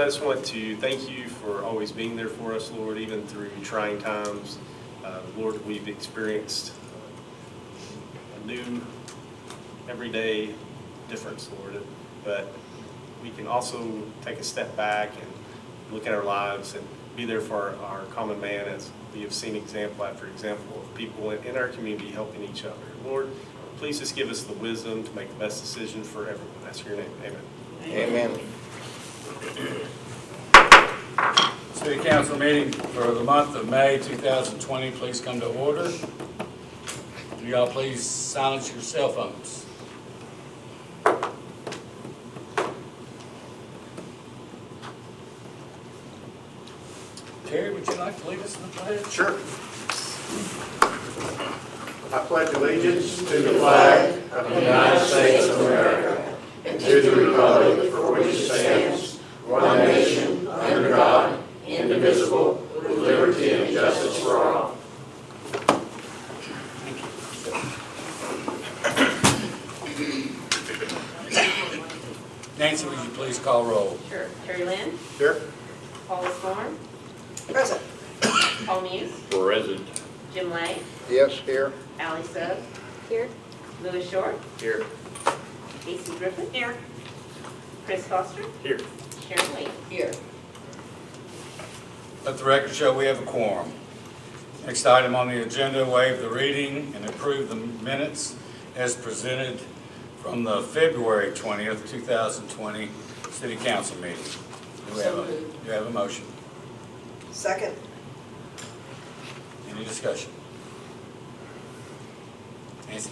I just want to thank you for always being there for us, Lord, even through trying times. Lord, we've experienced a new, everyday difference, Lord, but we can also take a step back and look at our lives and be there for our common man, as we have seen example after example of people in our community helping each other. Lord, please just give us the wisdom to make the best decision for everyone. That's your name. Amen. Amen. City Council meeting for the month of May 2020, please come to order. Will y'all please silence your cell phones? Terry, would you like to lead us in the pledge? Sure. I pledge allegiance to the flag of the United States of America and to the republic for which it stands, one nation, under God, indivisible, with liberty and justice for all. Nancy, would you please call roll? Sure. Terry Lynn, Here. Paula Storm, Present. Paul Muse, Present. Jim Lay, Yes, here. Allie Sugg, Here. Louis Short, Here. Casey Griffin. Here. Chris Foster, Here. Sharon Lee. Here. Let the record show we have a quorum. Next item on the agenda, waive the reading and approve the minutes as presented from the February 20th, 2020 City Council meeting. Do we have a motion? Second. Any discussion? Nancy?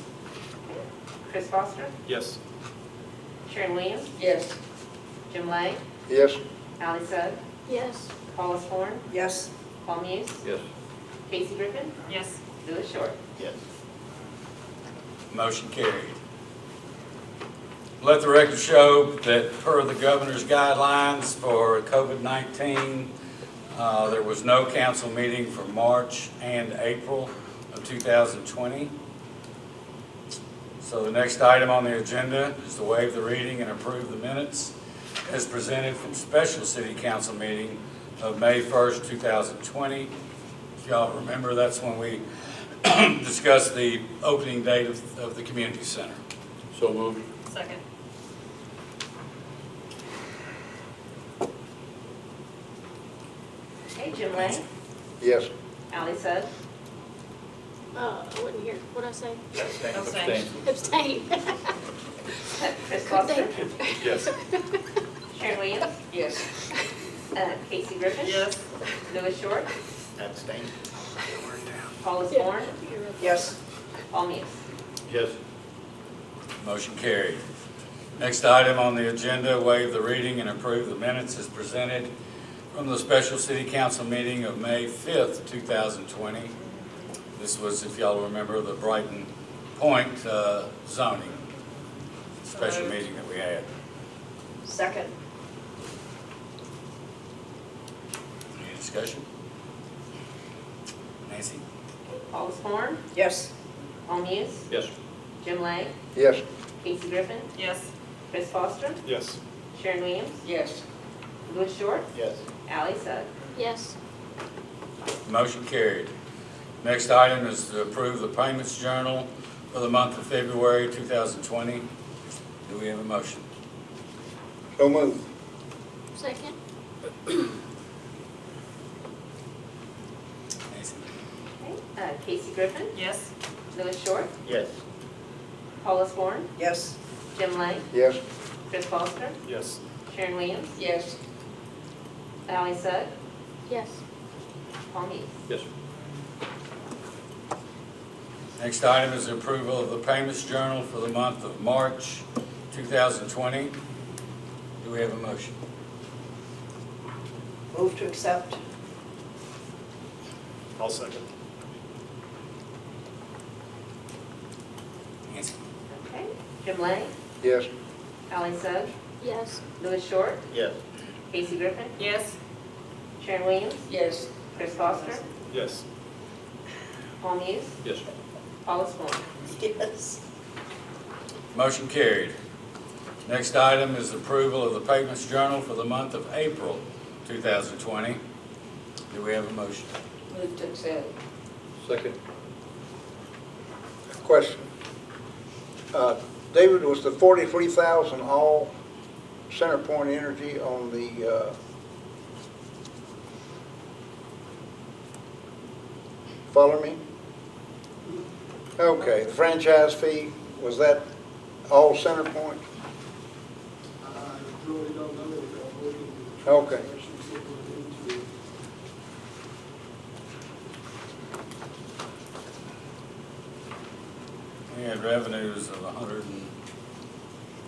Chris Foster, Yes. Sharon Williams, Yes. Jim Lay, Yes. Allie Sugg, Yes. Paula Storm, Yes. Paul Muse, Yes. Casey Griffin. Yes. Louis Short. Yes. Motion carried. Let the record show that per the governor's guidelines for COVID-19, there was no council meeting for March and April of 2020. So the next item on the agenda is to waive the reading and approve the minutes as presented from special city council meeting of May 1st, 2020. If y'all remember, that's when we discussed the opening date of the community center. So moved. Second. Okay, Jim Lay, Yes. Allie Sugg, I wasn't here. What'd I say? Abstain. Abstain. Chris Foster, Yes. Sharon Williams, Yes. Casey Griffin. Yes. Louis Short, Abstain. Paula Storm, Yes. Paul Muse. Yes. Motion carried. Next item on the agenda, waive the reading and approve the minutes as presented from the special city council meeting of May 5th, 2020. This was, if y'all remember, the Brighton Point zoning special meeting that we had. Second. Any discussion? Nancy? Paula Storm, Yes. Paul Muse, Yes. Jim Lay, Yes. Casey Griffin. Yes. Chris Foster, Yes. Sharon Williams, Yes. Louis Short, Yes. Allie Sugg. Yes. Motion carried. Next item is to approve the payments journal for the month of February 2020. Do we have a motion? So moved. Second. Nancy? Okay, Casey Griffin. Yes. Louis Short, Yes. Paula Storm, Yes. Jim Lay, Yes. Chris Foster, Yes. Sharon Williams, Yes. Allie Sugg, Yes. Paul Muse. Yes. Next item is approval of the payments journal for the month of March 2020. Do we have a motion? Move to accept. I'll second. Nancy? Okay, Jim Lay, Yes. Allie Sugg, Yes. Louis Short, Yes. Casey Griffin. Yes. Sharon Williams, Yes. Chris Foster, Yes. Paul Muse, Yes. Paula Storm. Yes. Motion carried. Next item is approval of the payments journal for the month of April 2020. Do we have a motion? Move to accept. Second. Question. David, was the 43,000 all CenterPoint Energy on the, follow me? Okay, the franchise fee, was that all CenterPoint? I really don't know. I'm waiting to- Okay. We had revenues of 100 and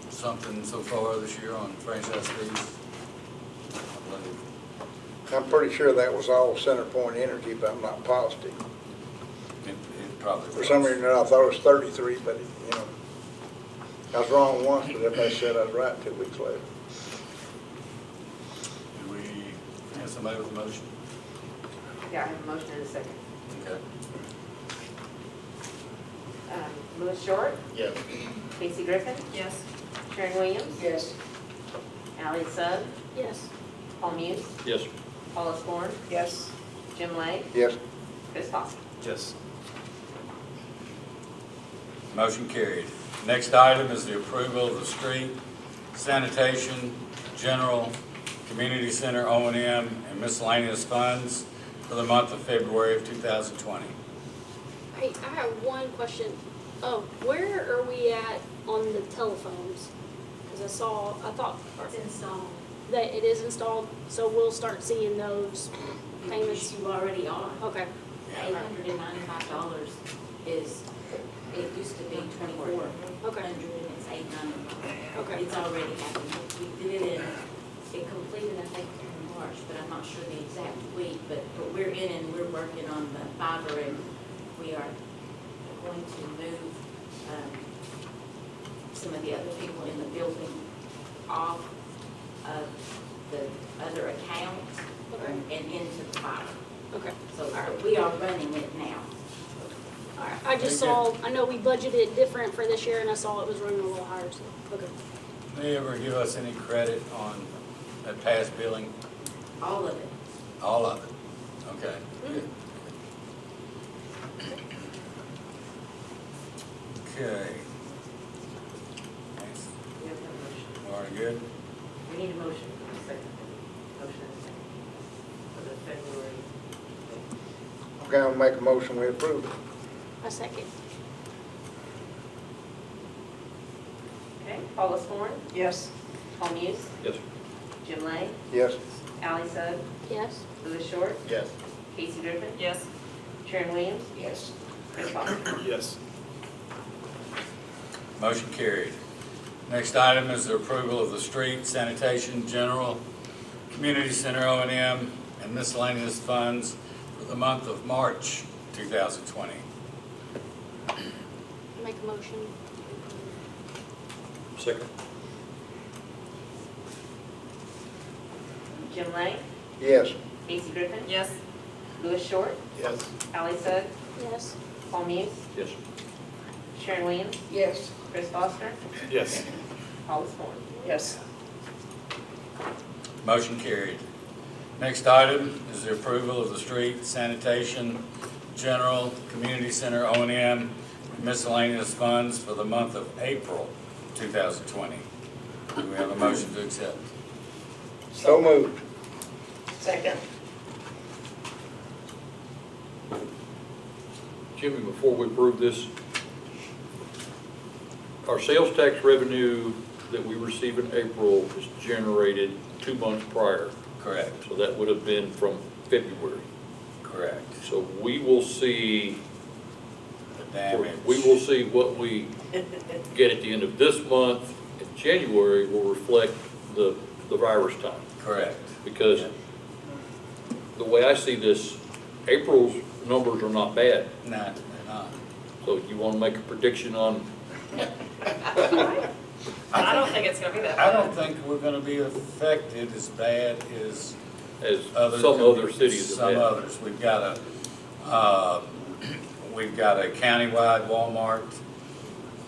something so far this year on franchise fees. I believe. I'm pretty sure that was all CenterPoint Energy, but I'm not positive. It probably was. For some reason, I thought it was 33, but, you know, I was wrong once, but everybody said I was right 2 weeks later. Do we have somebody with a motion? Yeah, I have a motion and a second. Okay. Louis Short, Yes. Casey Griffin, Yes. Sharon Williams, Yes. Ally Sugg, Yes. Paul Muse, Yes. Paula Scorn, Yes. Jim Lake, Yes. Chris Foster. Yes. Motion carried. Next item is the approval of the street, sanitation, general, community center O&M, and miscellaneous funds for the month of February of 2020. Hey, I have one question. Where are we at on the telephones? Because I thought It's installed. that it is installed, so we'll start seeing those payments. You already are. Okay, $895 is, it used to be $2,400 okay, and it's $895. okay. It's already happened. We did it it completed, I think, in March, but I'm not sure the exact week, but we're in and we're working on the fiber, and we are going to move some of the other people in the building off of the other accounts Okay. and into the fiber. Okay. So we are running it now. All right. I just saw, I know we budgeted different for this year, and I saw it was running a little higher, so, okay. They ever give us any credit on that past billing? All of it. All of it? Okay. Good. Okay. Thanks. We have no motion. Already good? We need a motion for the second. Motion and a second. For the February. Okay, I'll make a motion, we approve it. A second. Okay, Paula Scorn, Yes. Paul Muse, Yes. Jim Lake, Yes. Ally Sugg, Yes. Louis Short, Yes. Casey Griffin, Yes. Sharon Williams, Yes. Chris Foster. Yes. Motion carried. Next item is the approval of the street, sanitation, general, community center O&M, and miscellaneous funds for the month of March 2020. Make a motion. Second. Jim Lake, Yes. Casey Griffin, Yes. Louis Short, Yes. Ally Sugg, Yes. Paul Muse, Yes. Sharon Williams, Yes. Chris Foster, Yes. Paula Scorn. Yes. Motion carried. Next item is the approval of the street, sanitation, general, community center O&M, and miscellaneous funds for the month of April 2020. Do we have a motion to accept? So moved. Second. Jimmy, before we approve this, our sales tax revenue that we receive in April is generated 2 months prior. Correct. So that would have been from February. Correct. So we will see, The damage. we will see what we get at the end of this month. In January will reflect the virus time. Correct. Because the way I see this, April's numbers are not bad. No, they're not. So you want to make a prediction on, I don't think it's gonna be that I don't think we're gonna be affected as bad as as other. some other cities have Some had? others. We've got a countywide Walmart.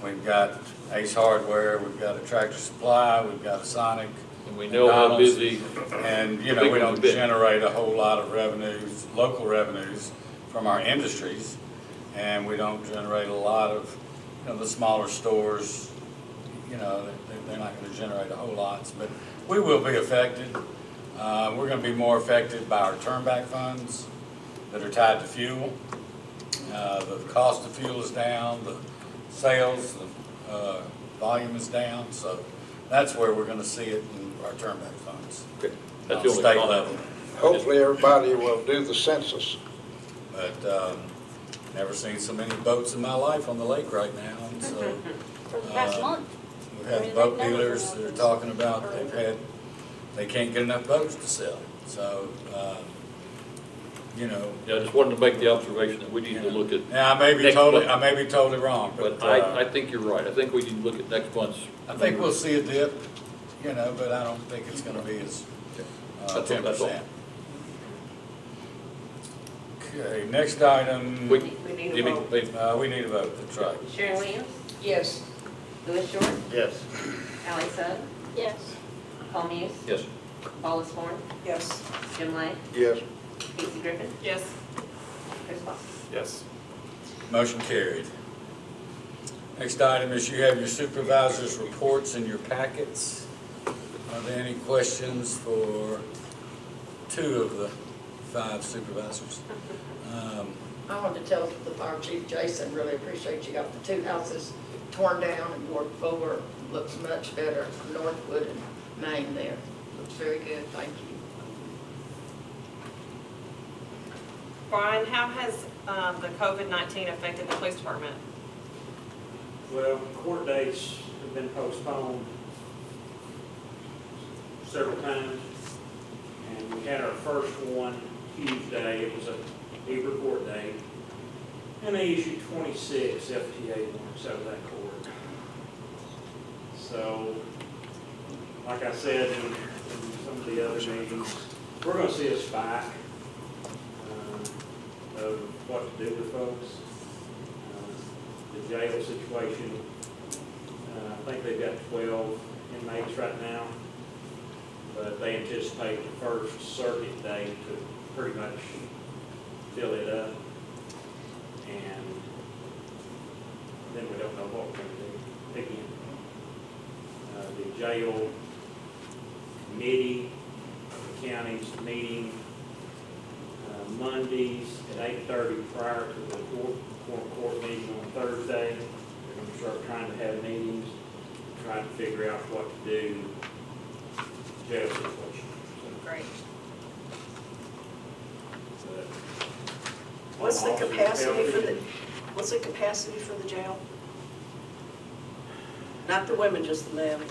We've got Ace Hardware, we've got a Tractor Supply, we've got a Sonic. And we know how McDonald's, busy. And, you know, big we ones don't have been. generate a whole lot of revenues, local revenues from our industries. And we don't generate a lot of, you know, the smaller stores, you know, they're not gonna generate a whole lot. But we will be affected. We're gonna be more affected by our turnback funds that are tied to fuel. The cost of fuel is down, the sales, the volume is down, so that's where we're gonna see it in our turnback funds. Okay, that's On the only state comment. level. Hopefully, everybody will do the census. But, never seen so many boats in my life on the lake right now, and so. For the past month. We've I had mean, boat they've never dealers been that are open. talking about they can't get enough boats to sell, so, you know. Yeah, I just wanted to make the observation that we need to look at, Yeah, I may be Next totally, month. I may be totally wrong, but but, I think you're right. I think we need to look at next month's. I think we'll see a dip, you know, but I don't think it's gonna be as, That's all- 10%. Okay, next item, We- We need a Jimmy, vote. wait, we need a vote, that's right. Sharon Williams, Yes. Louis Short, Yes. Ally Sugg, Yes. Paul Muse, yes. Wallace Moore, Yes. Jim Lane, Yes. Casey Griffin, Yes. Chris Fox. Yes. Motion carried. Next item is you have your supervisor's reports in your packets. Are there any questions for 2 of the 5 supervisors? I wanted to tell the fire chief, Jason, really appreciate you got the 2 houses torn down and worked over. Looks much better, Northwood and Maine there. Looks very good, thank you. Brian, how has the COVID-19 affected the police department? Well, court dates have been postponed several times, and we had our first one Tuesday. It was a Heber court date, and they issued 26 FTA warrants out of that court. So, like I said in some of the other meetings, we're going to see a spike of what to do with folks. The jail situation, I think they've got 12 inmates right now, but they anticipate the first circuit day to pretty much fill it up. And then we don't know what we're going to do again. The jail committee, the county's meeting Mondays at 8:30 prior to the court meeting on Thursday. They're going to start trying to have meetings, trying to figure out what to do jail situation. Great. What's the capacity for the jail? Not the women, just the men.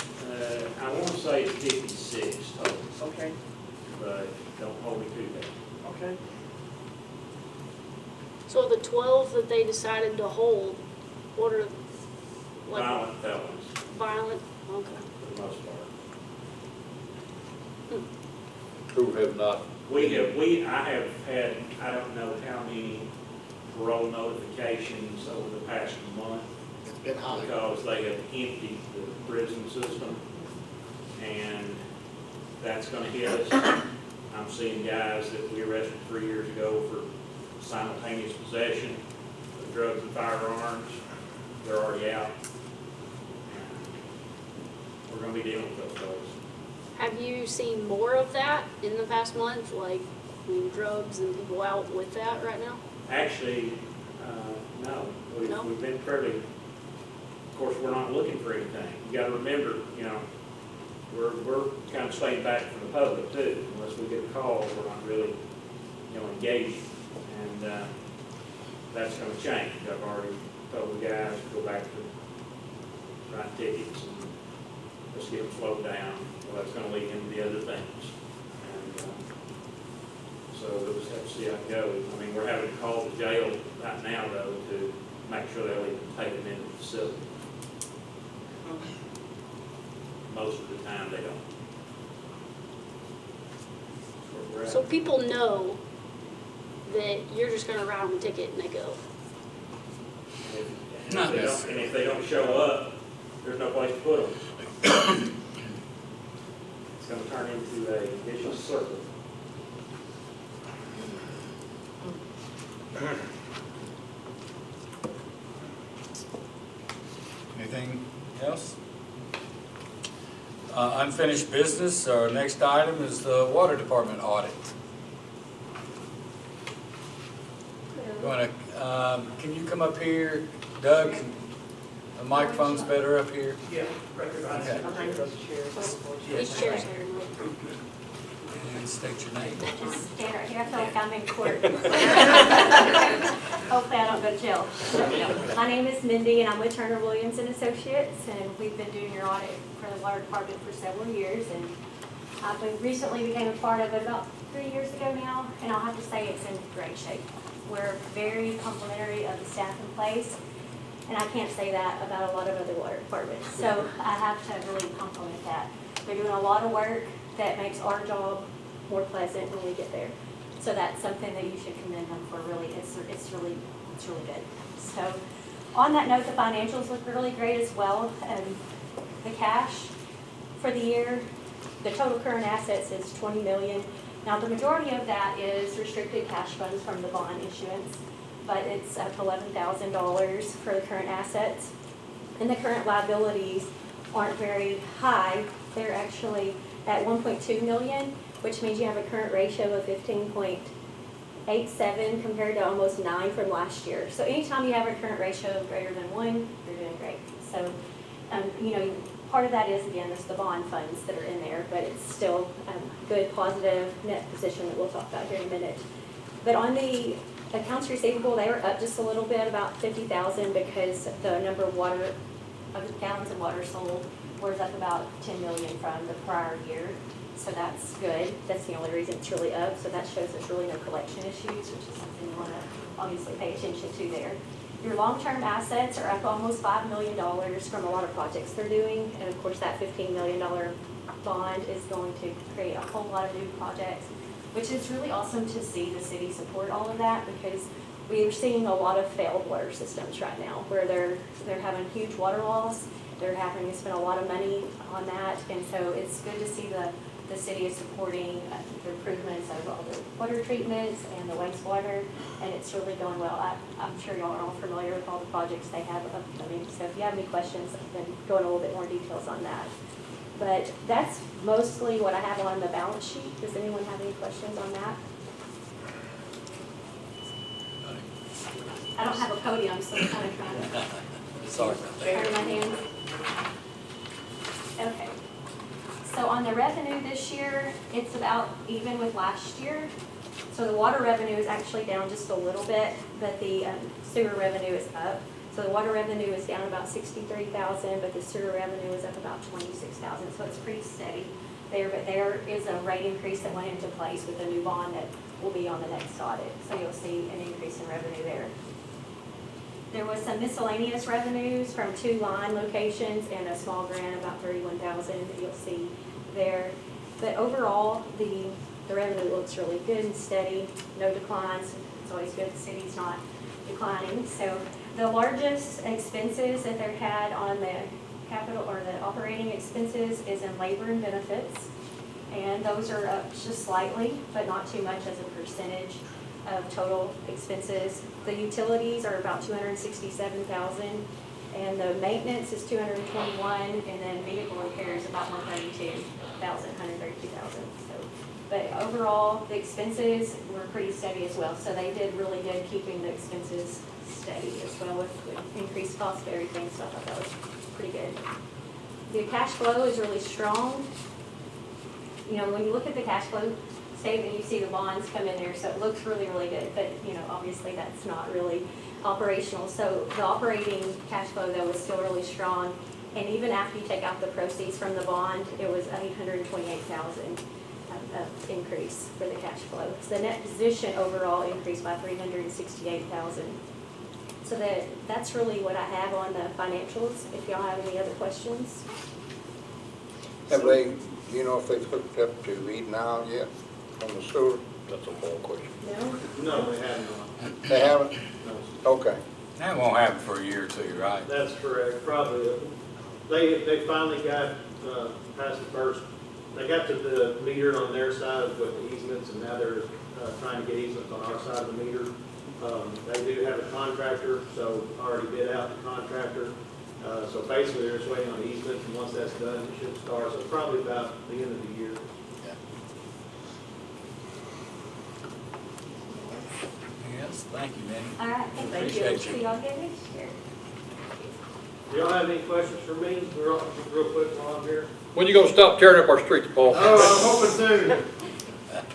I want to say 56 total, Okay, but don't hold me to that. okay. So the 12 that they decided to hold, what are, like, Violent felons, violent? Okay. for the most part. Who have not, I have had, I don't know how many parole notifications over the past month. It's been high. Because they have emptied the prison system, and that's gonna hit us. I'm seeing guys that we arrested 3 years ago for simultaneous possession of drugs and firearms. They're already out. We're gonna be dealing with those folks. Have you seen more of that in the past month, like, I mean, drugs and people out with that right now? Actually, no. No? We've been fairly, of course, we're not looking for anything. You gotta remember, you know, we're kind of staying back from the public too. Unless we get a call, we're not really, you know, engaging. And that's gonna change. I've already told the guys to go back to writing tickets and let's get them slowed down. Well, that's gonna lead into the other things. And so we'll just have to see how it goes. I mean, we're having to call the jail right now though to make sure they'll even take them into the facility. Most of the time they don't. That's where we're at. So people know that you're just gonna write them a ticket and they go. And if they don't show up, there's no place to put them. It's gonna turn into a vicious circle. Anything else? Unfinished business, our next item is the water department audit. You wanna, can you come up here, Doug? The microphone's better up here. Yeah, recognize Okay. Behind those chairs. These chairs are. And state your name. Just stand right here, I feel like I'm in court. Hopefully I don't go to jail. No. My name is Mindy, and I'm with Turner Williams and Associates, and we've been doing your audit for the water department for several years, and I recently became a part of it about 3 years ago now, and I'll have to say it's in great shape. We're very complimentary of the staff in place, and I can't say that about a lot of other water departments, so I have to really compliment that. They're doing a lot of work that makes our job more pleasant when we get there. So that's something that you should commend them for. Really, it's really good. So on that note, the financials look really great as well. The cash for the year, the total current assets is $20 million. Now the majority of that is restricted cash funds from the bond issuance, but it's up $11,000 for the current assets. And the current liabilities aren't very high. They're actually at $1.2 million, which means you have a current ratio of 15.87 compared to almost 9 from last year. So anytime you have a current ratio of greater than 1, you're doing great. So, part of that is, again, it's the bond funds that are in there, but it's still a good, positive net position that we'll talk about here in a minute. But on the accounts receivable, they were up just a little bit, about 50,000, because the number of gallons of water sold was up about 10 million from the prior year. So that's good. That's the only reason it's really up. So that shows there's really no collection issues, which is something you want to obviously pay attention to there. Your long-term assets are up almost $5 million from a lot of projects they're doing. And of course, that $15 million bond is going to create a whole lot of new projects, which is really awesome to see the city support all of that, because we are seeing a lot of failed water systems right now where they're having huge water loss. They're having to spend a lot of money on that. And so it's good to see the city is supporting the improvements of all the water treatments and the wastewater, and it's really going well. I'm sure y'all are all familiar with all the projects they have upcoming, so if you have any questions, I can go into a little bit more details on that. But that's mostly what I have on the balance sheet. Does anyone have any questions on that? I don't have a podium, so I'm kind of trying to Sorry. carry my hands. Okay. So on the revenue this year, it's about even with last year. So the water revenue is actually down just a little bit, but the sewer revenue is up. So the water revenue is down about 63,000, but the sewer revenue is up about 26,000. So it's pretty steady there. But there is a rate increase that went into place with a new bond that will be on the next audit. So you'll see an increase in revenue there. There was some miscellaneous revenues from 2 line locations and a small grant, about 31,000 that you'll see there. But overall, the revenue looks really good and steady, no declines. It's always good the city's not declining. So the largest expenses that they're had on the capital or the operating expenses is in labor and benefits. And those are up just slightly, but not too much as a percentage of total expenses. The utilities are about 267,000, and the maintenance is 221, and then vehicle repair is about 132,000. So, but overall, the expenses were pretty steady as well. So they did really good keeping the expenses steady as well with increased cost of everything. So I thought that was pretty good. The cash flow is really strong. You know, when you look at the cash flow statement, you see the bonds come in there, so it looks really, really good. But, you know, obviously that's not really operational. So the operating cash flow, though, was still really strong. And even after you take out the proceeds from the bond, it was $828,000 of increase for the cash flow. So the net position overall increased by $368,000. So that's really what I have on the financials. If y'all have any other questions. Have they, do you know if they've hooked up to Eden now yet on the sewer? That's a whole question. No? No, they have not. They haven't? No. Okay. That won't happen for a year or two, right? That's correct. Probably They finally got, past the first, they got to the meter on their side with the easements, and now they're, trying to get easements on our side of the meter. They do have a contractor, so already bid out the contractor. So basically, they're just waiting on easements, and once that's done, it should start, so probably about the end of the year. Yes, thank you, Minnie. All right, thank you. Appreciate you. See y'all again next year. Do y'all have any questions for me? We're all, real quick while I'm here. When you gonna stop tearing up our streets, Paul? Oh, I'm hoping soon.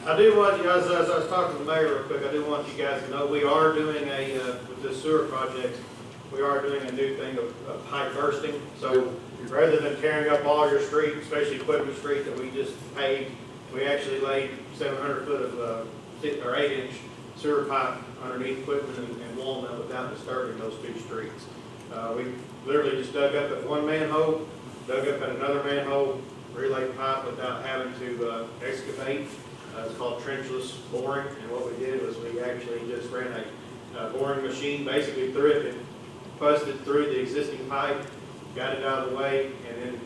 I do want you guys, as I was talking to the mayor real quick, I do want you guys to know we are doing a, with this sewer project, we are doing a new thing of pipe bursting. So rather than tearing up all your street, especially Equipment Street that we just paved, we actually laid 700 foot of 8-inch sewer pipe underneath Equipment and Walnut without disturbing those two streets. We literally just dug up at one manhole, dug up at another manhole, relayed pipe without having to excavate. It's called trenchless boring, and what we did was we actually just ran a boring machine basically through it and busted through the existing pipe, got it out of the way, and then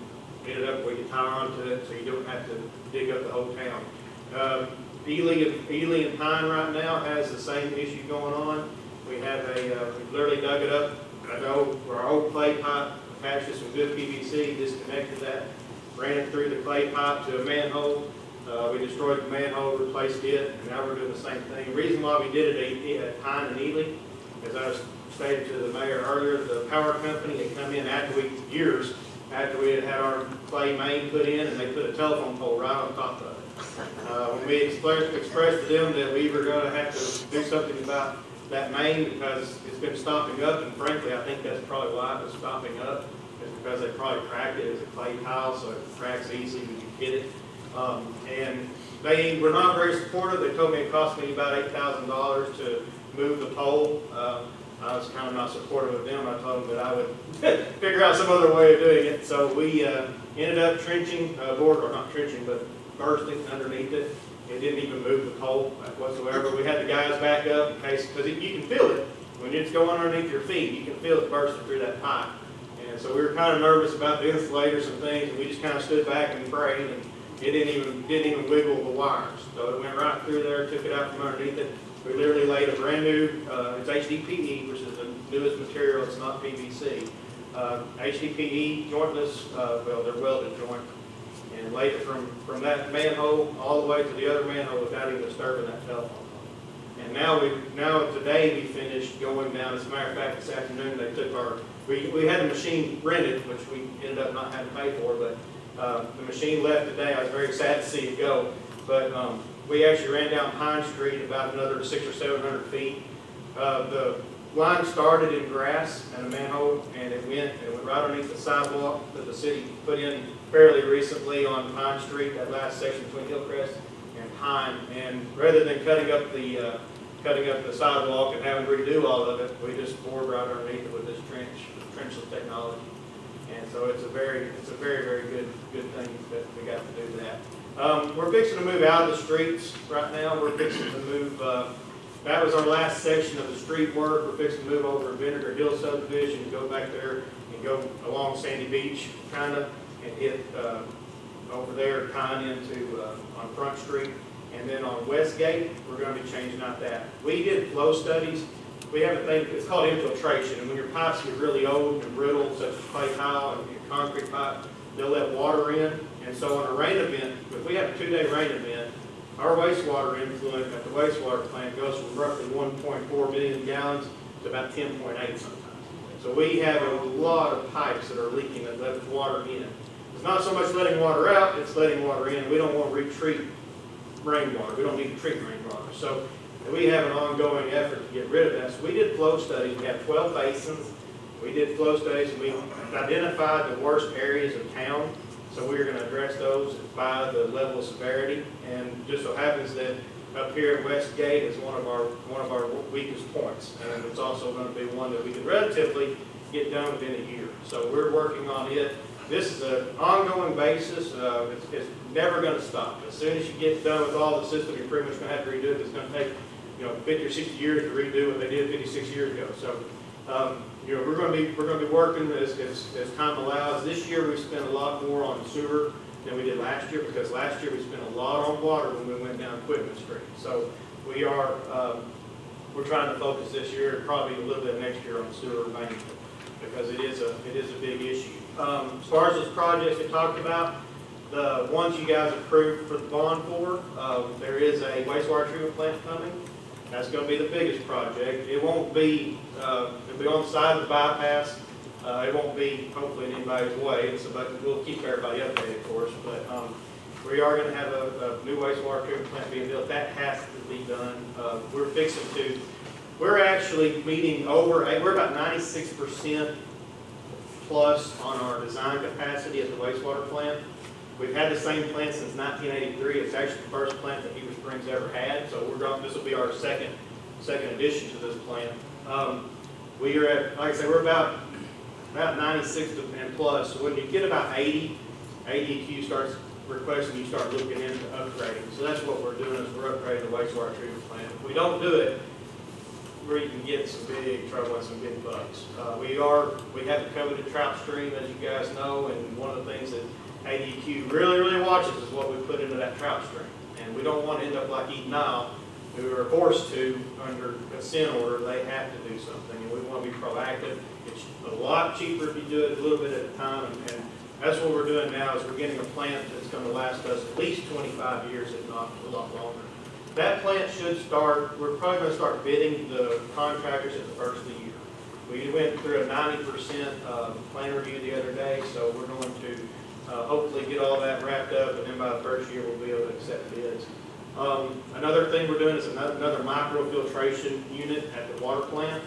ended up we could tie onto it so you don't have to dig up the whole town. Ely and Pine right now has the same issue going on. We have we literally dug it up. I know our old clay pipe, attached to some good PVC, disconnected that, ran it through the clay pipe to a manhole. We destroyed the manhole, replaced it, and now we're doing the same thing. The reason why we did it at Pine and Ely, as I stated to the mayor earlier, the power company had come in years after we had our clay main put in, and they put a telephone pole right on top of it. When we expressed to them that we were going to have to do something about that main because it's been stopping up, and frankly, I think that's probably why it was stopping up, is because they probably cracked it as a clay tile, so it cracks easily when you hit it. And they were not very supportive. They told me it cost me about $8,000 to move the pole. I was kind of not supportive of them. I told them that I would figure out some other way of doing it. So we ended up trenching, not trenching, but bursting underneath it. It didn't even move the pole whatsoever. We had the guys back up in case, because you can feel it when it's going underneath your feet. You can feel it bursting through that pipe. And so we were kind of nervous about the insulators and things, and we just kind of stood back and prayed, and it didn't even wiggle the wires. So it went right through there, took it out from underneath it. We literally laid a brand new, it's HDPE, which is the newest material. It's not PVC. HDPE jointless, they're welded joint, and laid it from that manhole all the way to the other manhole without even disturbing that telephone pole. And now today we finished going down. As a matter of fact, this afternoon they took we had the machine rented, which we ended up not having to pay for, but the machine left today. I was very sad to see it go, but we actually ran down Pine Street about another 600 or 700 feet. The line started in grass and a manhole, and it went right underneath the sidewalk that the city put in fairly recently on Pine Street, that last section between Hillcrest and Pine. And rather than cutting up the sidewalk and having to redo all of it, we just bored right underneath it with this trenchless technology. And so it's a very, very good thing that we got to do that. We're fixing to move out of the streets right now. We're fixing to move, that was our last section of the street work. We're fixing to move over to Vinegar Hill subdivision and go back there and go along Sandy Beach, kind of, and hit over there, tying into on Front Street. And then on Westgate, we're going to be changing out that. We did flow studies. We have a thing, it's called infiltration, and when your pipes get really old and brittle, such as clay tile and your concrete pipe, they'll let water in. And so on a rain event, if we have a 2-day rain event, our wastewater influent at the wastewater plant goes from roughly 1.4 million gallons to about 10.8 sometimes. So we have a lot of pipes that are leaking that let water in. It's not so much letting water out, it's letting water in. We don't want to retreat rainwater. We don't need to treat rainwater. So we have an ongoing effort to get rid of that. So we did flow studies. We have 12 basins. We did flow studies, and we identified the worst areas of town. So we are going to address those by the level of severity. And just so happens that up here at Westgate is one of our weakest points, and it's also going to be one that we can relatively get done within a year. So we're working on it. This is an ongoing basis. It's never going to stop. As soon as you get done with all the system, you're pretty much going to have to redo it. It's going to take 50 or 60 years to redo what they did 56 years ago. So you know, we're gonna be working as time allows. This year, we spent a lot more on sewer than we did last year, because last year we spent a lot on water when we went down Equipment Street. So we are, we're trying to focus this year, and probably a little bit next year on sewer mainly, because it is a big issue. As far as those projects we talked about, the ones you guys approved for the bond for, there is a wastewater treatment plant coming. That's gonna be the biggest project. It won't be, it'll be on the side of the bypass. It won't be hopefully in anybody's way, but we'll keep everybody updated, of course. But we are gonna have a new wastewater treatment plant being built. That has to be done. We're actually meeting we're about 96% plus on our design capacity at the wastewater plant. We've had the same plant since 1983. It's actually the first plant that Heber Springs ever had, so this will be our second addition to this plant. We are at, like I said, we're about 96 and plus. So when you get about 80, ADQ starts requesting, you start looking into upgrading. So that's what we're doing, is we're upgrading the wastewater treatment plant. If we don't do it, we can get some big trouble and some big bugs. We have the coveted trout stream, as you guys know, and one of the things that ADQ really, really watches is what we put into that trout stream. And we don't want to end up like Eden Isle, who are forced to, under consent order, they have to do something. And we want to be proactive. It's a lot cheaper if you do it a little bit at a time. And that's what we're doing now, is we're getting a plant that's going to last us at least 25 years, if not a lot longer. That plant should start, we're probably going to start bidding the contractors at the first of the year. We went through a 90% plan review the other day, so we're going to hopefully get all that wrapped up, and then by the first year we'll be able to accept bids. Another thing we're doing is another microfiltration unit at the water plant.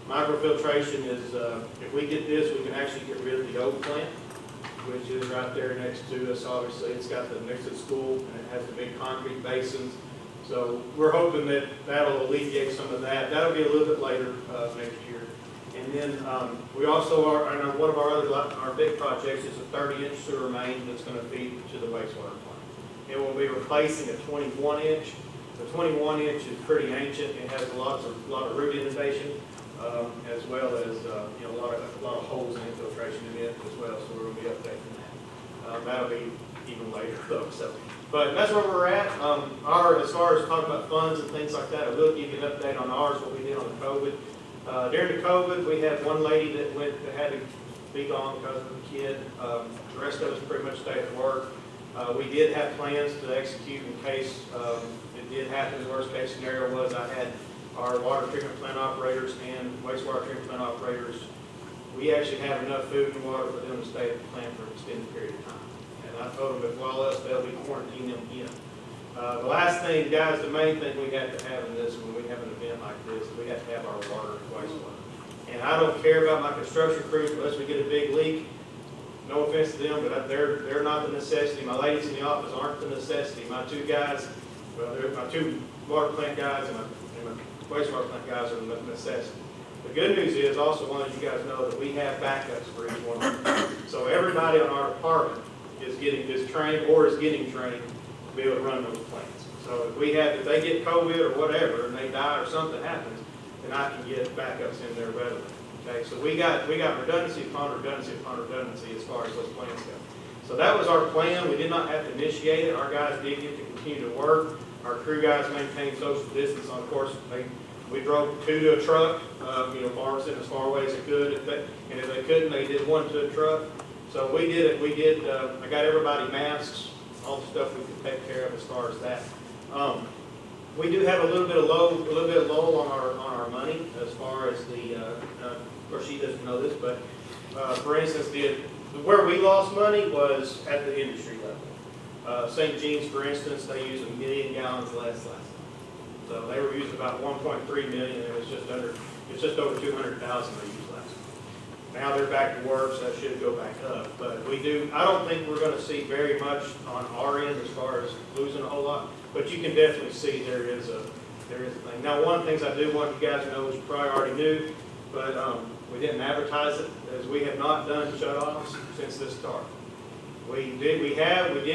Microfiltration is, if we get this, we can actually get rid of the old plant, which is right there next to us. Obviously, it's got the next to the school, and it has the big concrete basins. So we're hoping that that'll alleviate some of that. That'll be a little bit later next year. And then we also are, and one of our big projects is a 30-inch sewer main that's going to feed to the wastewater plant. It will be replacing a 21-inch. The 21-inch is pretty ancient. It has a lot of root inundation, as well as a lot of holes and infiltration in it as well. So we'll be updating that. That'll be even later though. So, but that's where we're at. As far as talking about funds and things like that, I will give you an update on ours, what we did on the COVID. During the COVID, we had one lady that had to be gone because of the kid. The rest of us pretty much stayed at work. We did have plans to execute in case it did happen. The worst case scenario was I had our water treatment plant operators and wastewater treatment plant operators. We actually have enough food and water for them to stay at the plant for an extended period of time. And I told them if while else they'll be quarantining them in. The last thing, guys, the main thing we have to have in this, when we have an event like this, we have to have our water and wastewater. And I don't care about my construction crews unless we get a big leak. No offense to them, but they're not the necessity. My ladies in the office aren't the necessity. My two guys, well, they're my two water plant guys and my wastewater plant guys are the necessity. The good news is also, one of you guys know that we have backups for each one of them. So everybody on our department is trained or is getting trained to be able to run those plants. So if they get COVID or whatever and they die or something happens, then I can get backups in there readily. Okay, so we got redundancy upon redundancy upon redundancy as far as those plants go. So that was our plan. We did not have to initiate it. Our guys did get to continue to work. Our crew guys maintained social distance. Of course, we drove 2 to a truck. Farmers sitting as far away as they could. And if they couldn't, they did 1 to a truck. So we did it. I got everybody masks, all the stuff we could take care of as far as that. We do have a little bit of lull on our money as far as of course she doesn't know this, but for instance, where we lost money was at the industry level. St. Jean's, for instance, they used 1 million gallons less last time. So they were using about 1.3 million, and it's just over 200,000 they used last time. Now they're back to work, so that should go back up. But I don't think we're going to see very much on our end as far as losing a whole lot, but you can definitely see there is a thing. Now, one of the things I do want you guys to know, is you probably already knew, but we didn't advertise it, as we have not done shutoffs since this started. We did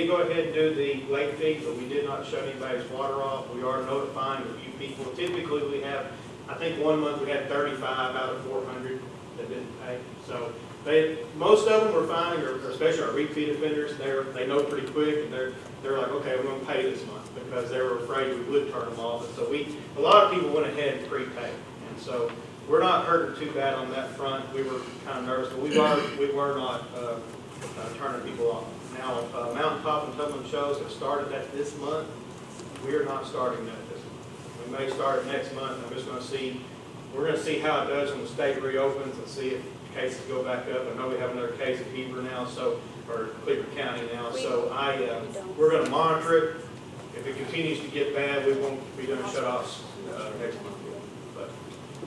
go ahead and do the late fee, but we did not shut anybody's water off. We are notifying a few people. Typically, we have, I think one month we had 35 out of 400 that didn't pay. So most of them were fine, or especially our repeat offenders, they know pretty quick, and they're like, okay, we're gonna pay this month, because they were afraid we would turn them off. And so a lot of people went ahead and prepaid. And so we're not hurting too bad on that front. We were kind of nervous, but we were not turning people off. Now, Mountaintop and Tumbling shows have started that this month. We are not starting that this month. We may start it next month. I'm just gonna see, we're gonna see how it does when the state reopens and see if cases go back up. I know we have another case of Heber now, or Cleveland County now, so we're gonna monitor it. If it continues to get bad, we won't be doing shut-offs next month. But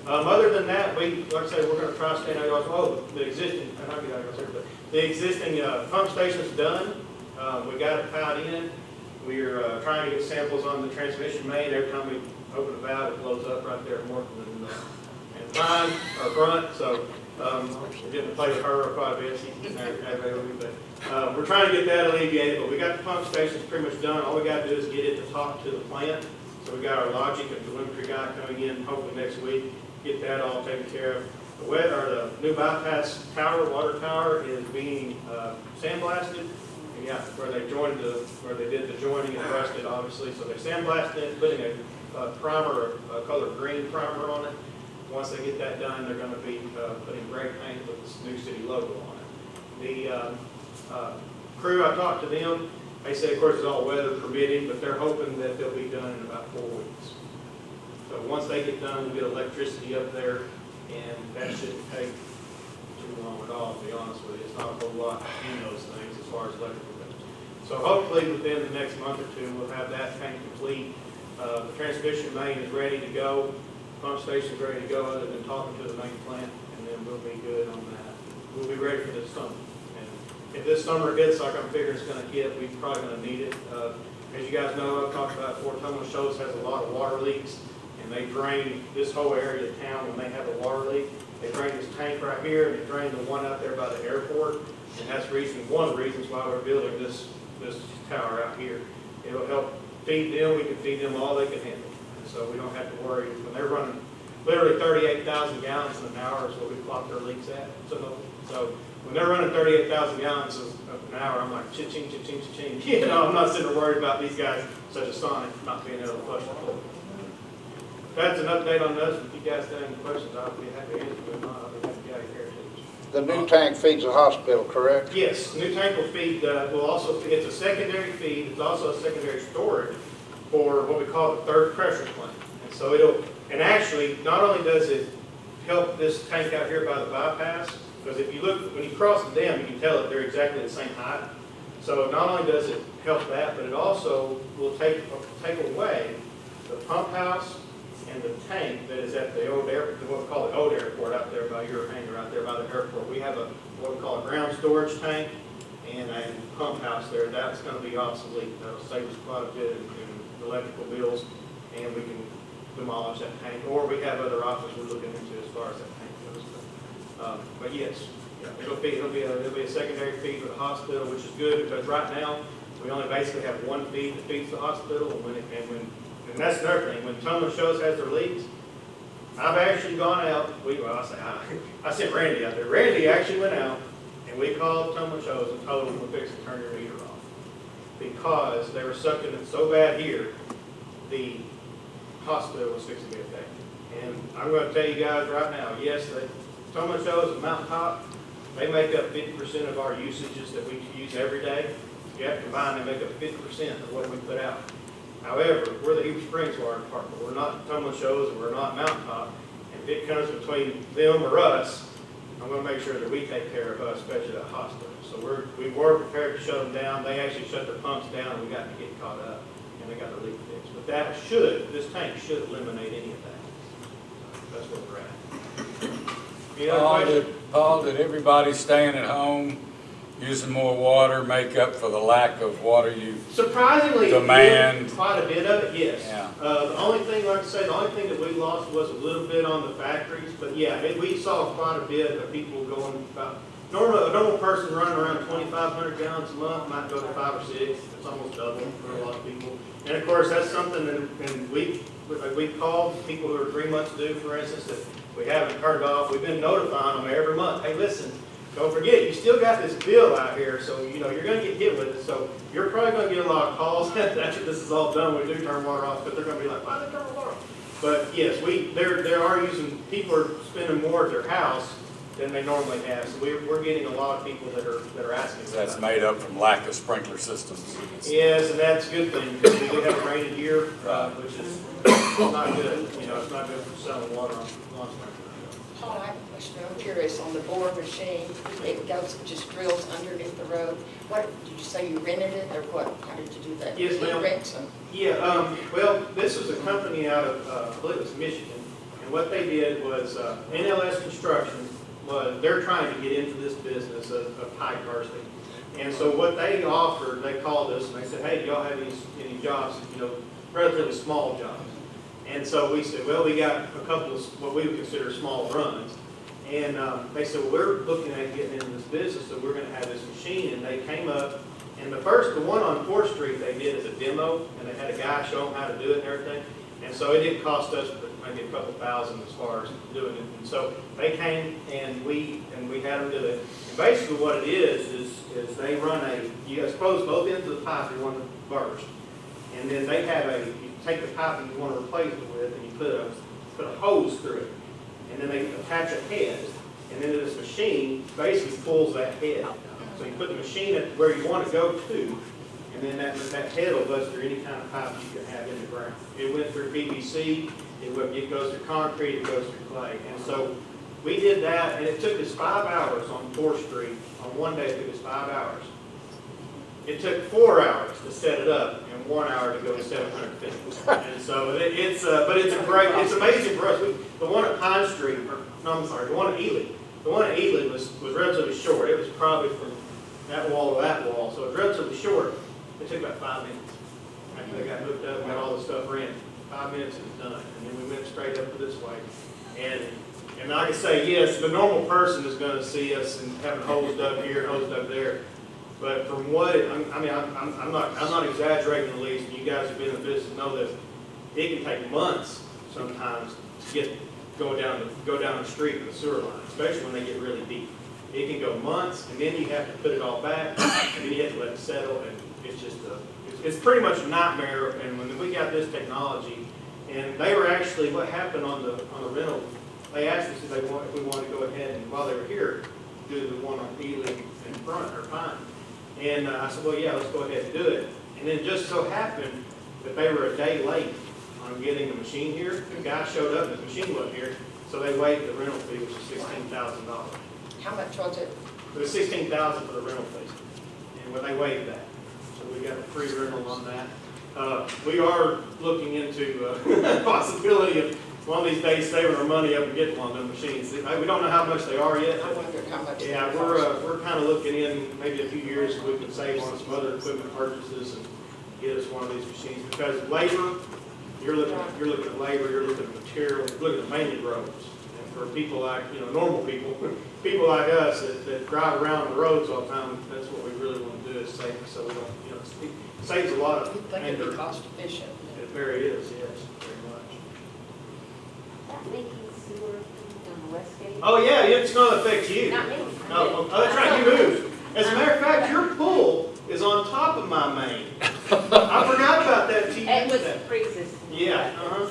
other than that, like I say, we're gonna try to stay out. Oh, the existing, and I'll get out of here, but the existing pump station's done. We got it tied in. We're trying to get samples on the transmission main. Every time we open the valve, it blows up right there in Morton and Pine, or Front. So we're getting to play with her quite a bit. She's but we're trying to get that alleviated. But we got the pump stations pretty much done. All we got to do is get it to talk to the plant. So we got our logic and telemetry guy coming in hopefully next week. Get that all taken care of. The new bypass tower, water tower, is being sandblasted. And yeah, where they did the joining and rusted, obviously. So they're sandblasting it, putting a primer, a color green primer on it. Once they get that done, they're going to be putting gray paint with this new city logo on it. The crew, I talked to them. They said, of course, it's all weather permitting, but they're hoping that they'll be done in about 4 weeks. So once they get done, we'll get electricity up there, and that shouldn't take too long at all, to be honest with you. It's not a whole lot in those things as far as electrical goes. So hopefully within the next month or two, we'll have that tank complete. The transmission main is ready to go. Pump station's ready to go, other than talking to the main plant, and then we'll be good on that. We'll be ready for this summer. And if this summer hits like I'm figuring it's going to hit, we're probably going to need it. As you guys know, I've talked about Fort Tumbling Shoals has a lot of water leaks, and they drain this whole area of town when they have a water leak. They drain this tank right here, and they drain the one out there by the airport, and that's one of the reasons why we're building this tower out here. It'll help feed them. We can feed them all they can handle. So we don't have to worry. When they're running literally 38,000 gallons in an hour is what we clock their leaks at. So when they're running 38,000 gallons of an hour, I'm like, cha-ching, cha-ching, cha-ching. You know, I'm not sitting there worried about these guys, such as Sonic, not being able to flush the toilet. That's an update on us. If you guys have any questions, I'll be happy to answer them. I'll be happy to get out of here. The new tank feeds the hospital, correct? Yes, the new tank will feed, it's a secondary feed. It's also a secondary storage for what we call the third pressure plant. And so and actually, not only does it help this tank out here by the bypass, because if you look, when you cross the dam, you can tell that they're exactly the same height. So not only does it help that, but it also will take away the pump house and the tank that is at the old what we call the old airport out there by your hangar out there by the airport. We have what we call a ground storage tank and a pump house there. That's going to be obsolete. That'll save us quite a bit in electrical bills, and we can demolish that tank. Or we have other options we're looking into as far as that tank goes. But yes, yeah, it'll be a secondary feed for the hospital, which is good because right now we only basically have one feed that feeds the hospital, and that's another thing. When Tumbling Shoals has their leaks, I've actually gone out. I sent Randy out there. Randy actually went out, and we called Tumbling Shoals and told them we're fixing to turn your meter off because they were sucking it so bad here. The hospital was fixing to be affected. And I'm going to tell you guys right now, yes, the Tumbling Shoals at Mountaintop, they make up 50% of our usages that we use every day. You have to combine, they make up 50% of what we put out. However, we're the Heber Springs Water Department. We're not Tumbling Shoals and we're not Mountaintop. And if it comes between them or us, I'm going to make sure that we take care of us, especially the hospital. So we were prepared to shut them down. They actually shut their pumps down and we got to get caught up and they got the leak fixed. But this tank should eliminate any of that. That's where we're at. Any other questions? Paul, did everybody staying at home using more water make up for the lack of water you surprisingly demand? Quite a bit of it, yes. Yeah. The only thing, like I say, the only thing that we lost was a little bit on the factories, but yeah, we saw quite a bit of people going about. A normal person running around 2,500 gallons a month might go to 5 or 6. It's almost double for a lot of people. And of course, that's something that we called people who are 3 months due, for instance, that We haven't turned off. We've been notifying them every month. Hey, listen, don't forget, you still got this bill out here, so you know you're going to get hit with it. So you're probably going to get a lot of calls after this is all done. We do turn water off, but they're going to be like, why did they turn water off? But yes, there are people are spending more at their house than they normally have. So we're getting a lot of people that are asking. That's made up from lack of sprinkler systems. Yes, and that's a good thing, because we do have a rainy year, which is not good. You know, it's not good for selling water on sprinklers. Paul, I have a question. I'm curious on the bore machine. It goes, just drills underneath the road. What, did you say you rented it or what? How did you do that? Yes, Did you ma'am. rent some? Yeah, well, this was a company out of, I believe it was Michigan, and what they did was, NLS Construction they're trying to get into this business of pipe bursting. And so what they offered, they called us and they said, hey, do y'all have any jobs, you know, relatively small jobs? And so we said, well, we got a couple of what we would consider small runs. And they said, well, we're looking at getting into this business, so we're going to have this machine. And they came up, and the one on 4th Street they did as a demo, and they had a guy show them how to do it and everything. And so it didn't cost us but maybe a couple thousand as far as doing it. And so they came and we had them do it. And basically what it is they run you expose both ends of the pipe you want to burst. And then they have you take the pipe and you want to replace it with, and you put a hose through it. And then they attach a head. And then this machine basically pulls that head. So you put the machine at where you want to go to, and then that head will bust through any kind of pipe you can have in the ground. It went through PVC, it goes through concrete, it goes through clay. And so we did that, and it took us 5 hours on 4th Street. On one day, it took us 5 hours. It took 4 hours to set it up, and 1 hour to go to 700 feet. And so it's amazing for us. The one at Pine Street, the one at Ely. The one at Ely was relatively short. It was probably from that wall to that wall, so it was relatively short. It took about 5 minutes. After they got hooked up and got all the stuff ran, 5 minutes it was done. And then we went straight up to this way. And like I say, yes, the normal person is going to see us and having holes dug here and holes dug there. But from what I'm not exaggerating the least. You guys have been in business know that it can take months sometimes to go down the street with the sewer line, especially when they get really deep. It can go months, and then you have to put it all back, and then you have to let it settle, and it's just it's pretty much a nightmare. And when we got this technology, and they were actually, what happened on the rental, they asked us if we wanted to go ahead and, while they were here, do the one on Ely in front, or Pine. And I said, well, yeah, let's go ahead and do it. And then it just so happened that they were a day late on getting the machine here. The guy showed up, and the machine wasn't here, so they waived the rental fee, which is $16,000. How much was it? It was $16,000 for the rental fee, and when they waived that, so we got a free rental on that. We are looking into the possibility of one of these days saving our money up and getting one of them machines. We don't know how much they are yet. I wondered how much. Yeah, we're kind of looking in maybe a few years so we can save on some other equipment purchases and get us one of these machines. Because labor, you're looking at labor, you're looking at material, you're looking at mainly roads. And for people like, normal people, people like us that drive around the roads all the time, that's what we really want to do is save, so we don't, it saves a lot of You'd think it'd be cost efficient. It very is, yes, very much. That leaking sewer on the west gate? Oh, yeah, it's going to affect you. Not me. Oh, that's right, you moved. As a matter of fact, your pool is on top of my main. I forgot about that till you It was did that. pre-existing. Yeah,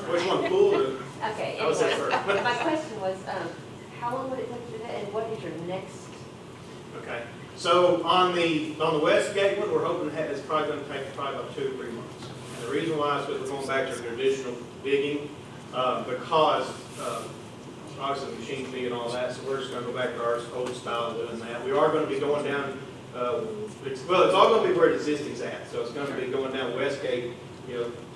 which one, pool or? Okay, I was there anyway, first. my question was, how long would it take to do that, and what is your next? Okay, so on the west gate one, we're hoping that it's probably going to take about 2 to 3 months. And the reason why is because we're going back to traditional digging, because obviously the machine fee and all that, so we're just going to go back to our old style of doing that. We are going to be going down, it's all going to be where the existing's at, so it's going to be going down West Gate,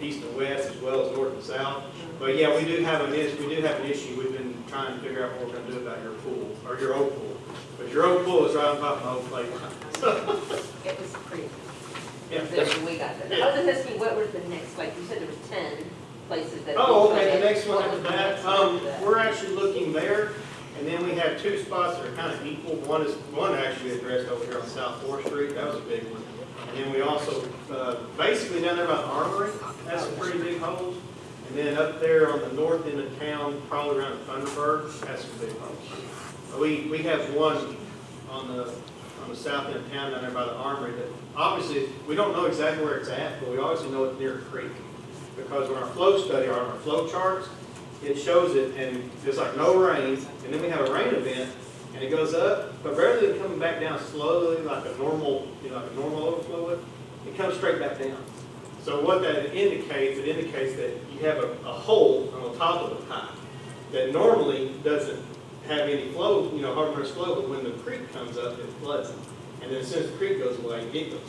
east and west as well as north and south. But yeah, we do have an issue. We've been trying to figure out what we're going to do about your pool, or your old pool. But your old pool is right on top of the old playground. It was pre. Yeah. When we got there. Yeah. I was just asking, what was the next, like you said there was 10 places that. Oh, we okay, tried. the next one What after was the that, next one after that? we're actually looking there, and then we have 2 spots that are kind of equal. One actually addressed over here on South 4th Street, that was a big one. And then we also, basically down there by the Armory, that's some pretty big holes. And then up there on the north end of town, probably around Thunderbird, that's some big holes. We have one on the south end of town down there by the armory that obviously, we don't know exactly where it's at, but we obviously know it's near a creek. Because when our flow study, or on our flow charts, it shows it, and there's like no rain, and then we have a rain event, and it goes up, but rather than coming back down slowly like a normal, like a normal overflow would, it comes straight back down. So what that indicates, it indicates that you have a hole on the top of the pipe that normally doesn't have any flow, harmonious flow, but when the creek comes up, it floods it. And then as soon as the creek goes away, it goes away.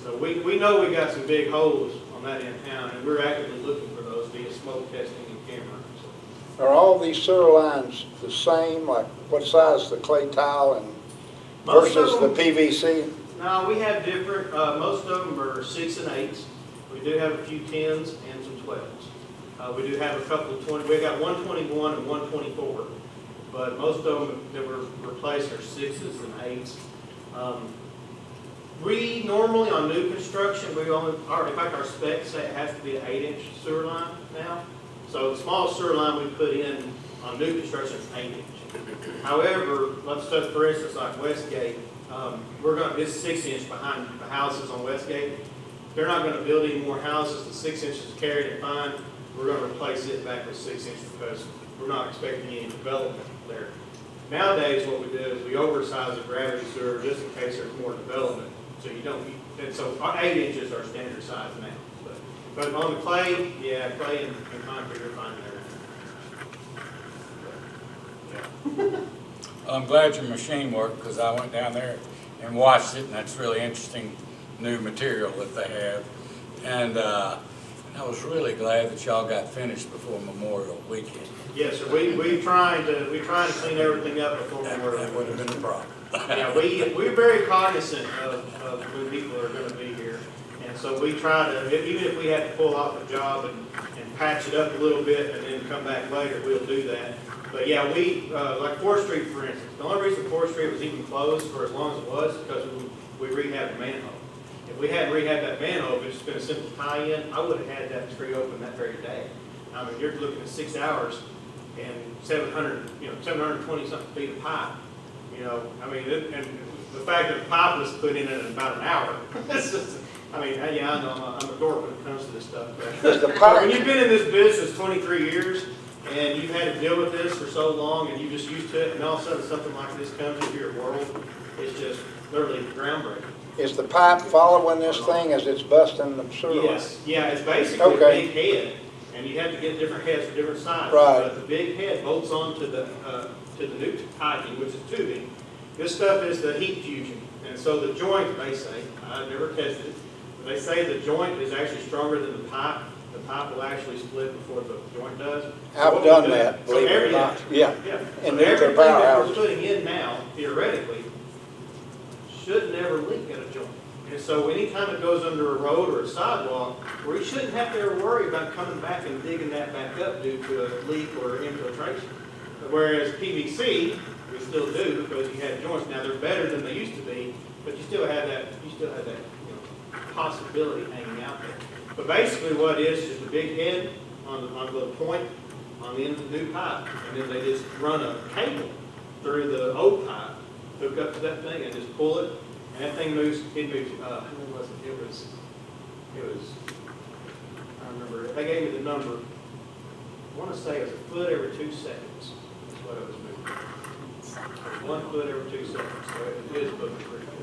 So we know we got some big holes on that end of town, and we're actively looking for those via smoke testing and camera. Are all these sewer lines the same, like what size the clay tile and versus the PVC? No, we have different, most of them are 6 and 8s. We do have a few 10s and some 12s. We do have a couple of 20, we got 121 and 124, but most of them that were replaced are 6s and 8s. We normally, on new construction, in fact, our specs say it has to be an 8-inch sewer line now. So the smallest sewer line we put in on new construction is 8-inch. However, let's say, for instance, like Westgate, it's 6-inch behind the houses on Westgate. They're not going to build any more houses. The 6 inches carried it fine. We're going to replace it back with 6 inches because we're not expecting any development there. Nowadays, what we do is we oversize the gravity sewer just in case there's more development. So and so 8 inches are standard size now. But on the clay, yeah, clay and concrete are fine there. Yeah. I'm glad your machine worked because I went down there and watched it, and that's really interesting new material that they have. And I was really glad that y'all got finished before Memorial Weekend. Yes, sir. We trying to clean everything up before Memorial. That would have been a problem. Yeah, we're very cognizant of when people are going to be here. And so we try to, even if we have to pull off a job and patch it up a little bit and then come back later, we'll do that. But yeah, like 4th Street, for instance, the only reason 4th Street was even closed for as long as it was because we rehabbed the manhole. If we hadn't rehabbed that manhole, if it's just been a simple tie-in, I would have had that street open that very day. I mean, you're looking at 6 hours and 720 something feet of pipe. I mean, and the fact that the pipe was put in about an hour. I mean, yeah, I know I'm a dork when it comes to this stuff. But when you've been in this business 23 years and you've had to deal with this for so long and you're just used to it, and all of a sudden something like this comes into your world, it's just literally groundbreaking. Is the pipe following this thing as it's busting the sewer? Yes, yeah, it's basically a big head, and you have to get different heads for different sizes. Right. But the big head bolts onto the new piping, which is tubing. This stuff is the heat fusion, and so the joint, they say, I've never tested it, but they say the joint is actually stronger than the pipe. The pipe will actually split before the joint does. I've done that, believe it or not. Yeah. So In everything nuclear that we're powerhouses. putting in now, theoretically, should never leak at a joint. And so anytime it goes under a road or a sidewalk, we shouldn't have to ever worry about coming back and digging that back up due to a leak or infiltration. Whereas PVC, we still do because you have joints. Now they're better than they used to be, but you still have that possibility hanging out there. But basically what it is just a big head on the point on the end of the new pipe, and then they just run a cable through the old pipe, hook up to that thing, and just pull it, and that thing moves. It moves. How many was it? It was. I remember. They gave me the number. I want to say it was a foot every 2 seconds. That's what it was moving. 1 foot every 2 seconds. So it is moving pretty good.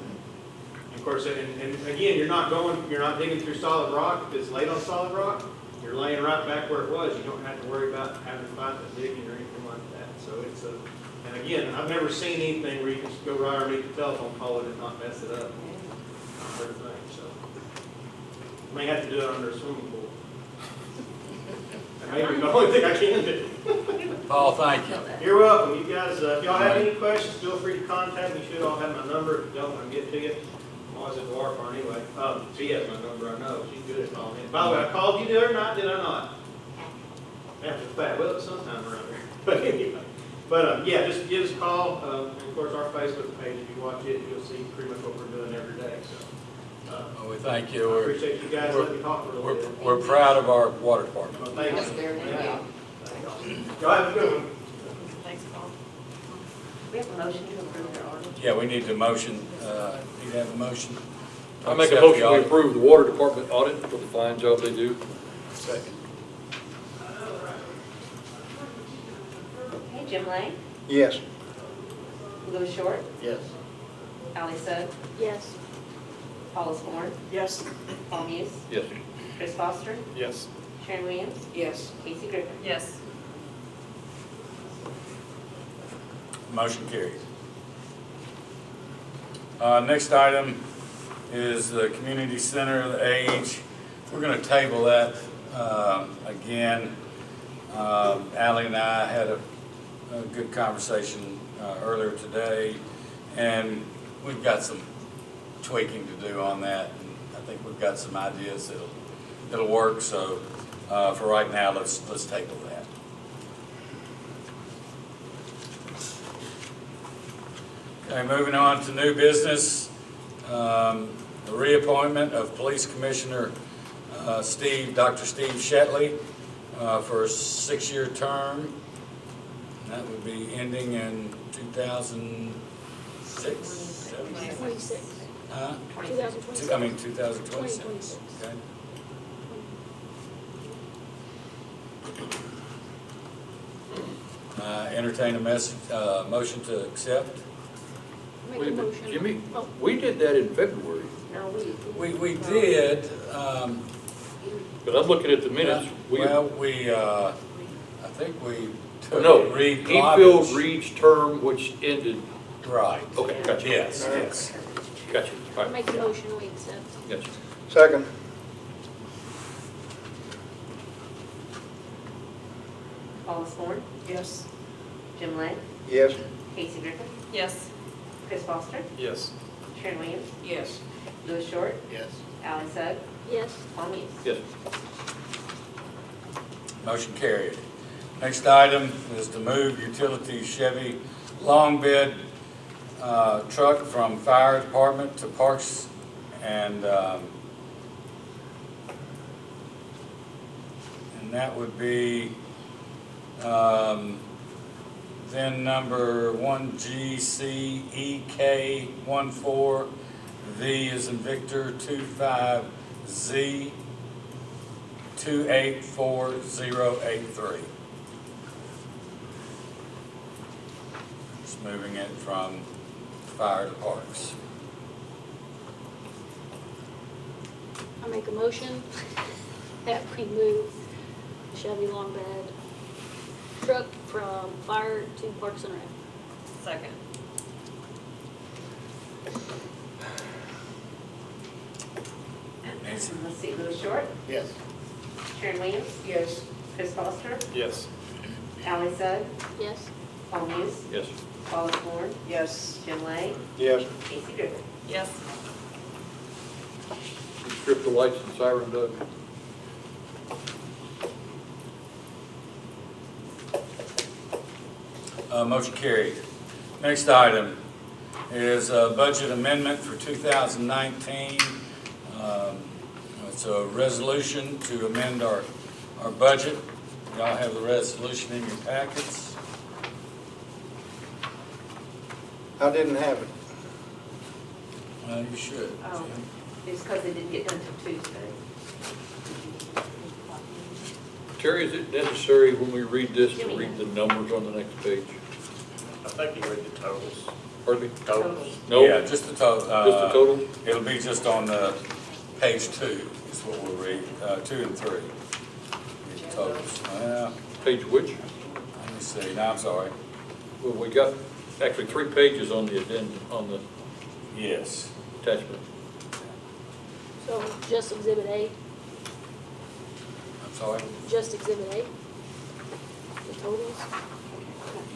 And of course, and again, you're not digging through solid rock. If it's laid on solid rock, you're laying right back where it was. You don't have to worry about having to fight the digging or anything like that. So it's a. And again, I've never seen anything where you can just go right underneath the telephone pole and not mess it up. So you may have to do it under a swimming pool. That may be the only thing I can do. Paul, thank you. You're welcome. You guys, if y'all have any questions, feel free to contact me. You should all have my number. If you don't, I'll get to you. I'm always at the water park anyway. She has my number, I know. She's good at calling in. By the way, I called you the other night, did I not? After the fact. Well, sometime around there. But anyway. But yeah, just give us a call. And of course, our Facebook page, if you watch it, you'll see pretty much what we're doing every day. So Well, we thank you. I appreciate you guys letting me talk for a little bit. We're proud of our water department. Well, thank Yes, you. sir. Yeah. Y'all have a good one. Thanks, Paul. We have a motion to approve their audit. Yeah, we need to motion, need to have a motion. I make a Accept the motion to audit. approve the water department audit for the fine job they do. Second. Okay, Jim Lane, Yes. Louis Short, Yes. Ally Sugg, Yes. Paula Thorne, Yes. Paul Muse, Yes. Chris Foster, Yes. Sharon Williams, Yes. Casey Griffin. Yes. Motion carries. Next item is the community center of the age. We're gonna table that, again. Ally and I had a good conversation, earlier today, and we've got some tweaking to do on that. And I think we've got some ideas that'll work, so, for right now, let's table that. Okay, moving on to new business, the reappointment of Police Commissioner Dr. Steve Shetley for a 6-year term. That would be ending in 2006? 26. Huh? 2026. 2026. 2026. Okay. Entertain a motion to accept. Make Wait a a minute, motion. Jimmy, Oh, we did that in February, No, We did, but I'm looking at the minutes. well, I think we took No, Reed he filled Clovis. Reed's term, which ended, Right. okay, gotcha. Yes, yes. Gotcha, all right, Make a motion, we accept. gotcha. Second. Paula Thorne, Yes. Jim Lane, Yes. Casey Griffin, Yes. Chris Foster, Yes. Sharon Williams, Yes. Louis Short, Yes. Ally Sugg, Yes. Paul Muse. Yes. Motion carried. Next item is to move utility Chevy long bed truck from fire department to parks and that would be VIN number 1GCEK14, V is in Victor 25Z 284083. Just moving it from fire to parks. I make a motion that we move Chevy long bed truck from fire to Parks and Rec. Second. Nancy? Let's see, Louis Short, Yes. Sharon Williams, Yes. Chris Foster, Yes. Ally Sugg, Yes. Paul Muse, Yes. Paula Thorne, Yes. Jim Lane, Yes. Casey Griffin. Yes. You strip the lights and siren, Doug. Motion carried. Next item is a budget amendment for 2019. It's a resolution to amend our budget. Y'all have the resolution in your packets. I didn't have it. You should. Oh. Jim. It's because it didn't get done till Tuesday. Terry, is it necessary when we read this to read the numbers on the next page? I think you read the totals. Pardon me? Totals. No? Yeah, just the total. Just the total? It'll be just on page 2 is what we'll read, 2 and 3. The totals. Page which? Let me see, no, I'm sorry. Well, we got actually 3 pages on the addendum, on the Yes. attachment. So just exhibit A, I'm sorry? just exhibit A? The totals?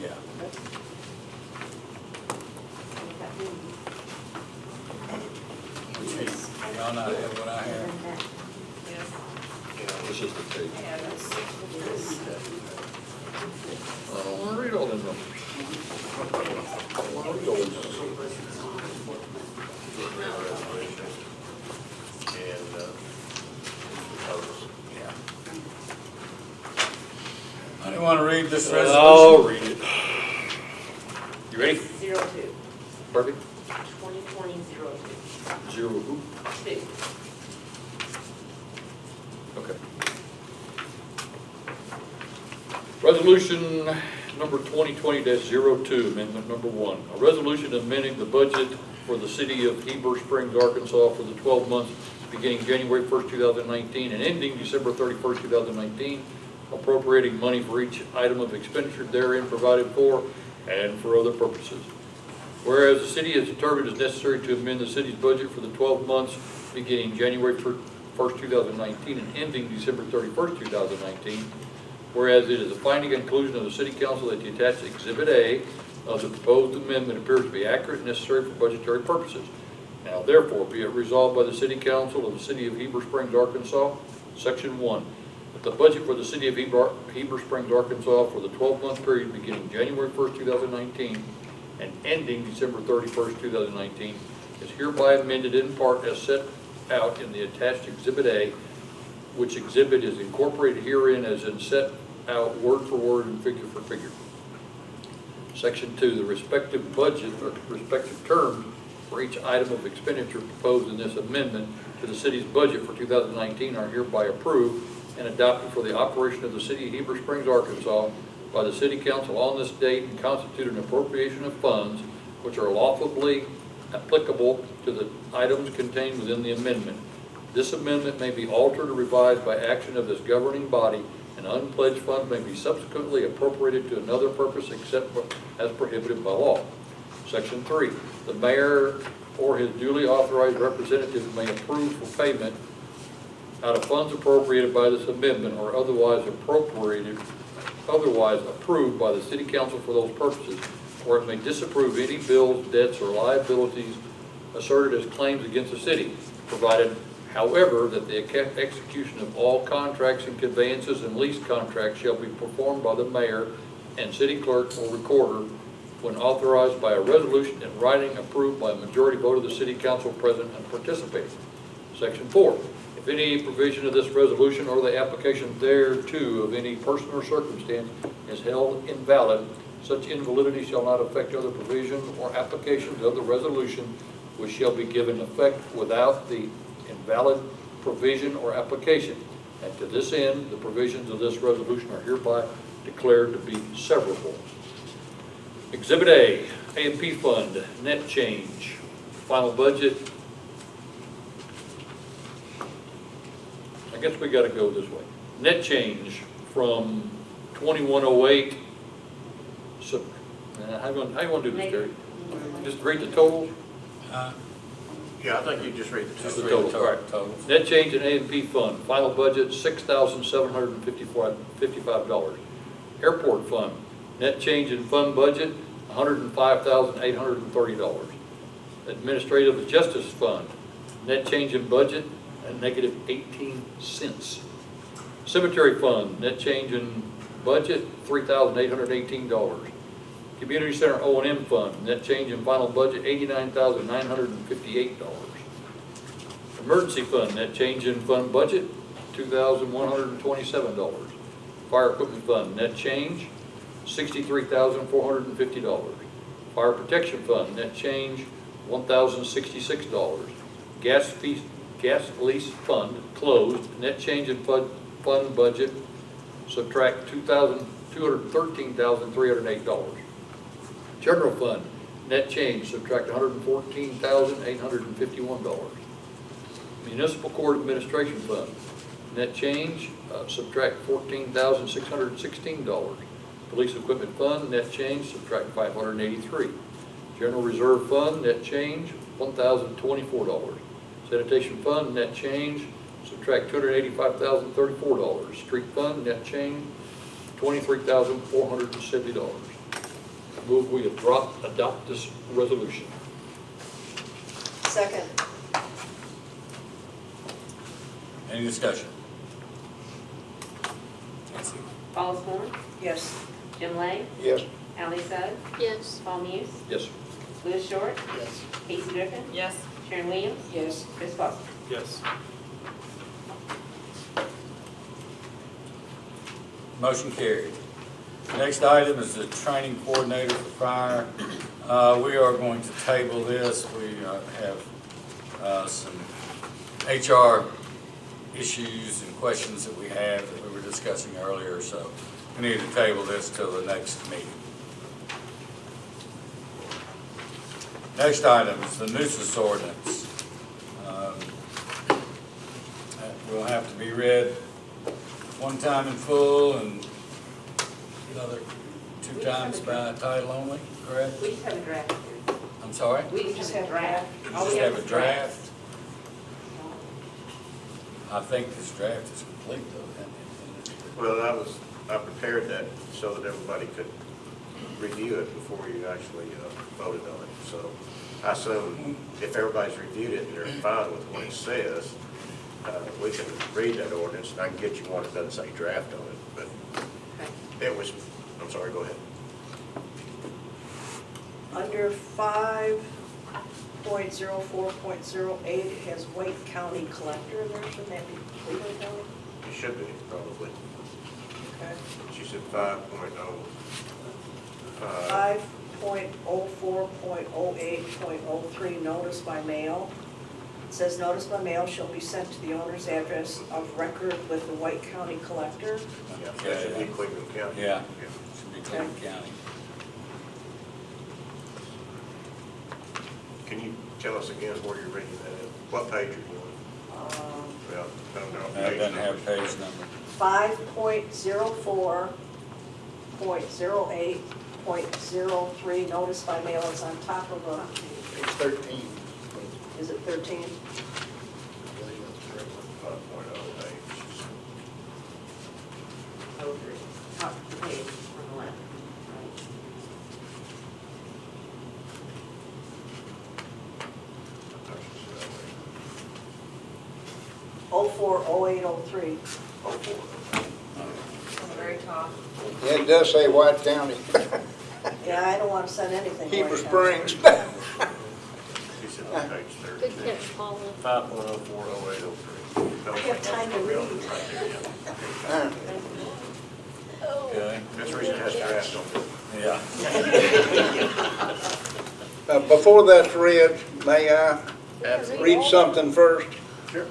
Yeah. Y'all not have what I have? Yes. This is the page. Yeah, that's. I don't want to read all the numbers. I don't want to read all the numbers. want to read this resolution? I'll read it. You ready? 02, Perfect. 2020-02. Zero who? 2. Okay. Resolution number 2020-02, amendment number 1. A resolution amending the budget for the city of Heber Springs, Arkansas for the 12 months beginning January 1st, 2019 and ending December 31st, 2019, appropriating money for each item of expenditure therein provided for and for other purposes. Whereas the city has determined it's necessary to amend the city's budget for the 12 months beginning January 1st, 2019 and ending December 31st, 2019, whereas it is a finding conclusion of the City Council that the attached Exhibit A of the proposed amendment appears to be accurate and necessary for budgetary purposes. Now therefore be it resolved by the City Council of the City of Heber Springs, Arkansas, Section 1, that the budget for the City of Heber Springs, Arkansas for the 12-month period beginning January 1st, 2019 and ending December 31st, 2019 is hereby amended in part as set out in the attached Exhibit A, which exhibit is incorporated herein as in set out word for word and figure for figure. Section 2, the respective budget or respective terms for each item of expenditure proposed in this amendment to the city's budget for 2019 are hereby approved and adopted for the operation of the city of Heber Springs, Arkansas by the City Council on this date and constitute an appropriation of funds which are lawfully applicable to the items contained within the amendment. This amendment may be altered or revised by action of this governing body, and unpledged funds may be subsequently appropriated to another purpose except as prohibited by law. Section 3, the mayor or his duly authorized representative may approve for payment out of funds appropriated by this amendment or otherwise approved by the City Council for those purposes, or it may disapprove any bills, debts, or liabilities asserted as claims against the city, provided, however, that the execution of all contracts and conveyances and lease contracts shall be performed by the mayor and city clerk or recorder when authorized by a resolution in writing approved by a majority vote of the City Council present and participating. Section 4. If any provision of this resolution or the application thereto of any person or circumstance is held invalid, such invalidity shall not affect other provisions or applications of the resolution, which shall be given effect without the invalid provision or application. And to this end, the provisions of this resolution are hereby declared to be severable. Exhibit A, A&P Fund, net change, final budget. I guess we got to go this way. Net change from 2108. So, how you want to do this, Terry? Just read the totals? Yeah, I think you just read the Just total. read the All right. totals. Net change in A&P Fund, final budget $6,755. Airport Fund, net change in fund budget $105,830. Administrative Justice Fund, net change in budget negative 18 cents. Cemetery Fund, net change in budget $3,818. Community Center O&M Fund, net change in final budget $89,958. Emergency Fund, net change in fund budget $2,127. Fire Equipment Fund, net change $63,450. Fire Protection Fund, net change $1,066. Gas Lease Fund, closed, net change in fund budget, subtract $213,308. General Fund, net change, subtract $114,851. Municipal Court Administration Fund, net change, subtract $14,616. Police Equipment Fund, net change, subtract $583. General Reserve Fund, net change, $1,024. Sanitation Fund, net change, subtract $285,034. Street Fund, net change, $23,470. Move we adopt this resolution. Second. Any discussion? Nancy? Paul Horn, Yes. Jim Lane, Yes. Allie Sugg, Yes. Paul Muse, Yes. Louis Short, Yes. Casey Griffin, Yes. Sharon Williams, Yes. Chris Foster. Yes. Motion carried. Next item is the training coordinator for fire. We are going to table this. We have some HR issues and questions that we have that we were discussing earlier, so we need to table this till the next meeting. Next item is the nuisance ordinance. That will have to be read one time in full and another two times by title only, correct? We just have a draft here. I'm sorry? We just have a draft. You All we just have a is draft? I think this draft is complete though, isn't it? Well, I prepared that so that everybody could review it before you actually voted on it. So I assume if everybody's reviewed it and they're fine with what it says, we can read that ordinance, and I can get you one that doesn't say draft on it, but it was, I'm sorry, go ahead. Under 5.04.08, it has Wake County Collector in there, shouldn't that be Cleveland County? It should be, probably. Okay. She said 5.0. 5.04.08.03, notice by mail. It says notice by mail shall be sent to the owner's address of record with the White County Collector. Yeah, that should be Cleveland County. Yeah, should be Cleveland County. Can you tell us again where you're reading that in? What page are you on? Well, I don't know. That doesn't have page number. 5.04.08.03, notice by mail. It's on top of a, It's 13. is it 13? 5.08. Oh, three. Top of the page on the left. Oh, 040803. On the very top. Yeah, it does say White County. Yeah, I don't want to send anything. Heber right now. Springs. She said on page 13. Good catch, Paula. 5.040803. I have time to read. Okay, That's the reason it has draft on it. yeah. Before that's read, may I read something first? Sure.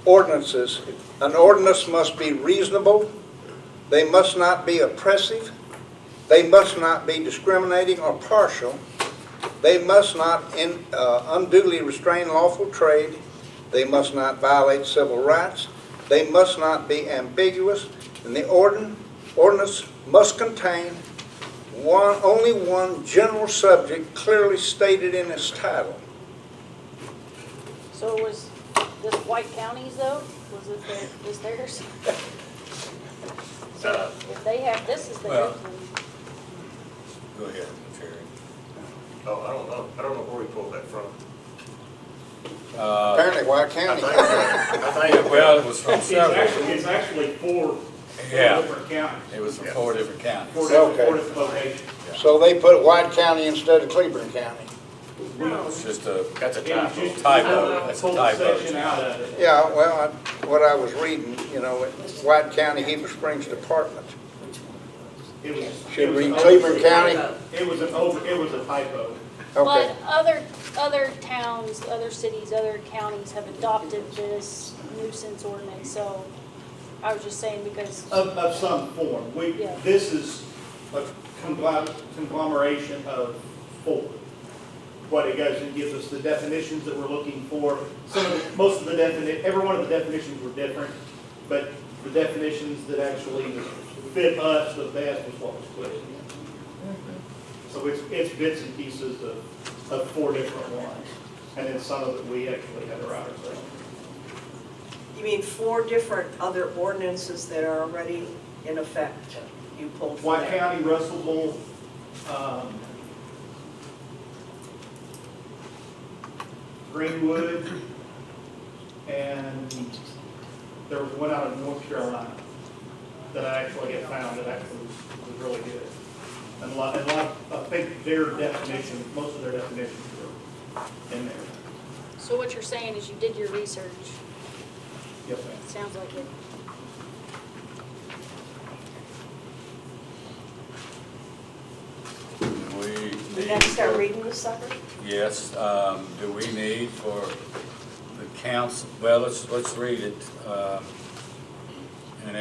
Ordinances. An ordinance must be reasonable. They must not be oppressive. They must not be discriminating or partial. They must not unduly restrain lawful trade. They must not violate civil rights. They must not be ambiguous. And the ordinance must contain only one general subject clearly stated in its title. So was this White County's though? Was it theirs? So if they have, this is theirs, Well- then Go ahead, Terry. Oh, I don't know. I don't know where we pulled that from. Apparently White I County. think, Well, it was from several. It's actually four Yeah. different counties. It was from 4 different counties. Four Okay. different locations. So they put White County instead of Cleveland County. It's just a, that's a It was typo. just Typo. That's a pulled the typo. section out of it. Yeah, well, what I was reading, White County, Heber Springs Department. It was. Should it was read an Cleveland over- County. It was a typo. Okay. But other towns, other cities, other counties have adopted this nuisance ordinance, so I was just saying because, Of some form. Yeah. This is a conglomeration of four. What it goes and gives us the definitions that we're looking for. Most of the every one of the definitions were different, but the definitions that actually fit us the best was what was put in. So it's bits and pieces of four different ones, and then some of it we actually had to write ourselves. You mean 4 different other ordinances that are already in effect? You pulled from White there. County, Russellville, Greenwood, and there was one out of North Carolina that I actually had found that actually was really good. And a lot, I think their definitions, most of their definitions were in there. so what you're saying is you did your research. Yes, ma'am. Sounds like it. We got to start reading this sucker? Yes, do we need for the council, well, let's read it. And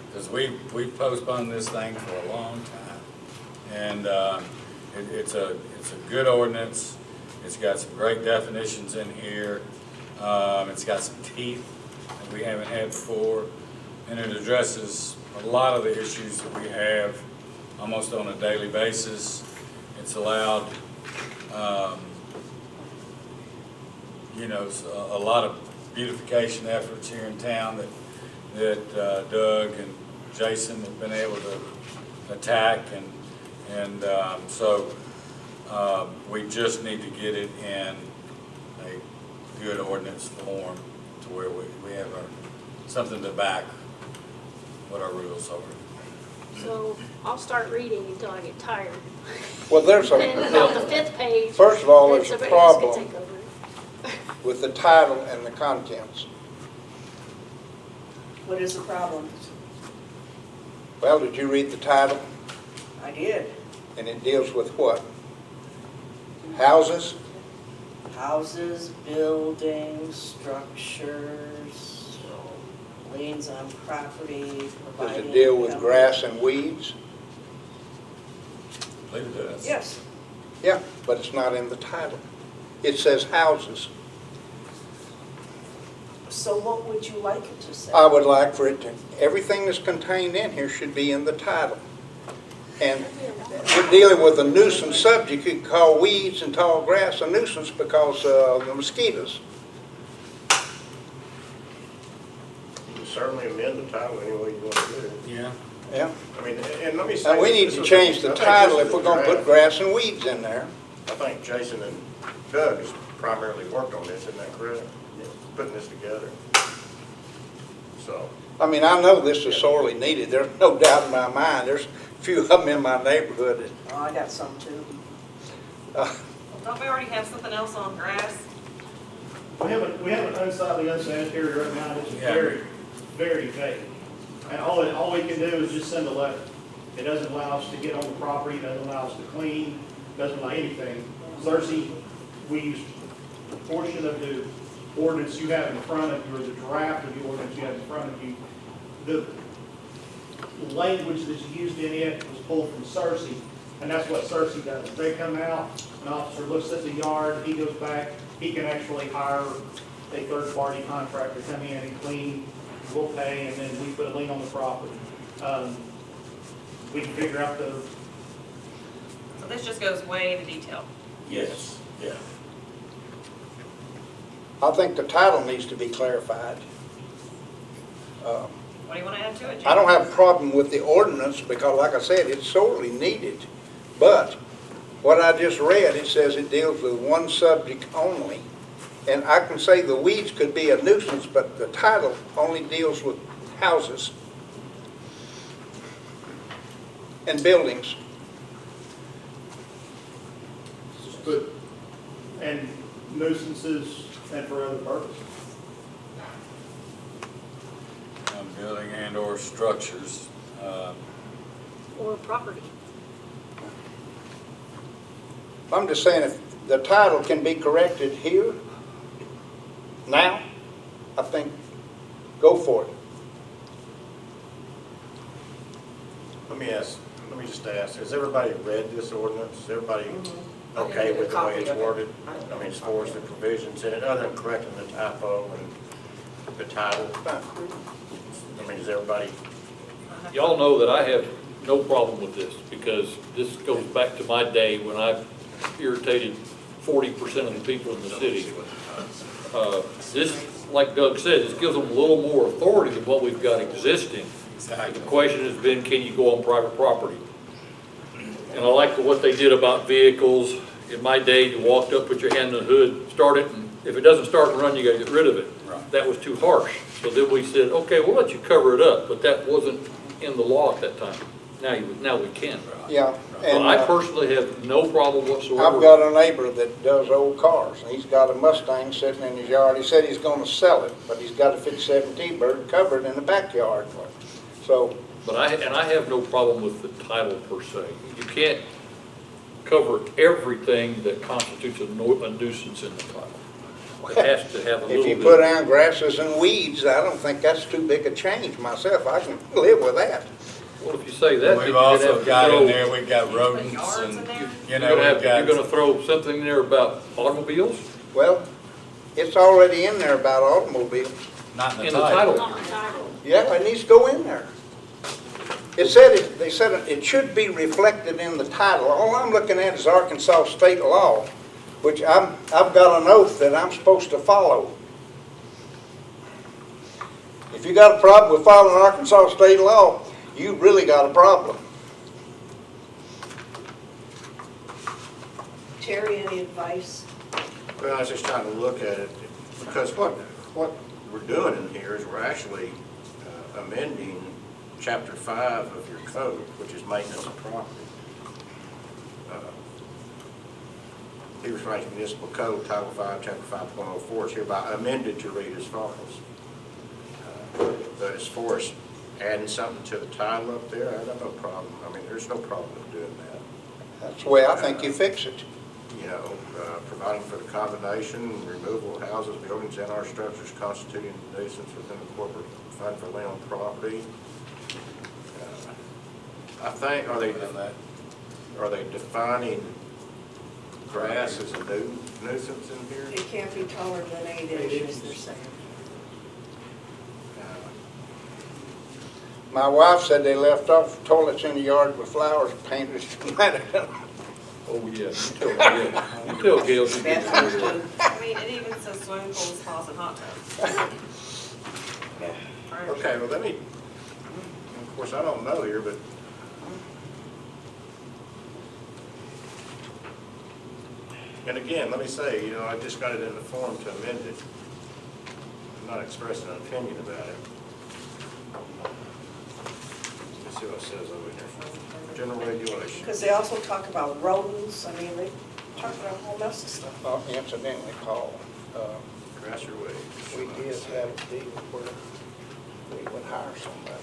because we've postponed this thing for a long time. And it's a good ordinance. It's got some great definitions in here. It's got some teeth that we haven't had before. And it addresses a lot of the issues that we have almost on a daily basis. It's allowed, a lot of beautification efforts here in town that Doug and Jason have been able to attack, and so we just need to get it in a good ordinance form to where we have something to back what our rules are. So I'll start reading until I get tired. Well, there's And on the a, 5th page. first of all, then there's a somebody else can problem take over. with the title and the contents. What is the problem? Well, did you read the title? I did. And it deals with what? Houses? Houses, buildings, structures, liens on property, Does providing. it deal with income. grass and weeds? I believe it does. Yes. Yeah, but it's not in the title. It says houses. So what would you like it to say? I would like for it to, everything that's contained in here should be in the title. And we're dealing with a nuisance subject. You can call weeds and tall grass a nuisance because of the mosquitoes. You can certainly amend the title any way you want to do it. Yeah. Yeah. I mean, and let me say. And we need this to was- change I the think title this if is we're a gonna put draft. grass and weeds in there. I think Jason and Doug has primarily worked on this, isn't that correct? Putting this together. So, I mean, I know this is sorely needed. There's no doubt in my mind. There's a few of them in my neighborhood Oh, I got some too. that, Don't we already have something else on grass? We have an unsightly, unsanitary right now, it's Yeah. very, very vague. And all we can do is just send a letter. It doesn't allow us to get on the property, doesn't allow us to clean, doesn't allow anything. Cersei, we use a portion of the ordinance you have in front of you, or the draft of the ordinance you have in front of you. The language that's used in it was pulled from Cersei, and that's what Cersei does. They come out, an officer looks at the yard, he goes back, he can actually hire a third-party contractor to come in and clean, we'll pay, and then we put a lien on the property. We can figure out the, So this just goes way into detail. Yes. Yeah. I think the title needs to be clarified. What do you want to add to it, Jim? I don't have a problem with the ordinance because, like I said, it's sorely needed. But what I just read, it says it deals with one subject only. And I can say the weeds could be a nuisance, but the title only deals with houses and buildings. but, and nuisances and for other purposes. Building and or structures. Or property. I'm just saying if the title can be corrected here, now, I think, go for it. let me just ask, has everybody read this ordinance? Is everybody okay with the way it's worded? I mean, as far as the provisions in it, other than correcting the typo and the title? I mean, is everybody, Y'all know that I have no problem with this, because this goes back to my day when I irritated 40% of the people in the city. This, like Doug said, this gives them a little more authority than what we've got existing. The question has been, can you go on private property? And I like what they did about vehicles. In my day, you walked up, put your hand in the hood, start it, and if it doesn't start and run, you gotta get rid of it. Right. That was too harsh. So then we said, okay, we'll let you cover it up, but that wasn't in the law at that time. Now we can. Yeah. So And I personally have no problem whatsoever. I've got a neighbor that does old cars, and he's got a Mustang sitting in his yard. He said he's gonna sell it, but he's got a 57 T-Bird covered in the backyard. So, But I have no problem with the title per se. You can't, cover everything that constitutes a nuisance in the title. It has to have a little If you bit. put down grasses and weeds, I don't think that's too big a change myself. I can live with that. Well, if you say that, then We've you're gonna have also to got in throw, there, we've got rodents yards and, in there? you you're know, gonna we've have, you're gonna got, throw something in there about automobiles Well, it's already in there about automobiles. not in in the the title. title. Not entitled. Yeah, it needs to go in there. It said, they said it should be reflected in the title. All I'm looking at is Arkansas state law, which I've got an oath that I'm supposed to follow. If you got a problem with following Arkansas state law, you really got a problem. Terry, any advice? Well, I was just trying to look at it, because what we're doing in here is we're actually amending chapter 5 of your code, which is maintenance of property. Heber Springs Municipal Code, Title 5, Chapter 5.04 is hereby amended to read as follows. But as far as adding something to the title up there, I have no problem. I mean, there's no problem with doing that. That's the way I think you fix it. You know, providing for the combination and removal of houses, buildings, and our structures constituting a nuisance within the corporate fund for land property. I think, are they defining grass as a nuisance in here? It can't be taller than 8 inches, they're saying. My wife said they left off toilets in the yard with flowers painted. Oh, yeah, you tell Gail she gets Bathrooms it. too. I mean, it even says swimming pools, spas, and hot tubs. Okay, well, let me, of course, I don't know here, but and again, let me say, you know, I just got it in the form to amend it. I'm not expressing an opinion about it. Let's see what it says over here. General regulation. Because they also talk about rodents, I mean, they talk about a whole mess of stuff. Well, incidentally, Paul, Grass or weeds? we did have a deal where we would hire somebody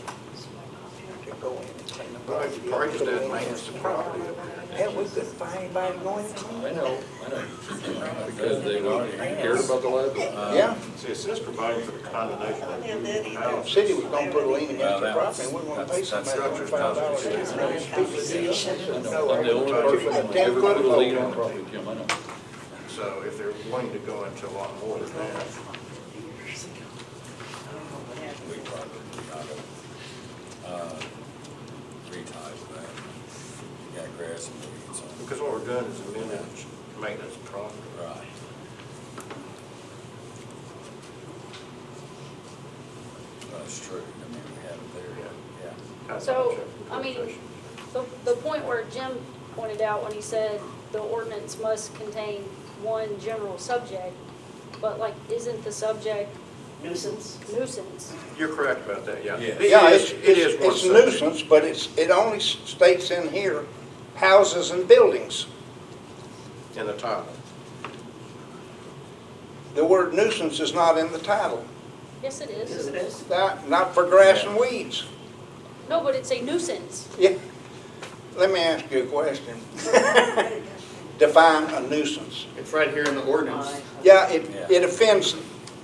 to go in and clean the Well, property. you probably just add maintenance to property up there. Hell, we couldn't find anybody to go in and clean I it. know. Because they cared about the liability. Yeah, See, it says providing for the condemnation of the the house. city was gonna put a lien Well, against the that property, was- and we wanna pay that's- somebody that's $25. I'm the only person that ever put a lien on property, Jim, I know. So if they're wanting to go into a lot more than that, We probably got retitle that. You got grass and weeds on it. because what we're doing is amending maintenance of property. Right. That's true, I mean, we have it there, yeah. That's So, all check the I mean, quotation. the point where Jim pointed out when he said the ordinance must contain one general subject, but like, isn't the subject Nuisance. nuisance? You're correct about that, yeah. Yeah. Yeah, It is one it's subject. nuisance, but it only states in here, houses and buildings. In the title. The word nuisance is not in the title, Yes, it Yes, is. it is. not for grass and weeds. No, but it's a nuisance. Yeah, let me ask you a question. Define a nuisance. It's right here in the ordinance. Yeah, it offends,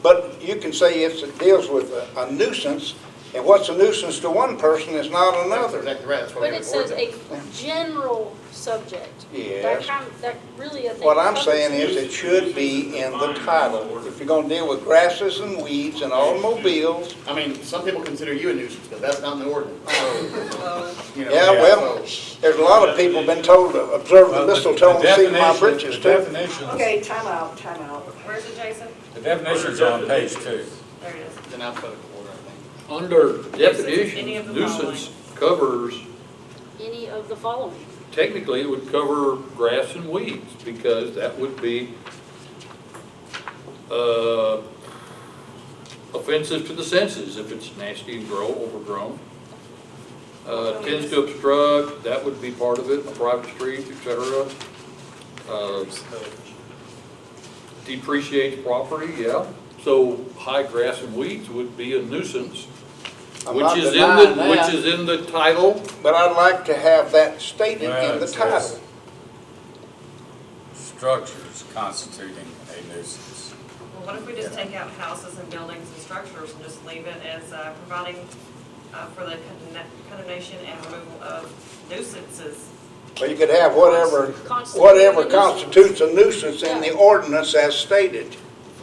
but you can say it deals with a nuisance, and what's a nuisance to one person is not That's another. exactly right, that's why we But have it an says ordinance. a general subject. Yes. That really, I think. What I'm covers saying it. is it should be in the title. If you're gonna deal with grasses and weeds and automobiles, I mean, some people consider you a nuisance, but that's not in the ordinance. So, you know, yeah, well, there's a lot of people been told to observe the Well, mistletoe and see my definition- britches the too. definitions- Okay, time out, time out. Where's it, Jason? The definition's on page 2. There it is. it's in alphabetical order, I think. Under Any of definition, the nuisance covers, Any of the following. technically it would cover grass and weeds, because that would be offensive to the senses if it's nasty and overgrown. Tends to obstruct, that would be part of it, a private street, et cetera. Depreciates property, yeah. So high grass and weeds would be a nuisance, I'm not which is denying that, in the title. but I'd like to have that stated Well, in the it says- title. structures constituting a nuisance. Well, what if we just take out houses and buildings and structures and just leave it as providing for the condemnation and removal of nuisances? Well, you could have whatever Constituting a nuisance. constitutes a nuisance in the ordinance as stated.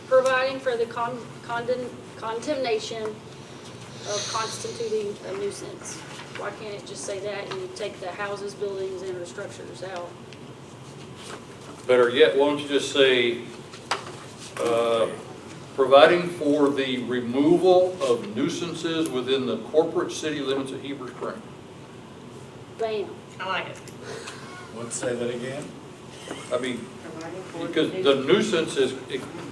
Providing for the condemnation of constituting a nuisance. Why can't it just say that and you take the houses, buildings, and or structures out? Better yet, why don't you just say, providing for the removal of nuisances within the corporate city limits of Heber Springs. Bam. I like it. Let's say that again. I mean, Providing for because the nuisance is,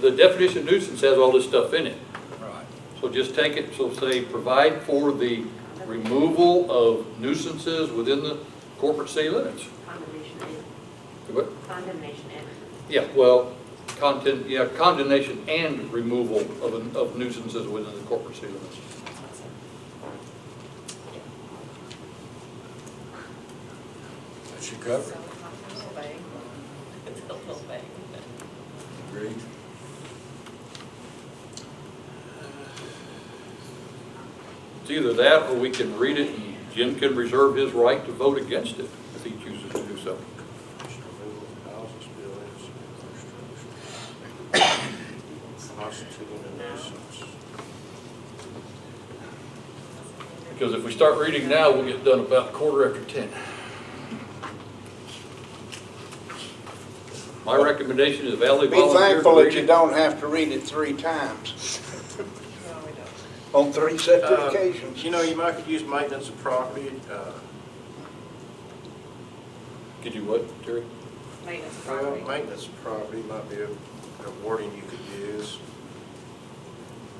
the definition of nuisance has all this stuff in it. Right. So just take it, so say, provide for the removal of nuisances within the corporate city limits. condemnation and, What? condemnation and. Yeah, well, condemnation and removal of nuisances within the corporate city limits. That should cover it. It's a little vague. Agreed. It's either that or we can read it and Jim can reserve his right to vote against it if he chooses to do so. Because if we start reading now, we'll get done about 10:15. My recommendation is Valley Be volunteers to thankful that read you it. don't have to read it 3 times No, we don't. on 3 separate occasions. You know, you might could use maintenance of property. Could you what, Terry? Maintenance of Well, property. maintenance of property might be a wording you could use.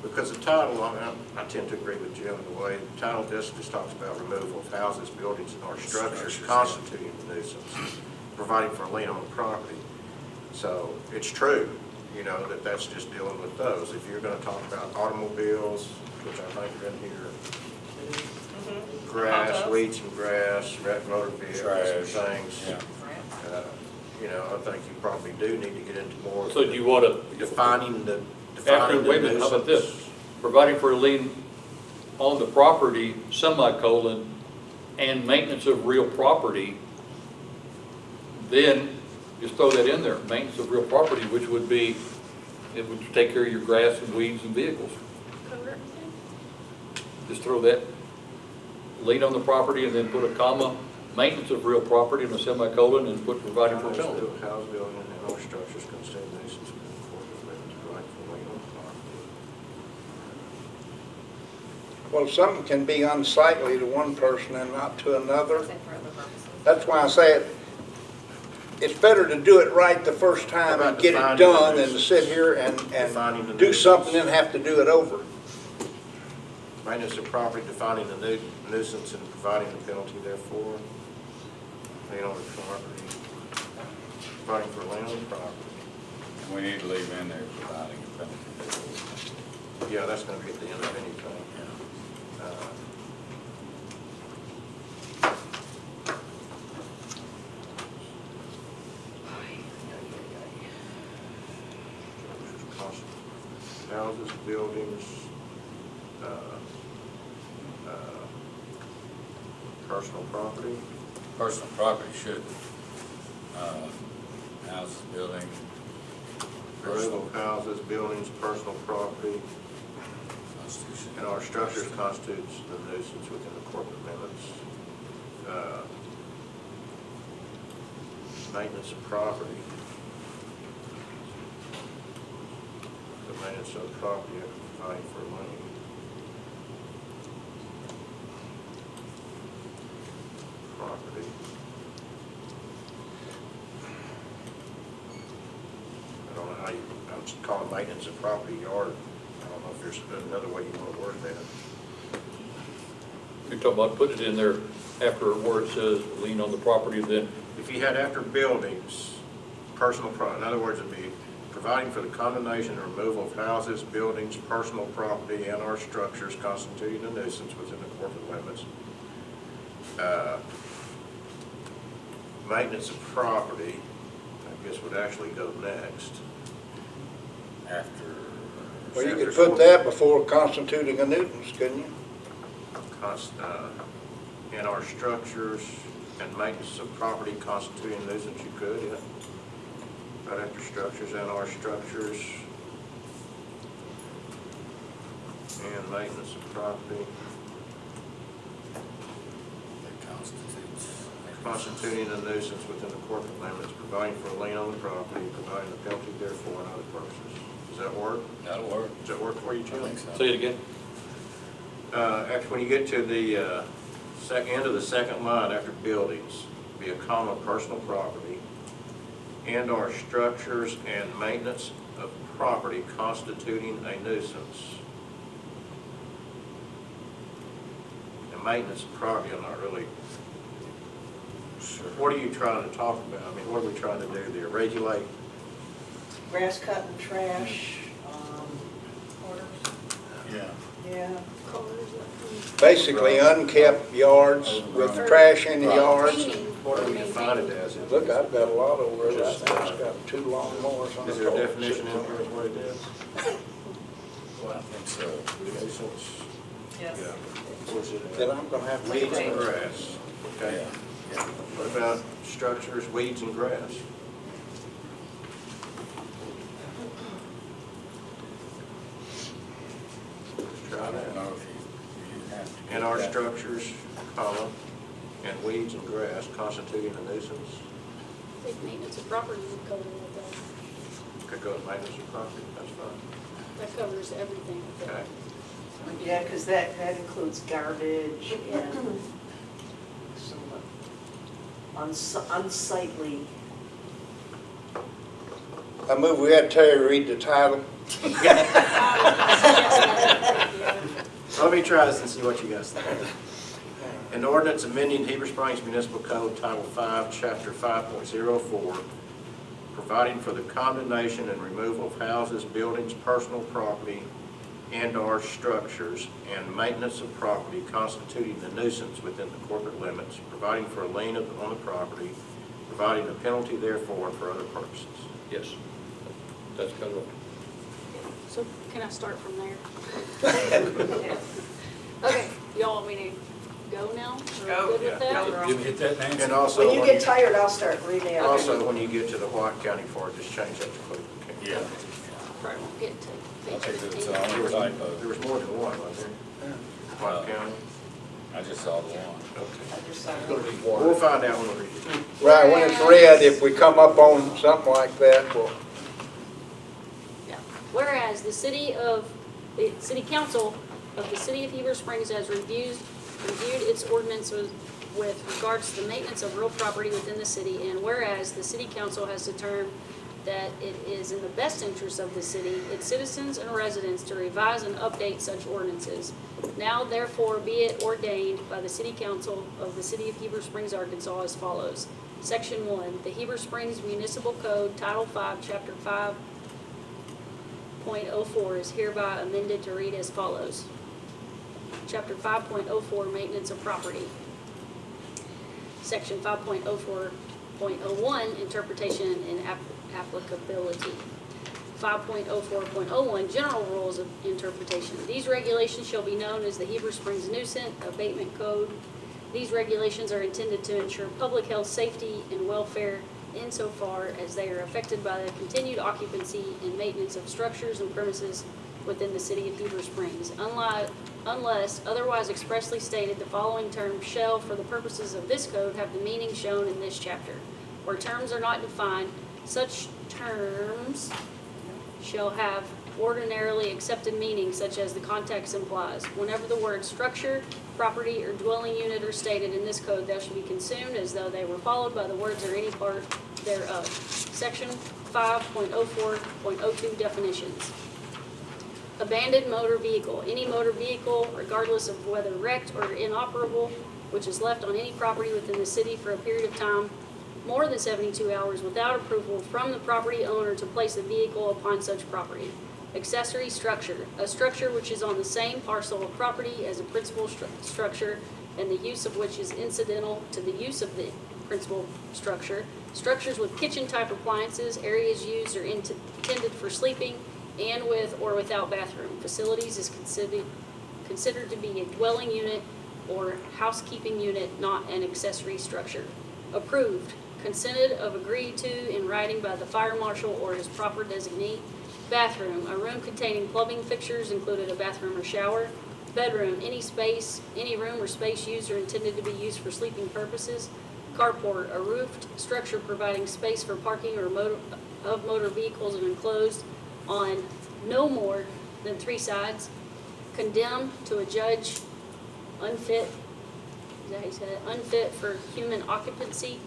Because the title, I tend to agree with Jim in the way, the title just talks about removal of houses, buildings, and or structures constituting a nuisance, providing for a lien on the property. So it's true, you know, that's just dealing with those. If you're gonna talk about automobiles, which I think are in here, Mhm. grass, Autos. weeds and grass, motor vehicles and Trash. things. Yeah. You know, I think you probably do need to get into more. So do you want to, Defining the after, wait a minute, how about this? Providing for a lien on the property, semicolon, and maintenance of real property, then just throw that in there, maintenance of real property, which would be, it would take care of your grass and weeds and vehicles. Cover everything? Just throw that lien on the property and then put a comma, maintenance of real property and a semicolon and put providing for penalty. House building and all structures contain nuisance within the corporate limits, providing for lien on the property. Well, something can be unsightly to one person and not to another. Except for other purposes. That's why I say it's better to do it right the first time and get it done than to sit here and do something and have to do it over. Maintenance of property, defining the nuisance and providing the penalty therefore. Lien on the property, providing for lien on the property. And we need to leave in there providing a penalty. Yeah, that's gonna be at the end of anything. Houses, buildings, personal property. Personal property should, houses, building, Removal of houses, buildings, personal property, constitution. and our structures constitutes the nuisance within the corporate limits. Maintenance of property. The maintenance of property and providing for money. Property. I don't know how you, I'm just calling maintenance of property yard. I don't know if there's another way you want to word that. You're talking about putting it in there after where it says lien on the property, then If you had after buildings, personal in other words, it'd be providing for the condemnation and removal of houses, buildings, personal property, and or structures constituting a nuisance within the corporate limits. Maintenance of property, I guess would actually go next. After. Well, you could put that before constituting a nuisance, couldn't you? In our structures and maintenance of property constituting a nuisance, you could, yeah. Right after structures and our structures and maintenance of property That constitutes. constituting a nuisance within the corporate limits, providing for a lien on the property, providing the penalty therefore and other purposes. Does that work? That'll work. Does that work for you, I Jim? think so. Say it again. Actually, when you get to the end of the second line after buildings, be a comma, personal property, and/or structures and maintenance of property constituting a nuisance. And maintenance of property, I'm not really sure. What are you trying to talk about? I mean, what are we trying to do there? Regulate? Grass cutting, trash, Yeah. yeah. Basically unkept yards with trash in the yards. What do we define it as? Look, I've got a lot over there. I think it's got 2 lawnmowers on the Is there a floor. definition in here of what it is? Well, I think so. Nuisance? Yes. Yeah. Where's it at? Then I'm gonna have to. Weeds and grass. Okay. Yeah. What about structures, weeds, and grass? Try I don't that. know if you have to. And our structures, comma, and weeds and grass constituting a nuisance. I think maintenance of property would cover with that. Could go to maintenance of property, that's fine. That covers everything with Okay. that. Yeah, because that includes garbage and some unsightly. I move we had Terry read the title. Let me try this and see what you guys think. An ordinance amending Heber Springs Municipal Code, Title 5, Chapter 5.04, providing for the condemnation and removal of houses, buildings, personal property, and/or structures, and maintenance of property constituting a nuisance within the corporate limits, providing for a lien on the property, providing a penalty therefore and for other purposes. Yes. That's kind of, So can I start from there? Okay, y'all want me to go now? Are we Go. good with that? Yeah. Did you get that, Nancy? And also, When you get tired, I'll start reading out. also when you get to the White County part, just change that to Cleveland County. Yeah. Probably won't get to I page think it's 15. on. There was, Typo. there was more than one, wasn't there? White County? I just saw the one. Okay. I just signed it's it. going to be water. We'll find out when we read it. Right, when it's read, if we come up on something like that, well, Yeah. Whereas the city council of the city of Heber Springs has reviewed its ordinance with regards to the maintenance of real property within the city, and whereas the city council has determined that it is in the best interest of the city, its citizens and residents to revise and update such ordinances. Now therefore be it ordained by the city council of the city of Heber Springs, Arkansas as follows. Section 1, the Heber Springs Municipal Code, Title 5, Chapter 5.04 is hereby amended to read as follows. Chapter 5.04, Maintenance of Property. Section 5.04.01, Interpretation and Applicability. 5.04.01, General Rules of Interpretation. These regulations shall be known as the Heber Springs Nuisance Abatement Code. These regulations are intended to ensure public health, safety, and welfare insofar as they are affected by the continued occupancy and maintenance of structures and premises within the city of Heber Springs. Unless otherwise expressly stated, the following terms shall, for the purposes of this code, have the meaning shown in this chapter. Where terms are not defined, such terms shall have ordinarily accepted meaning such as the context implies. Whenever the words structure, property, or dwelling unit are stated in this code, they shall be consumed as though they were followed by the words or any part thereof. Section 5.04.02 definitions. Abandoned motor vehicle. Any motor vehicle, regardless of whether wrecked or inoperable, which is left on any property within the city for a period of time more than 72 hours without approval from the property owner to place a vehicle upon such property. Accessory structure. A structure which is on the same parcel of property as a principal structure and the use of which is incidental to the use of the principal structure, Structures with kitchen-type appliances, areas used or intended for sleeping, and with or without bathroom. Facilities is considered to be a dwelling unit or housekeeping unit, not an accessory structure. Approved, consented of agreed to in writing by the fire marshal or his proper designee. Bathroom, a room containing plumbing fixtures, included a bathroom or shower. Bedroom, any room or space used or intended to be used for sleeping purposes. Carport, a roofed structure providing space for parking or motor vehicles and enclosed on no more than 3 sides. Condemned to a judge, unfit, is that how you said it? Unfit for human occupancy.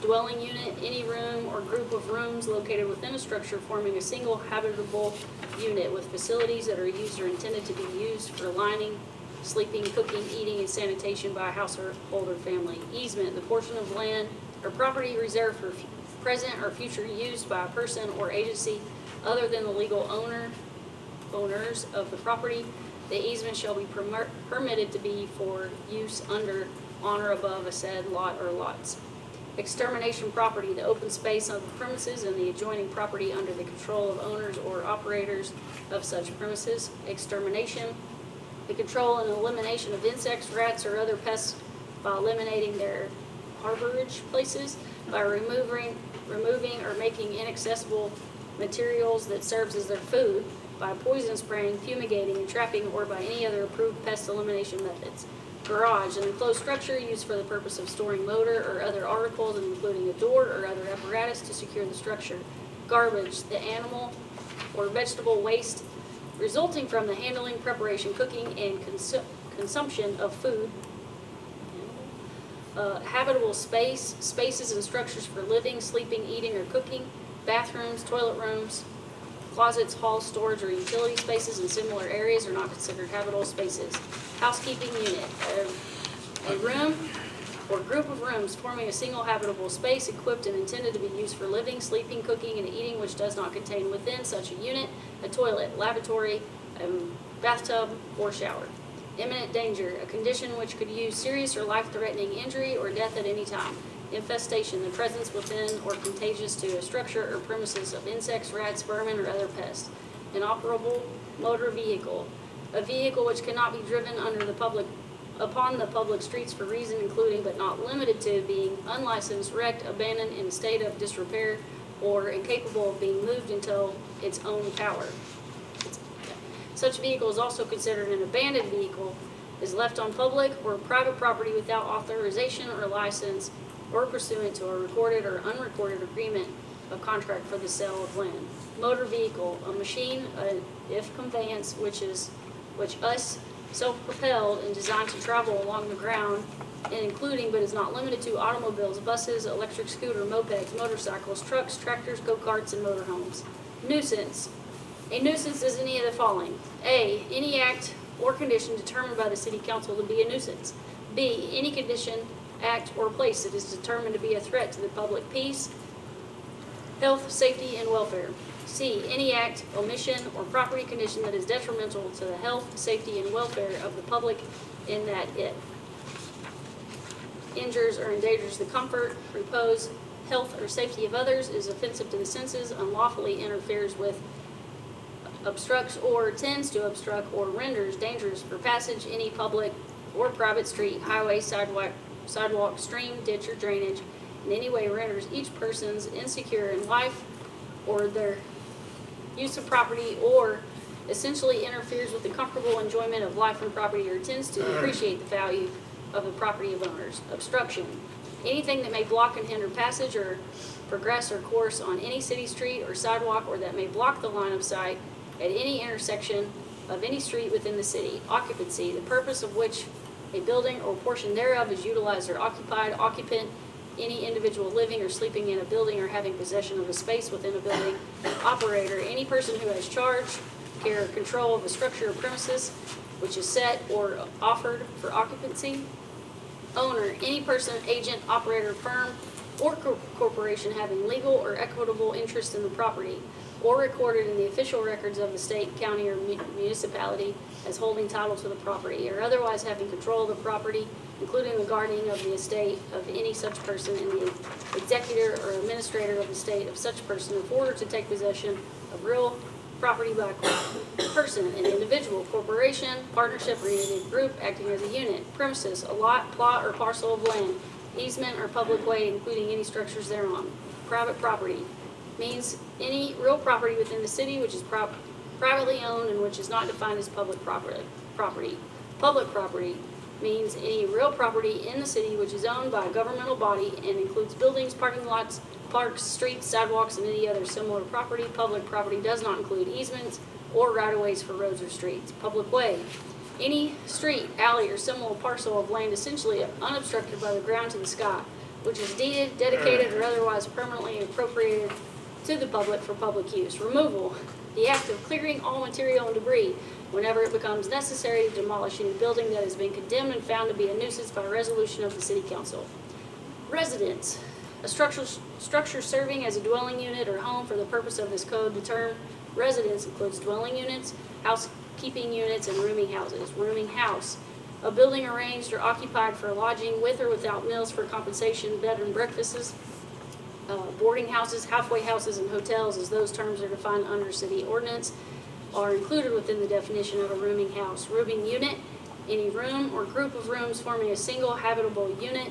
Dwelling unit, any room or group of rooms located within a structure forming a single habitable unit with facilities that are used or intended to be used for lining, sleeping, cooking, eating, and sanitation by a household or family. Easement, the portion of land or property reserved for present or future use by a person or agency other than the legal owners of the property. The easement shall be permitted to be for use under, on, or above a said lot or lots. Extermination property, the open space on the premises and the adjoining property under the control of owners or operators of such premises. Extermination, the control and elimination of insects, rats, or other pests by eliminating their harborage places, by removing or making inaccessible materials that serves as their food, by poison spraying, fumigating, and trapping, or by any other approved pest elimination methods. Garage, an enclosed structure used for the purpose of storing motor or other articles, including a door or other apparatus to secure the structure. Garbage, the animal or vegetable waste resulting from the handling, preparation, cooking, and consumption of food. Habitable space, spaces and structures for living, sleeping, eating, or cooking. Bathrooms, toilet rooms, closets, halls, storage, or utility spaces in similar areas are not considered habitable spaces. Housekeeping unit, a room or group of rooms forming a single habitable space equipped and intended to be used for living, sleeping, cooking, and eating, which does not contain within such a unit a toilet, lavatory, bathtub, or shower. Imminent danger, a condition which could use serious or life-threatening injury or death at any time. Infestation, the presence within or contagious to a structure or premises of insects, rats, vermin, or other pests. Inoperable motor vehicle, a vehicle which cannot be driven upon the public streets for reason including but not limited to being unlicensed, wrecked, abandoned, in a state of disrepair, or incapable of being moved until its own power. Such vehicle is also considered an abandoned vehicle, is left on public or private property without authorization or license, or pursuant to a recorded or unrecorded agreement of contract for the sale of land. Motor vehicle, a machine, if conveyance, which us self-propelled and designed to travel along the ground, and including but is not limited to automobiles, buses, electric scooter, mopeds, motorcycles, trucks, tractors, go-karts, and motorhomes. Nuisance. A nuisance is any of the following. A, any act or condition determined by the city council to be a nuisance. B, any condition, act, or place that is determined to be a threat to the public peace, health, safety, and welfare. C, any act, omission, or property condition that is detrimental to the health, safety, and welfare of the public in that it injures or endangers the comfort, repose, health, or safety of others, is offensive to the senses, unlawfully interferes with, obstructs or tends to obstruct or renders dangerous for passage any public or private street, highway, sidewalk, stream, ditch, or drainage, in any way renders each person's insecure in life or their use of property, or essentially interferes with the comfortable enjoyment of life and property, or tends to depreciate the value of the property of owners. Obstruction, anything that may block and hinder passage or progress or course on any city street or sidewalk, or that may block the line of sight at any intersection of any street within the city. Occupancy, the purpose of which a building or portion thereof is utilized or occupied. Occupant, any individual living or sleeping in a building or having possession of a space within a building. Operator, any person who has charge, care, or control of a structure or premises which is set or offered for occupancy. Owner, any person, agent, operator, firm, or corporation having legal or equitable interest in the property. or recorded in the official records of the state, county, or municipality as holding title to the property, or otherwise having control of the property, including the guardian of the estate of any such person and the executor or administrator of the estate of such person in order to take possession of real property by a person, an individual, corporation, partnership, or unit group acting as a unit, premises, a lot, plot, or parcel of land, easement, or public way, including any structures thereon. Private property means any real property within the city which is privately owned and which is not defined as public property. Public property means any real property in the city which is owned by a governmental body and includes buildings, parking lots, parks, streets, sidewalks, and any other similar property. Public property does not include easements or right-of-ways for roads or streets. Public way, any street, alley, or similar parcel of land essentially unobstructed by the ground to the sky, which is deeded, dedicated, or otherwise permanently appropriated to the public for public use. Removal, the act of clearing all material and debris whenever it becomes necessary to demolish any building that has been condemned and found to be a nuisance by resolution of the city council. Residence, a structure serving as a dwelling unit or home for the purpose of this code. The term residence includes dwelling units, housekeeping units, and rooming houses. Rooming house, a building arranged or occupied for lodging with or without meals for compensation, bed and breakfasts. Boarding houses, halfway houses, and hotels, as those terms are defined under city ordinance, are included within the definition of a rooming house. Rooming unit, any room or group of rooms forming a single habitable unit,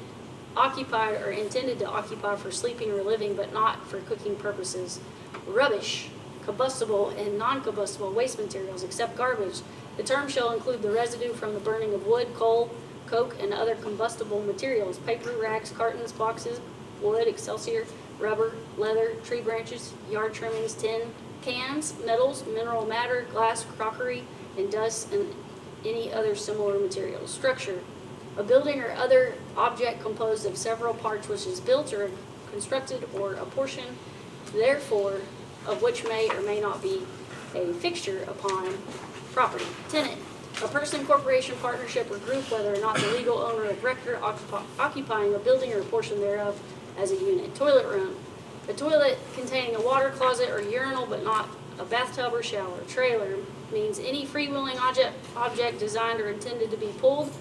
occupied or intended to occupy for sleeping or living, but not for cooking purposes. Rubbish, combustible and non-combustible waste materials, except garbage. The term shall include the residue from the burning of wood, coal, coke, and other combustible materials, paper, rags, cartons, boxes, wood, excelsior, rubber, leather, tree branches, yard trimmings, tin, cans, metals, mineral matter, glass, crockery, and dust, and any other similar materials. Structure, a building or other object composed of several parts which is built or constructed or a portion, therefore, of which may or may not be a fixture upon property. Tenant, a person, corporation, partnership, or group, whether or not the legal owner of record, occupying a building or a portion thereof as a unit. Toilet room, a toilet containing a water closet or urinal but not a bathtub or shower. Trailer means any freewheeling object designed or intended to be pulled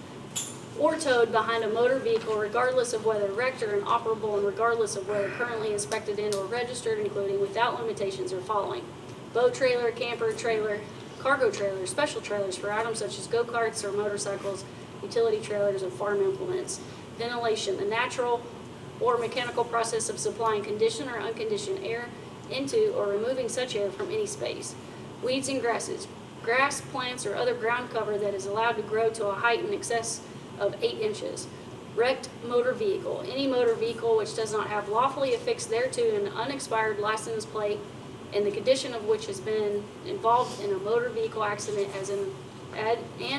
or towed behind a motor vehicle, regardless of whether wrecked or inoperable, and regardless of whether currently inspected and or registered, including without limitations or following: boat trailer, camper trailer, cargo trailer, special trailers for items such as go-karts or motorcycles, utility trailers, and farm implements. Ventilation, the natural or mechanical process of supplying conditioned or unconditioned air into or removing such air from any space. Weeds and grasses, grass, plants, or other ground cover that is allowed to grow to a height in excess of 8 inches. Wrecked motor vehicle, any motor vehicle which does not have lawfully affixed thereto an unexpired license plate and the condition of which has been involved in a motor vehicle accident and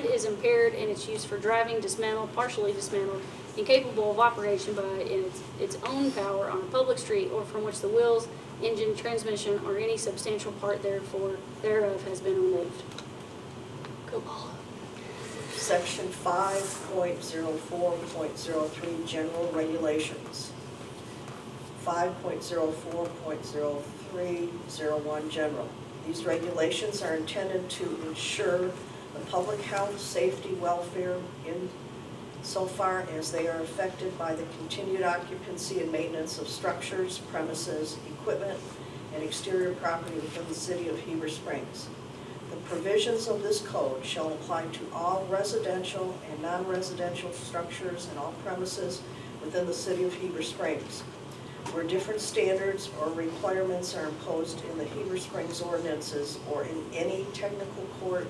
is impaired in its use for driving, dismantled, partially dismantled, incapable of operation by its own power on a public street, or from which the wheels, engine, transmission, or any substantial part thereof has been removed. Go Paula. Section 5.04.03, General Regulations. 5.04.0301, General. These regulations are intended to ensure the public health, safety, welfare insofar as they are affected by the continued occupancy and maintenance of structures, premises, equipment, and exterior property within the city of Heber Springs. The provisions of this code shall apply to all residential and non-residential structures and all premises within the city of Heber Springs. Where different standards or requirements are imposed in the Heber Springs ordinances or in any technical code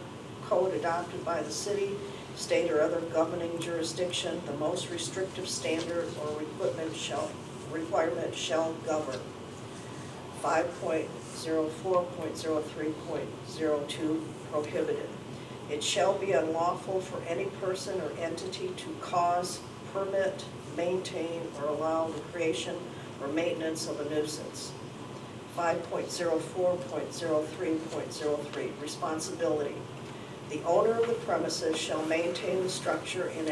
adopted by the city, state, or other governing jurisdiction, the most restrictive standard or requirement shall govern. 5.04.03.02, prohibited. It shall be unlawful for any person or entity to cause, permit, maintain, or allow the creation or maintenance of a nuisance. 5.04.03.03, responsibility. The owner of the premises shall maintain the structure and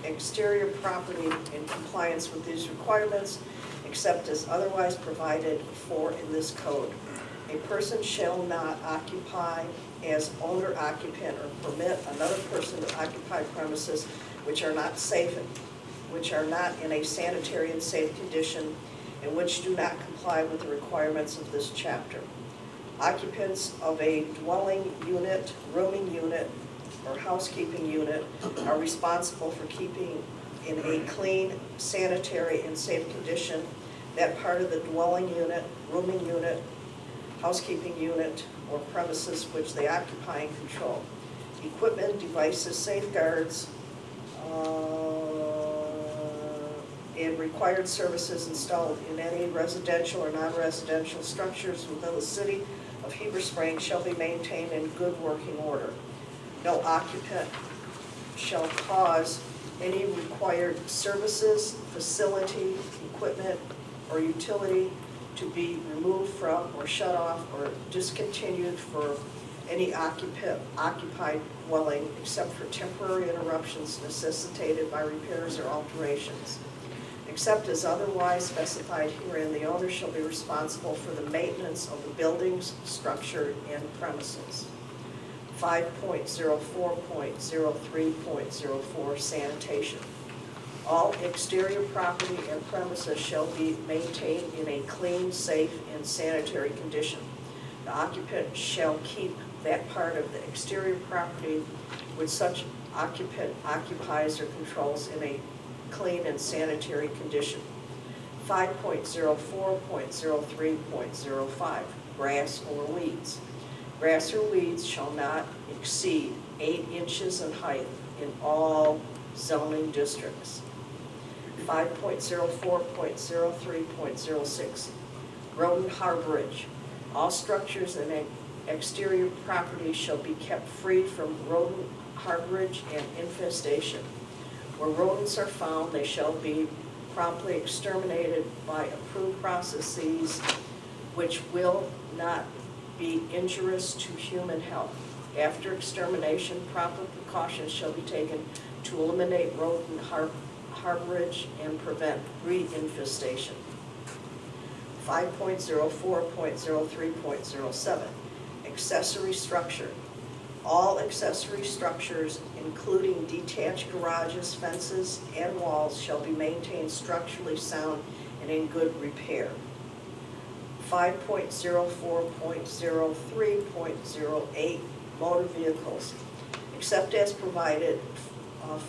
exterior property in compliance with these requirements, except as otherwise provided for in this code. A person shall not occupy as owner occupant or permit another person to occupy premises which are not safe, which are not in a sanitary and safe condition, and which do not comply with the requirements of this chapter. Occupants of a dwelling unit, rooming unit, or housekeeping unit are responsible for keeping in a clean, sanitary, and safe condition that part of the dwelling unit, rooming unit, housekeeping unit, or premises which they occupy and control. Equipment, devices, safeguards, and required services installed in any residential or non-residential structures within the city of Heber Springs shall be maintained in good working order. No occupant shall cause any required services, facility, equipment, or utility to be removed from or shut off or discontinued for any occupied dwelling except for temporary interruptions necessitated by repairs or alterations. Except as otherwise specified herein, the owner shall be responsible for the maintenance of the buildings, structure, and premises. 5.04.03.04 Sanitation. All exterior property and premises shall be maintained in a clean, safe, and sanitary condition. The occupant shall keep that part of the exterior property which such occupant occupies or controls in a clean and sanitary condition. 5.04.03.05 Grass or weeds. Grass or weeds shall not exceed 8 inches in height in all zoning districts. 5.04.03.06 Rodent harborage. All structures and exterior property shall be kept free from rodent harborage and infestation. Where rodents are found, they shall be promptly exterminated by approved processes which will not be injurious to human health. After extermination, proper precautions shall be taken to eliminate rodent harborage and prevent reinfestation. 5.04.03.07 Accessory structure. All accessory structures, including detached garages, fences, and walls, shall be maintained structurally sound and in good repair. 5.04.03.08 Motor vehicles. Except as provided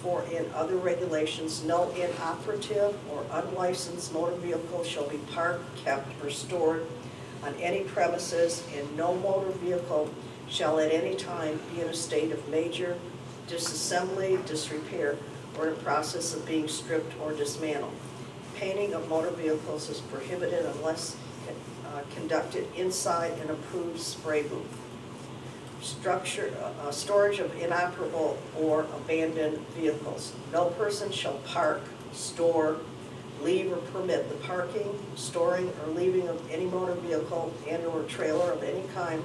for in other regulations, no inoperative or unlicensed motor vehicle shall be parked, kept, or stored on any premises, and no motor vehicle shall at any time be in a state of major disassembly, disrepair, or in process of being stripped or dismantled. Painting of motor vehicles is prohibited unless conducted inside an approved spray booth. Storage of inoperable or abandoned vehicles. No person shall park, store, leave, or permit the parking, storing, or leaving of any motor vehicle and/or trailer of any kind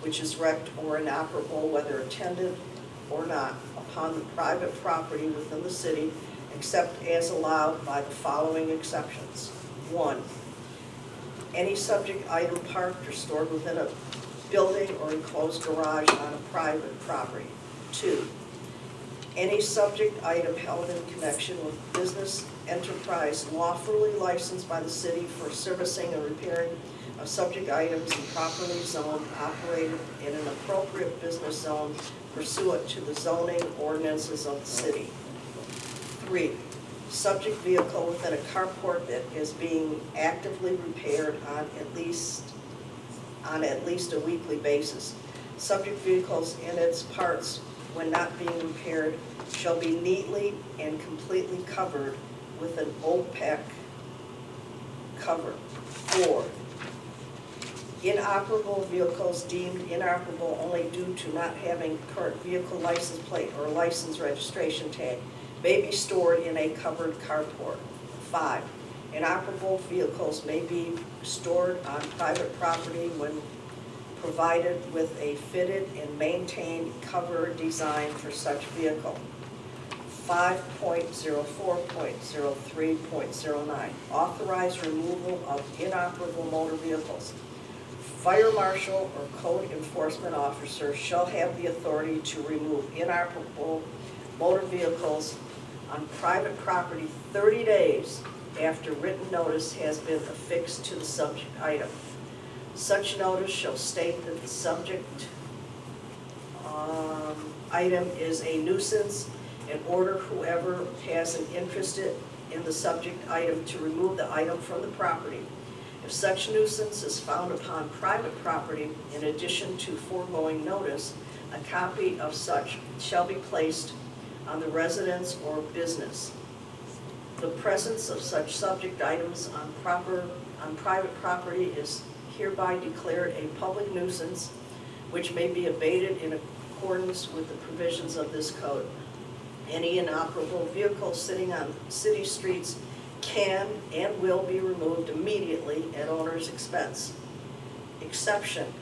which is wrecked or inoperable, whether attended or not, upon the private property within the city, except as allowed by the following exceptions. 1. Any subject item parked or stored within a building or enclosed garage on a private property. 2. Any subject item held in connection with business enterprise lawfully licensed by the city for servicing and repairing of subject items and properly zoned, operated in an appropriate business zone pursuant to the zoning ordinances of the city. 3. Subject vehicle within a carport that is being actively repaired on at least a weekly basis. Subject vehicles and its parts, when not being repaired, shall be neatly and completely covered with an opaque cover. 4. Inoperable vehicles deemed inoperable only due to not having current vehicle license plate or license registration tag may be stored in a covered carport. 5. Inoperable vehicles may be stored on private property when provided with a fitted and maintained cover designed for such vehicle. 5.04.03.09, authorize removal of inoperable motor vehicles. Fire marshal or code enforcement officer shall have the authority to remove inoperable motor vehicles on private property 30 days after written notice has been affixed to the subject item. Such notice shall state that the subject item is a nuisance and order whoever has an interest in the subject item to remove the item from the property. If such nuisance is found upon private property, in addition to foregoing notice, a copy of such shall be placed on the residence or business. The presence of such subject items on private property is hereby declared a public nuisance, which may be abated in accordance with the provisions of this code. Any inoperable vehicle sitting on city streets can and will be removed immediately at owner's expense. Exception: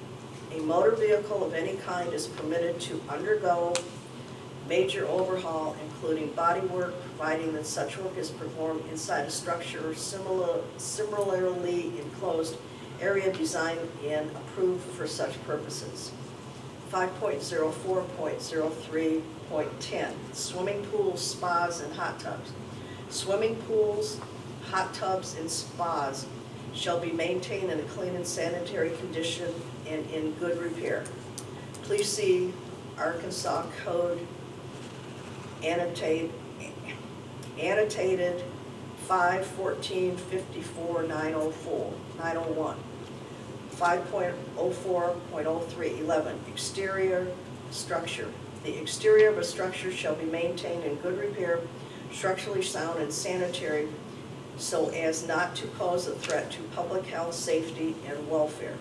a motor vehicle of any kind is permitted to undergo major overhaul, including body work, providing that such work is performed inside a structure or similarly enclosed area designed and approved for such purposes. 5.04.03.10, swimming pools, spas, and hot tubs. Swimming pools, hot tubs, and spas shall be maintained in a clean and sanitary condition and in good repair. Please see Arkansas Code annotated 5.14.54.901. 5.04.03.11, exterior structure. The exterior of a structure shall be maintained in good repair, structurally sound and sanitary, so as not to pose a threat to public health, safety, and welfare.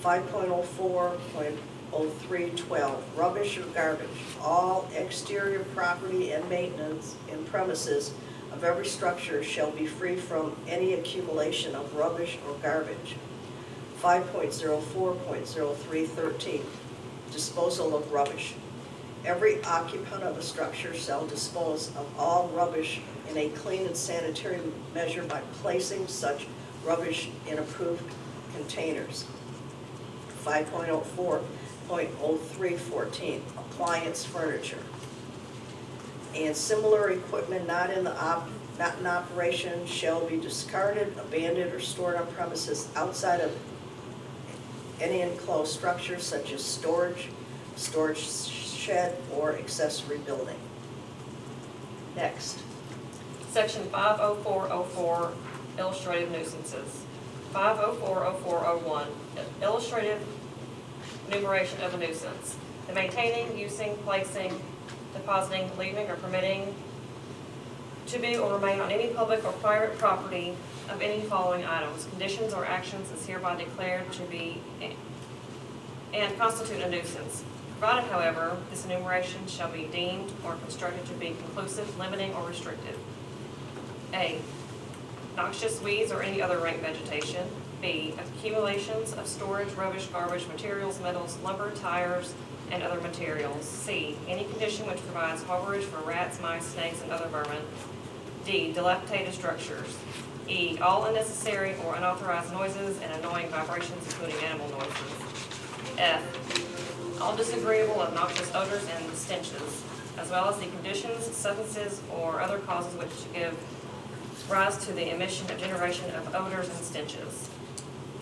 5.04.03.12, rubbish or garbage. All exterior property and maintenance and premises of every structure shall be free from any accumulation of rubbish or garbage. 5.04.03.13, disposal of rubbish. Every occupant of a structure shall dispose of all rubbish in a clean and sanitary measure by placing such rubbish in approved containers. 5.04.03.14, appliance furniture. And similar equipment not in operation shall be discarded, abandoned, or stored on premises outside of any enclosed structure such as storage shed, or accessory building. Next. Section 50404, illustrative nuisances. 5040401, illustrative enumeration of a nuisance. The maintaining, using, placing, depositing, leaving, or permitting to be or remain on any public or private property of any following items, conditions, or actions is hereby declared to be and constitute a nuisance. Provided, however, this enumeration shall be deemed or constructed to be conclusive, limiting, or restrictive. A, noxious weeds or any other rank vegetation. B, accumulations of storage, rubbish, garbage, materials, metals, lumber, tires, and other materials. C, any condition which provides harborage for rats, mice, snakes, and other vermin. D, dilapidated structures. E, all unnecessary or unauthorized noises and annoying vibrations, including animal noises. F, all disagreeable and noxious odors and stenches, as well as the conditions, substances, or other causes which give rise to the emission of generation of odors and stenches.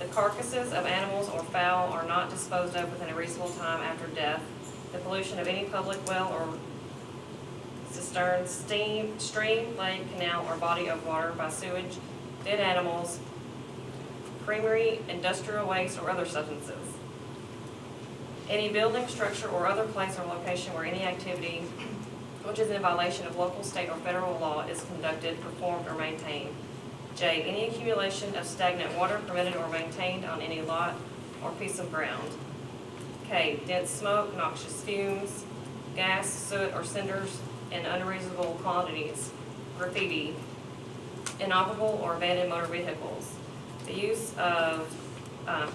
The carcasses of animals or fowl are not disposed of within a reasonable time after death. The pollution of any public well or cistern, stream, lake, canal, or body of water by sewage, dead animals, creamery, industrial waste, or other substances. Any building, structure, or other place or location where any activity which is in violation of local, state, or federal law is conducted, performed, or maintained. J, any accumulation of stagnant water permitted or maintained on any lot or piece of ground. K, dense smoke, noxious fumes, gas, soot, or cinders in unreasonable quantities. Graffiti, inoperable or abandoned motor vehicles. The use of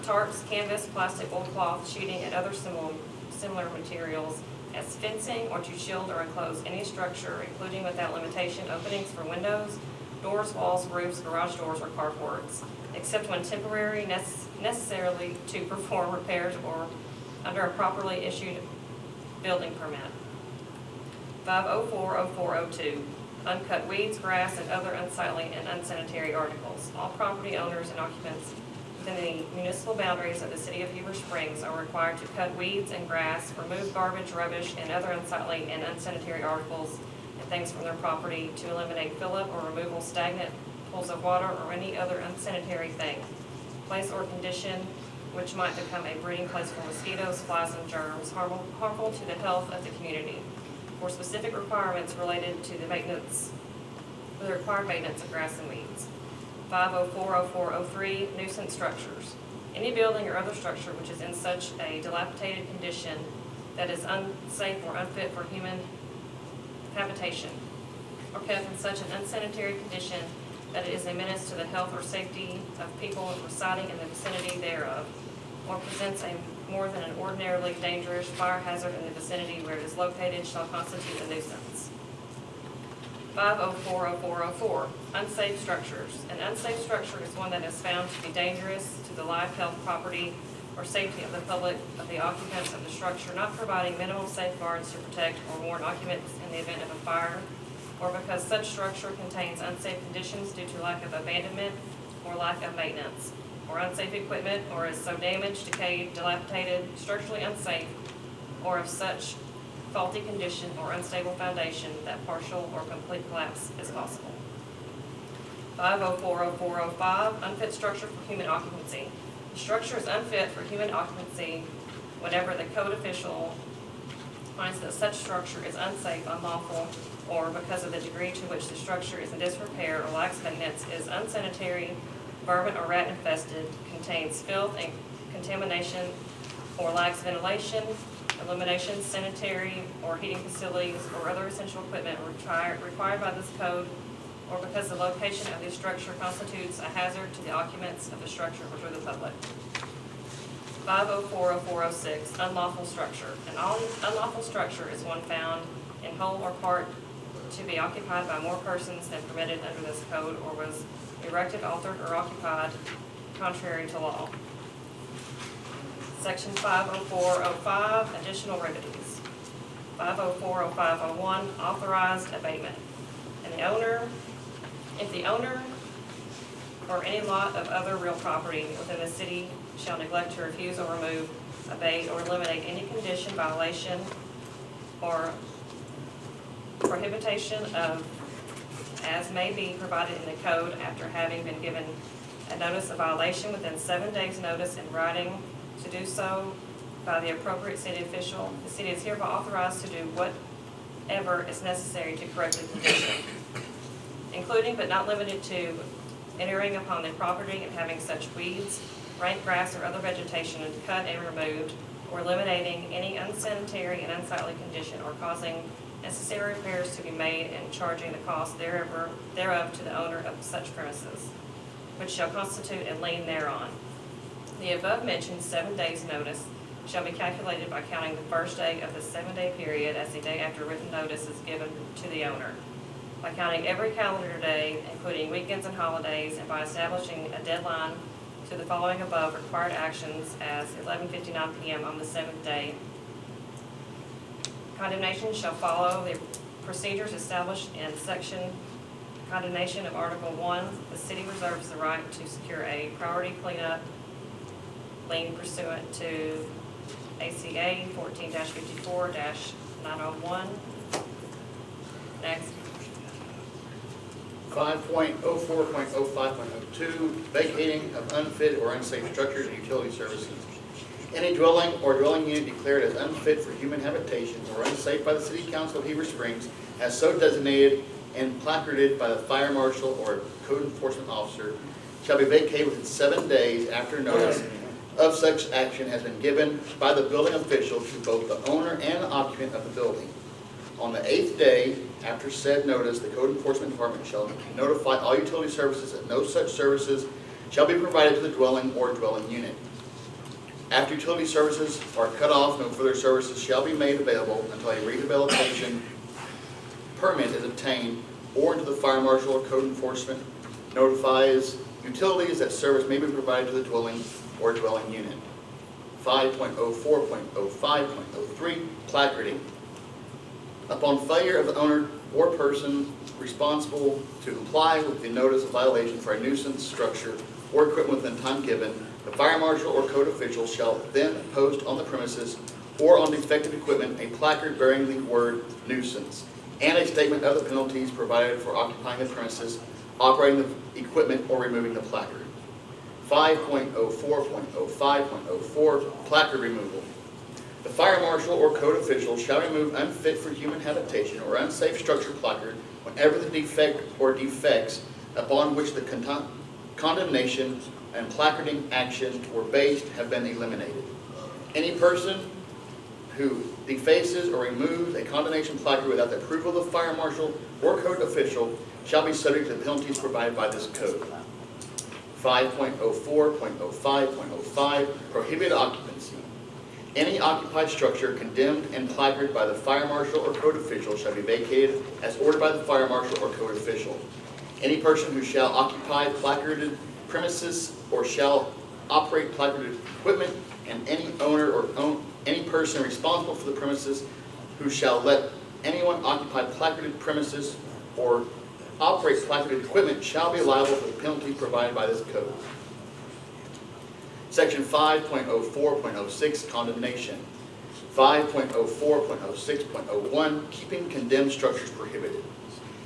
tarps, canvas, plastic, oilcloth, sheeting, and other similar materials as fencing or to shield or enclose any structure, including without limitation openings for windows, doors, walls, roofs, garage doors, or carports, except when temporary necessarily to perform repairs or under a properly issued building permit. 5040402, uncut weeds, grass, and other unsightly and unsanitary articles. All property owners and occupants within the municipal boundaries of the city of Heber Springs are required to cut weeds and grass, remove garbage, rubbish, and other unsightly and unsanitary articles and things from their property, to eliminate fill-up or removal stagnant pools of water or any other unsanitary thing, place or condition which might become a breeding place for mosquitoes, flies, and germs, harmful to the health of the community, for specific requirements related to the maintenance, for the required maintenance of grass and weeds. 5040403, nuisance structures. Any building or other structure which is in such a dilapidated condition that is unsafe or unfit for human habitation, or kept in such an unsanitary condition that it is a menace to the health or safety of people residing in the vicinity thereof, or presents a more than an ordinarily dangerous fire hazard in the vicinity where it is located, shall constitute a nuisance. 5040404, unsafe structures. An unsafe structure is one that is found to be dangerous to the life, health, property, or safety of the public, of the occupants of the structure, not providing minimum safeguards to protect or warn occupants in the event of a fire, or because such structure contains unsafe conditions due to lack of abandonment or lack of maintenance, or unsafe equipment, or is so damaged, decayed, dilapidated, structurally unsafe, or of such faulty condition or unstable foundation that partial or complete collapse is possible. 5040405, unfit structure for human occupancy. The structure is unfit for human occupancy whenever the code official finds that such structure is unsafe, unlawful, or because of the degree to which the structure is in disrepair or lacks maintenance, is unsanitary, vermin or rat infested, contains filth and contamination, or lacks ventilation, illumination, sanitary or heating facilities, or other essential equipment required by this code, or because the location of the structure constitutes a hazard to the occupants of the structure or to the public. 5040406, unlawful structure. An unlawful structure is one found in whole or part to be occupied by more persons than permitted under this code, or was erected, altered, or occupied contrary to law. Section 50405, additional remedies. 5040501, authorized abatement. If the owner or any lot of other real property within the city shall neglect to refuse or remove, abate, or eliminate any condition, violation, or prohibition of as may be provided in the code after having been given a notice of violation within 7 days' notice in writing to do so by the appropriate city official, the city is hereby authorized to do whatever is necessary to correct the condition, including but not limited to entering upon the property and having such weeds, rank grass, or other vegetation cut and removed, or eliminating any unsanitary and unsightly condition, or causing necessary repairs to be made and charging the cost thereof to the owner of such premises, which shall constitute a lien thereon. The above mentioned 7 days' notice shall be calculated by counting the first day of the 7-day period as the day after written notice is given to the owner, by counting every calendar day, including weekends and holidays, and by establishing a deadline to the following above required actions as 11:59 p.m. on the 7th day. Condemnation shall follow the procedures established in section condemnation of Article 1. The city reserves the right to secure a priority cleanup lien pursuant to ACA 14-54-901. Next. 5.04.05.02, vacating of unfit or unsafe structures and utility services. Any dwelling or dwelling unit declared as unfit for human habitation or unsafe by the City Council of Heber Springs as so designated and placarded by the fire marshal or code enforcement officer shall be vacated within 7 days after notice of such action has been given by the building official to both the owner and the occupant of the building. On the 8th day after said notice, the code enforcement department shall notify all utility services that no such services shall be provided to the dwelling or dwelling unit. After utility services are cut off, no further services shall be made available until a rehabilitation permit is obtained, or until the fire marshal or code enforcement notifies utilities that service may be provided to the dwelling or dwelling unit. 5.04.05.03 placarding. Upon failure of the owner or person responsible to comply with the notice of violation for a nuisance structure or equipment within time given, the fire marshal or code official shall then post on the premises or on defective equipment a placard bearing the word nuisance and a statement of the penalties provided for occupying the premises, operating the equipment, or removing the placard. 5.04.05.04 placard removal. The fire marshal or code official shall remove unfit for human habitation or unsafe structure placard whenever the defect or defects upon which the condemnation and placarding action were based have been eliminated. Any person who defaces or removes a condemnation placard without the approval of the fire marshal or code official shall be subject to the penalties provided by this code. 5.04.05.05 prohibited occupancy. Any occupied structure condemned and placarded by the fire marshal or code official shall be vacated as ordered by the fire marshal or code official. Any person who shall occupy placarded premises or shall operate placarded equipment, and any owner or any person responsible for the premises who shall let anyone occupy placarded premises or operate placarded equipment shall be liable for the penalty provided by this code. Section 5.04.06 condemnation. 5.04.06.01 keeping condemned structures prohibited.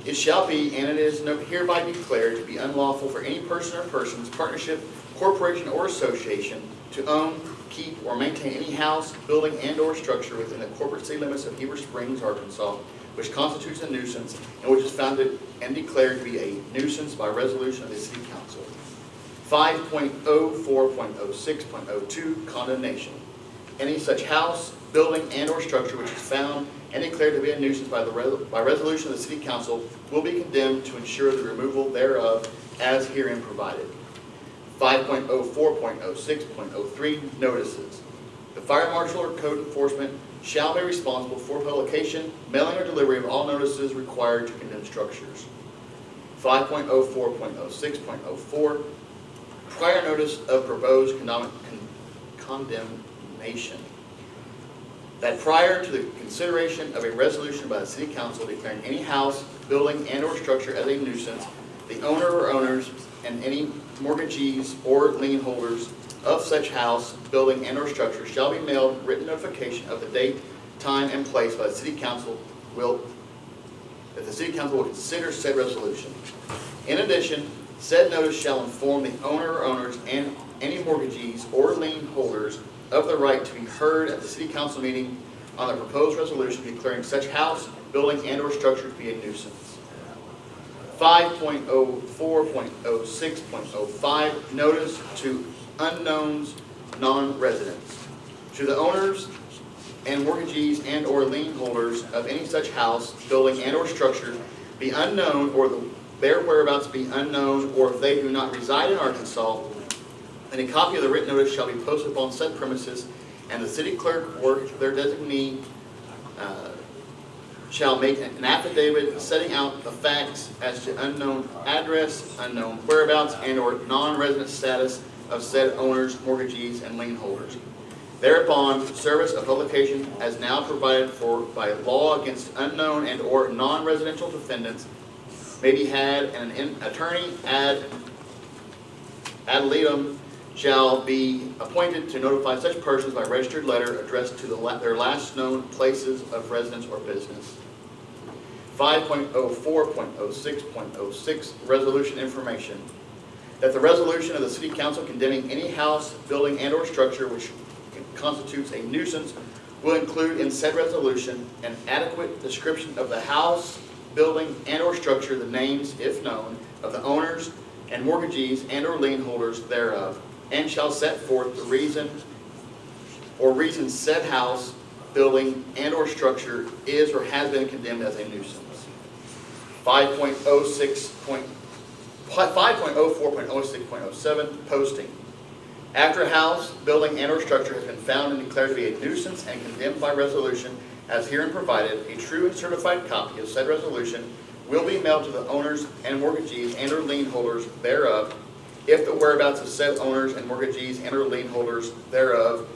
It shall be, and it is hereby declared to be unlawful for any person or persons, partnership, corporation, or association to own, keep, or maintain any house, building, and/or structure within the corporate city limits of Heber Springs, Arkansas, which constitutes a nuisance and which is founded and declared to be a nuisance by resolution of the City Council. 5.04.06.02 condemnation. Any such house, building, and/or structure which is found and declared to be a nuisance by resolution of the City Council will be condemned to ensure the removal thereof as herein provided. 5.04.06.03 notices. The fire marshal or code enforcement shall be responsible for publication, mailing, or delivery of all notices required to condemn structures. 5.04.06.04 prior notice of proposed condemnation. That prior to the consideration of a resolution by the City Council declaring any house, building, and/or structure as a nuisance, the owner or owners and any mortgagees or lien holders of such house, building, and/or structure shall be mailed written notification of the date, time, and place by the City Council that the City Council will consider said resolution. In addition, said notice shall inform the owner or owners and any mortgagees or lien holders of the right to be heard at the City Council meeting on the proposed resolution declaring such house, building, and/or structure to be a nuisance. 5.04.06.05 notice to unknowns, non-residents. To the owners and mortgagees and/or lien holders of any such house, building, and/or structure be unknown, or their whereabouts be unknown, or if they do not reside in Arkansas, and a copy of the written notice shall be posted upon said premises, and the city clerk or their designee shall make an affidavit setting out the facts as to unknown address, unknown whereabouts, and/or non-resident status of said owners, mortgagees, and lien holders. Thereupon, service of publication as now provided for by law against unknown and/or non-residential defendants may be had, and an attorney ad litem shall be appointed to notify such persons by registered letter addressed to their last known places of residence or business. 5.04.06.06 resolution information. That the resolution of the City Council condemning any house, building, and/or structure which constitutes a nuisance will include in said resolution an adequate description of the house, building, and/or structure, the names, if known, of the owners and mortgagees and/or lien holders thereof, and shall set forth the reason or reasons said house, building, and/or structure is or has been condemned as a nuisance. 5.04.06.07 posting. After a house, building, and/or structure has been found and declared to be a nuisance and condemned by resolution as herein provided, a true and certified copy of said resolution will be mailed to the owners and mortgagees and/or lien holders thereof, if the whereabouts of said owners and mortgagees and/or lien holders thereof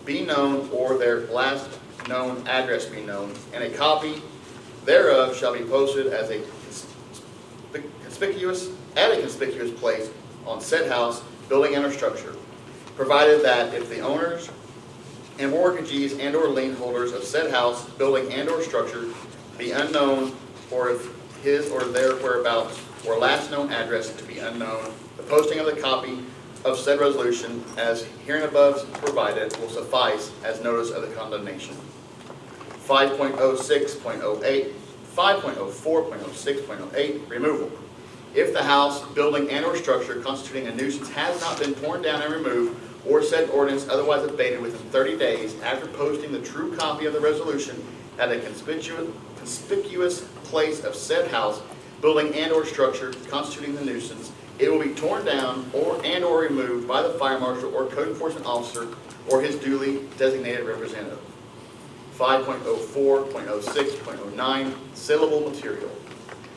be known or their last known address be known, and a copy thereof shall be posted as a conspicuous place on said house, building, and/or structure, provided that if the owners and mortgagees and/or lien holders of said house, building, and/or structure be unknown, or if his or their whereabouts or last known address to be unknown, the posting of the copy of said resolution as hereinabove provided will suffice as notice of the condemnation. 5.06.08, 5.04.06.08, removal. If the house, building, and/or structure constituting a nuisance has not been torn down and removed, or said ordinance otherwise abated within 30 days after posting the true copy of the resolution at a conspicuous place of said house, building, and/or structure constituting the nuisance, it will be torn down and/or removed by the fire marshal or code enforcement officer or his duly designated representative. 5.04.06.09, saleable material.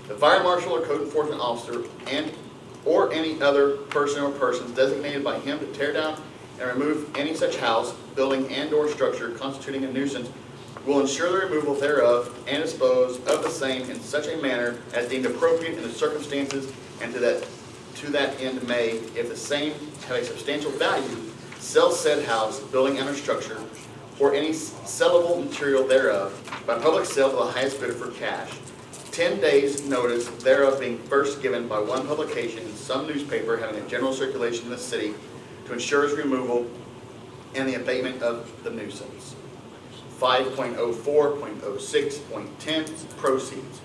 The fire marshal or code enforcement officer or any other person or persons designated by him to tear down and remove any such house, building, and/or structure constituting a nuisance will ensure the removal thereof and dispose of the same in such a manner as deemed appropriate in the circumstances, and to that end may, if the same have a substantial value, sell said house, building, and/or structure, or any sellable material thereof, by public sale to the highest bidder for cash. 10 days notice thereof being first given by one publication in some newspaper having a general circulation in the city to ensure its removal and the abatement of the nuisance. 5.04.06.10, proceeds.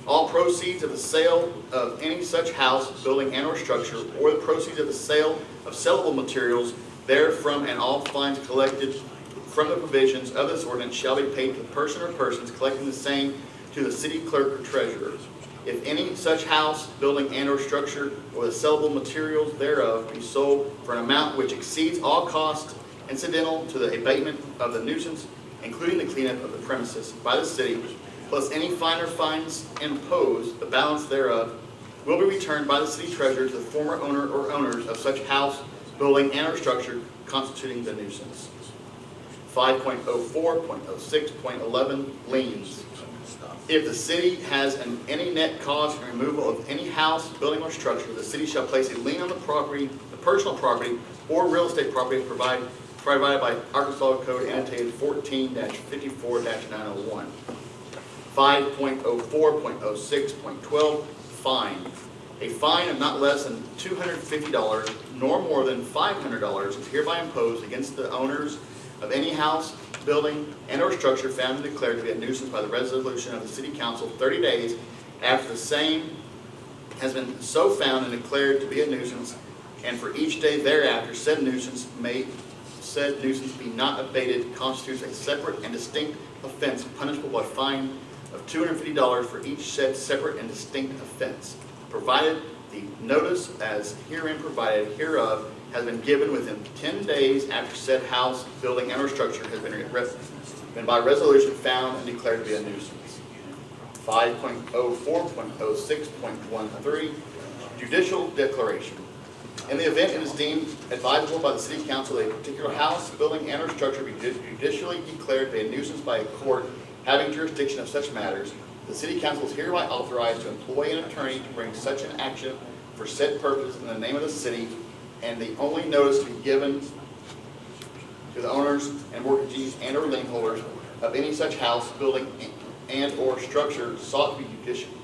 All proceeds of the sale of any such house, building, and/or structure, or the proceeds of the sale of sellable materials therefrom, and all fines collected from the provisions of this ordinance shall be paid to the person or persons collecting the same to the city clerk or treasurer. If any such house, building, and/or structure, or the sellable materials thereof be sold for an amount which exceeds all costs incidental to the abatement of the nuisance, including the cleanup of the premises by the city, plus any fine or fines imposed, the balance thereof will be returned by the city treasurer to the former owner or owners of such house, building, and/or structure constituting the nuisance. 5.04.06.11, liens. If the city has any net cost in removal of any house, building, or structure, the city shall place a lien on the property, the personal property, or real estate property provided by Arkansas Code annotated 14-54-901. 5.04.06.12, fine. A fine of not less than $250 nor more than $500 is hereby imposed against the owners of any house, building, and/or structure found and declared to be a nuisance by the resolution of the City Council 30 days after the same has been so found and declared to be a nuisance, and for each day thereafter said nuisance be not abated constitutes a separate and distinct offense punishable by a fine of $250 for each said separate and distinct offense, provided the notice as herein provided hereof has been given within 10 days after said house, building, and/or structure has been by resolution found and declared to be a nuisance. 5.04.06.13, judicial declaration. In the event it is deemed advisable by the City Council that a particular house, building, and/or structure be judicially declared to be a nuisance by a court having jurisdiction of such matters, the City Council is hereby authorized to employ an attorney to bring such an action for said purpose in the name of the city, and the only notice to be given to the owners and mortgagees and/or lien holders of any such house, building, and/or structure sought to be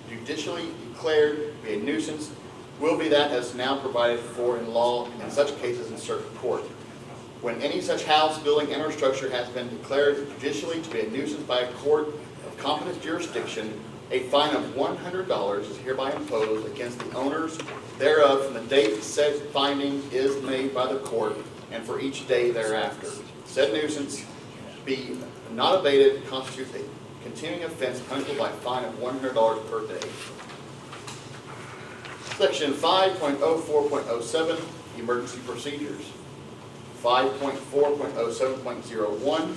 judicially declared to be a nuisance will be that as now provided for in law in such cases in circuit court. When any such house, building, and/or structure has been declared judicially to be a nuisance by a court of competent jurisdiction, a fine of $100 is hereby imposed against the owners thereof from the date said finding is made by the court and for each day thereafter. Said nuisance be not abated constitutes a continuing offense punishable by a fine of $100 per day. Section 5.04.07, emergency procedures. 5.4.07.01,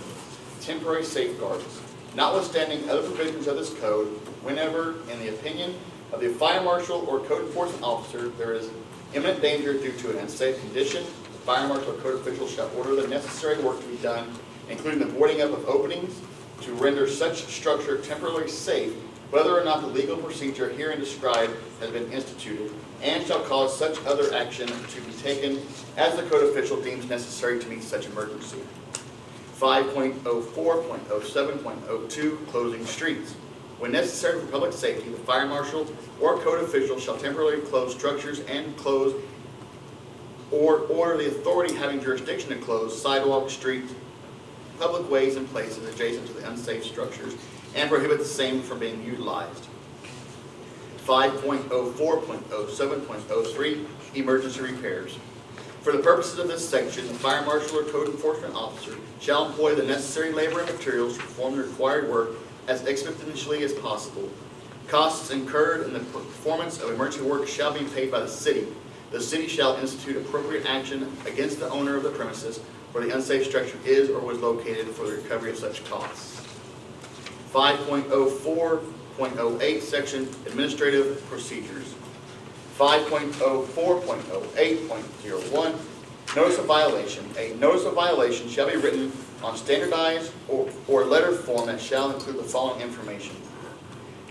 temporary safeguards. Notwithstanding other provisions of this code, whenever, in the opinion of the fire marshal or code enforcement officer, there is imminent danger due to an unsafe condition, the fire marshal or code official shall order the necessary work to be done, including the boarding up of openings, to render such structure temporarily safe, whether or not the legal procedure herein described has been instituted, and shall cause such other action to be taken as the code official deems necessary to meet such emergency. 5.04.07.02, closing streets. When necessary for public safety, the fire marshal or code official shall temporarily close structures and close or order the authority having jurisdiction to close sidewalks, streets, public ways and places adjacent to the unsafe structures and prohibit the same from being utilized. 5.04.07.03, emergency repairs. For the purposes of this section, the fire marshal or code enforcement officer shall employ the necessary labor and materials to perform the required work as expeditiously as possible. Costs incurred in the performance of emergency work shall be paid by the city. The city shall institute appropriate action against the owner of the premises where the unsafe structure is or was located for the recovery of such costs. 5.04.08, section administrative procedures. 5.04.08.01, notice of violation. A notice of violation shall be written on standardized or letter form that shall include the following information.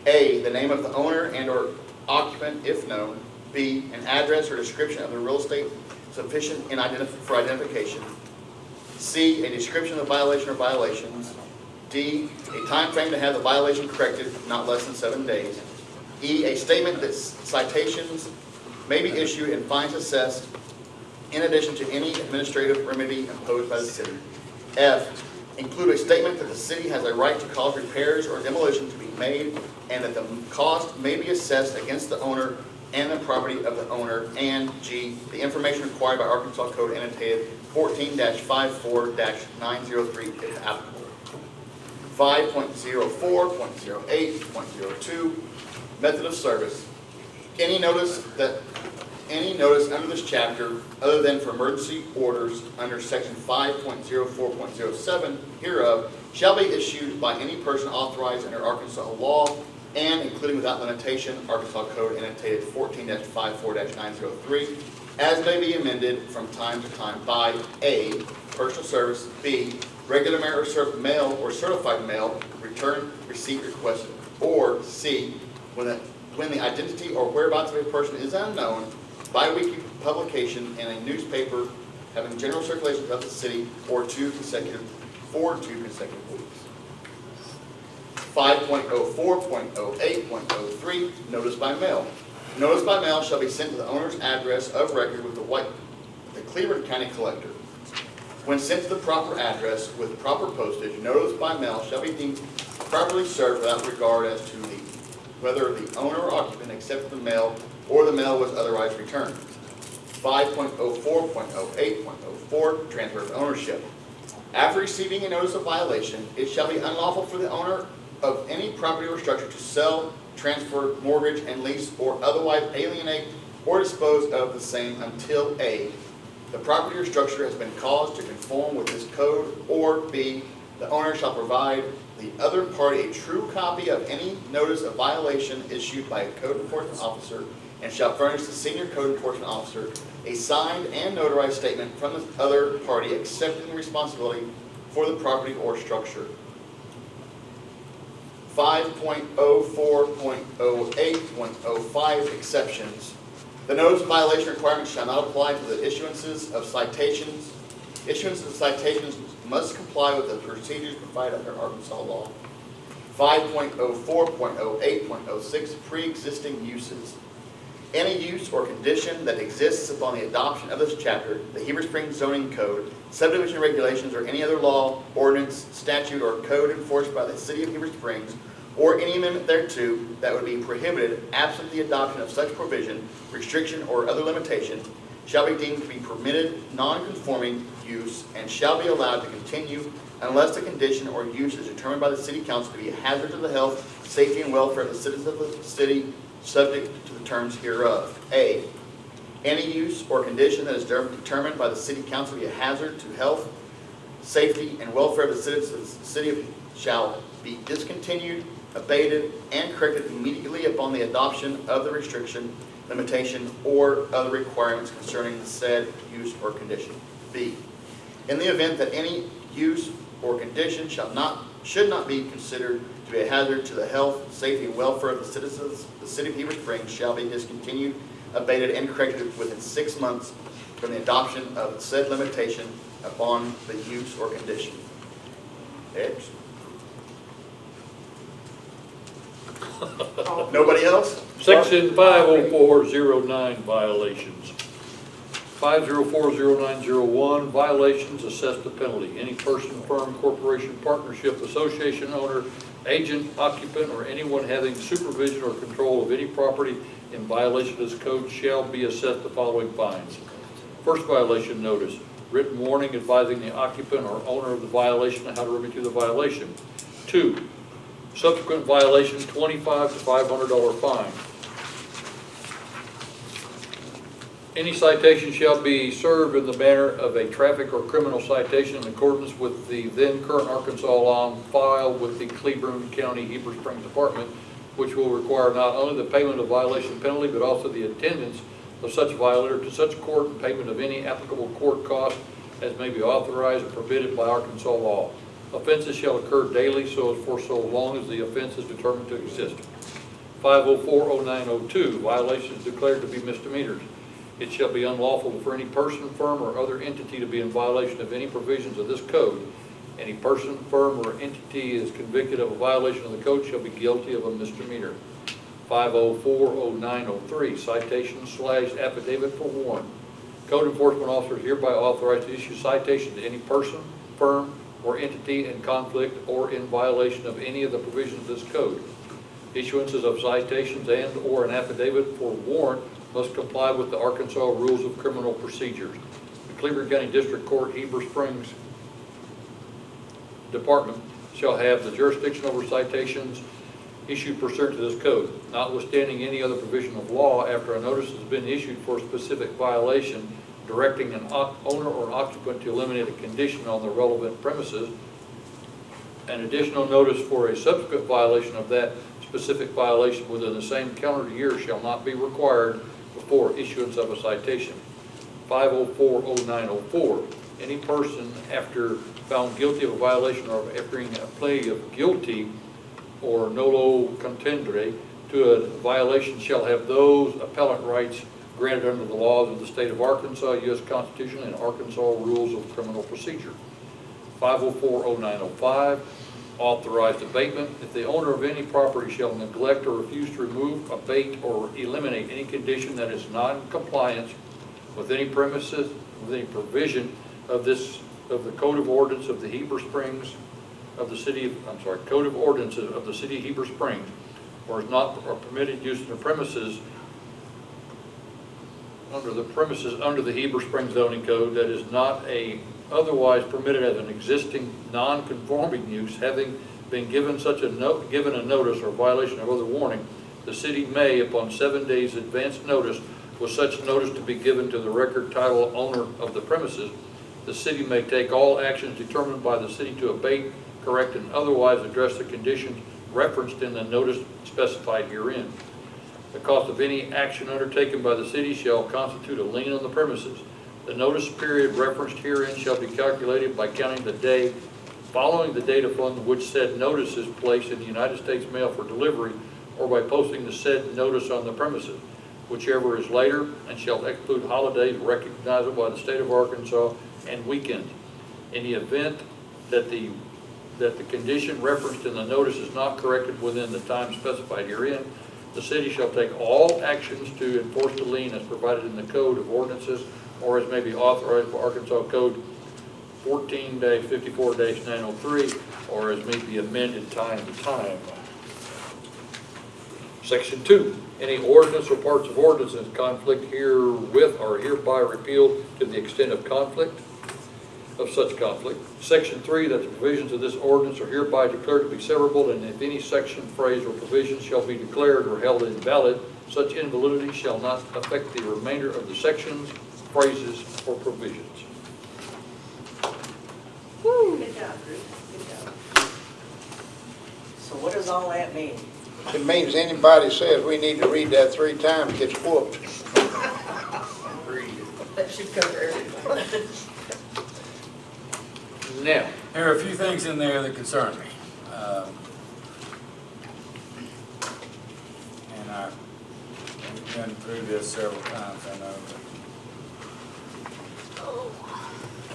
A, the name of the owner and or occupant if known. B, an address or description of the real estate sufficient for identification. C, a description of the violation or violations. D, a time frame to have the violation corrected, not less than 7 days. E, a statement that citations may be issued and fines assessed in addition to any administrative remedy imposed by the city. F, include a statement that the city has a right to cause repairs or demolition to be made and that the cost may be assessed against the owner and the property of the owner. And G, the information required by Arkansas Code annotated 14-54-903 if applicable. 5.04.08.02, method of service. Any notice under this chapter, other than for emergency orders under section 5.04.07 hereof, shall be issued by any person authorized under Arkansas law and including without limitation Arkansas Code annotated 14-54-903, as may be amended from time to time by A, personal service, B, regular mail or certified mail, return receipt requested, or C, when the identity or whereabouts of a person is unknown, bi-weekly publication in a newspaper having general circulation throughout the city for 2 consecutive weeks. 5.04.08.03, notice by mail. Notice by mail shall be sent to the owner's address of record with the Cleveland County Collector. When sent to the proper address with proper postage, notice by mail shall be deemed properly served without regard as to whether the owner or occupant accepted the mail or the mail was otherwise returned. 5.04.08.04, transfer of ownership. After receiving a notice of violation, it shall be unlawful for the owner of any property or structure to sell, transfer, mortgage, and lease, or otherwise alienate or dispose of the same until A, the property or structure has been caused to conform with this code, or B, the owner shall provide the other party a true copy of any notice of violation issued by a code enforcement officer and shall furnish the senior code enforcement officer a signed and notarized statement from the other party accepting the responsibility for the property or structure. 5.04.08.05, exceptions. The notice of violation requirement shall not apply to the issuances of citations. Issuances of citations must comply with the procedures provided under Arkansas law. 5.04.08.06, pre-existing uses. Any use or condition that exists upon the adoption of this chapter, the Heber Springs zoning code, subdivision regulations, or any other law, ordinance, statute, or code enforced by the city of Heber Springs, or any amendment thereto that would be prohibited absent the adoption of such provision, restriction, or other limitation, shall be deemed to be permitted non-conforming use and shall be allowed to continue unless the condition or use is determined by the city council to be a hazard to the health, safety, and welfare of the citizens of the city, subject to the terms hereof. A, Any use or condition that is determined by the city council to be a hazard to health, safety, and welfare of the citizens of the city shall be discontinued, abated, and corrected immediately upon the adoption of the restriction, limitation, or other requirements concerning the said use or condition. B, in the event that any use or condition should not be considered to be a hazard to the health, safety, and welfare of the citizens of the city of Heber Springs shall be discontinued, abated, and corrected within 6 months from the adoption of said limitation upon the use or condition. X. Nobody else? Section 50409 violations. 5040901, violations, assess the penalty. Any person, firm, corporation, partnership, association owner, agent, occupant, or anyone having supervision or control of any property in violation of this code shall be assessed the following fines. First violation notice, written warning advising the occupant or owner of the violation and how to remedy the violation. 2, subsequent violation, $25 to $500 fine. Any citation shall be served in the manner of a traffic or criminal citation in accordance with the then current Arkansas law on file with the Cleburne County Heber Springs Department, which will require not only the payment of violation penalty, but also the attendance of such violator to such court and payment of any applicable court cost as may be authorized or permitted by Arkansas law. Offenses shall occur daily for so long as the offense is determined to exist. 5040902, violations declared to be misdemeanors. It shall be unlawful for any person, firm, or other entity to be in violation of any provisions of this code. Any person, firm, or entity is convicted of a violation of the code shall be guilty of a misdemeanor. 5040903, citation/affidavit for warrant. Code enforcement officers hereby authorized to issue citation to any person, firm, or entity in conflict or in violation of any of the provisions of this code. Issuances of citations and/or an affidavit for warrant must comply with the Arkansas Rules of Criminal Procedures. The Cleburne County District Court, Heber Springs Department shall have the jurisdiction over citations issued pursuant to this code, notwithstanding any other provision of law after a notice has been issued for a specific violation, directing an owner or occupant to eliminate a condition on the relevant premises. An additional notice for a subsequent violation of that specific violation within the same calendar year shall not be required before issuance of a citation. 5040904, any person after found guilty of a violation or after a plea of guilty or nolo contendere to a violation shall have those appellate rights granted under the laws of the state of Arkansas, U.S. Constitution, and Arkansas Rules of Criminal Procedure. 5040905, authorized abatement. If the owner of any property shall neglect or refuse to remove, abate, or eliminate any condition that is not in compliance with any premises, with any provision of the Code of Ordinance of the Heber Springs of the city of, Code of Ordinances of the city of Heber Springs, or is not or permitted use in the premises under the Heber Springs zoning code that is not otherwise permitted as an existing non-conforming use, having been given a notice or violation of other warning, the city may, upon 7 days advance notice, with such notice to be given to the record title owner of the premises, the city may take all actions determined by the city to abate, correct, and otherwise address the conditions referenced in the notice specified herein. The cost of any action undertaken by the city shall constitute a lien on the premises. The notice period referenced herein shall be calculated by counting the day following the date upon which said notice is placed in the United States mail for delivery, or by posting the said notice on the premises, whichever is later, and shall exclude holidays recognizable by the state of Arkansas and weekends. In the event that the condition referenced in the notice is not corrected within the time specified herein, the city shall take all actions to enforce the lien as provided in the Code of Ordinances, or as may be authorized by Arkansas Code 14-54-903, or as may be amended time to time. Section 2, any ordinance or parts of ordinance in conflict herewith are hereby repealed to the extent of conflict. of such conflict. Section 3, that the provisions of this ordinance are hereby declared to be severable, and if any section, phrase, or provision shall be declared or held invalid, such invalidity shall not affect the remainder of the sections, phrases, or provisions. Good job, Bruce, good job. So what does all that mean? It means anybody says we need to read that 3 times gets whooped. That should cover everything. Now, There are a few things in there that concern me. And we've been through this several times, I know. But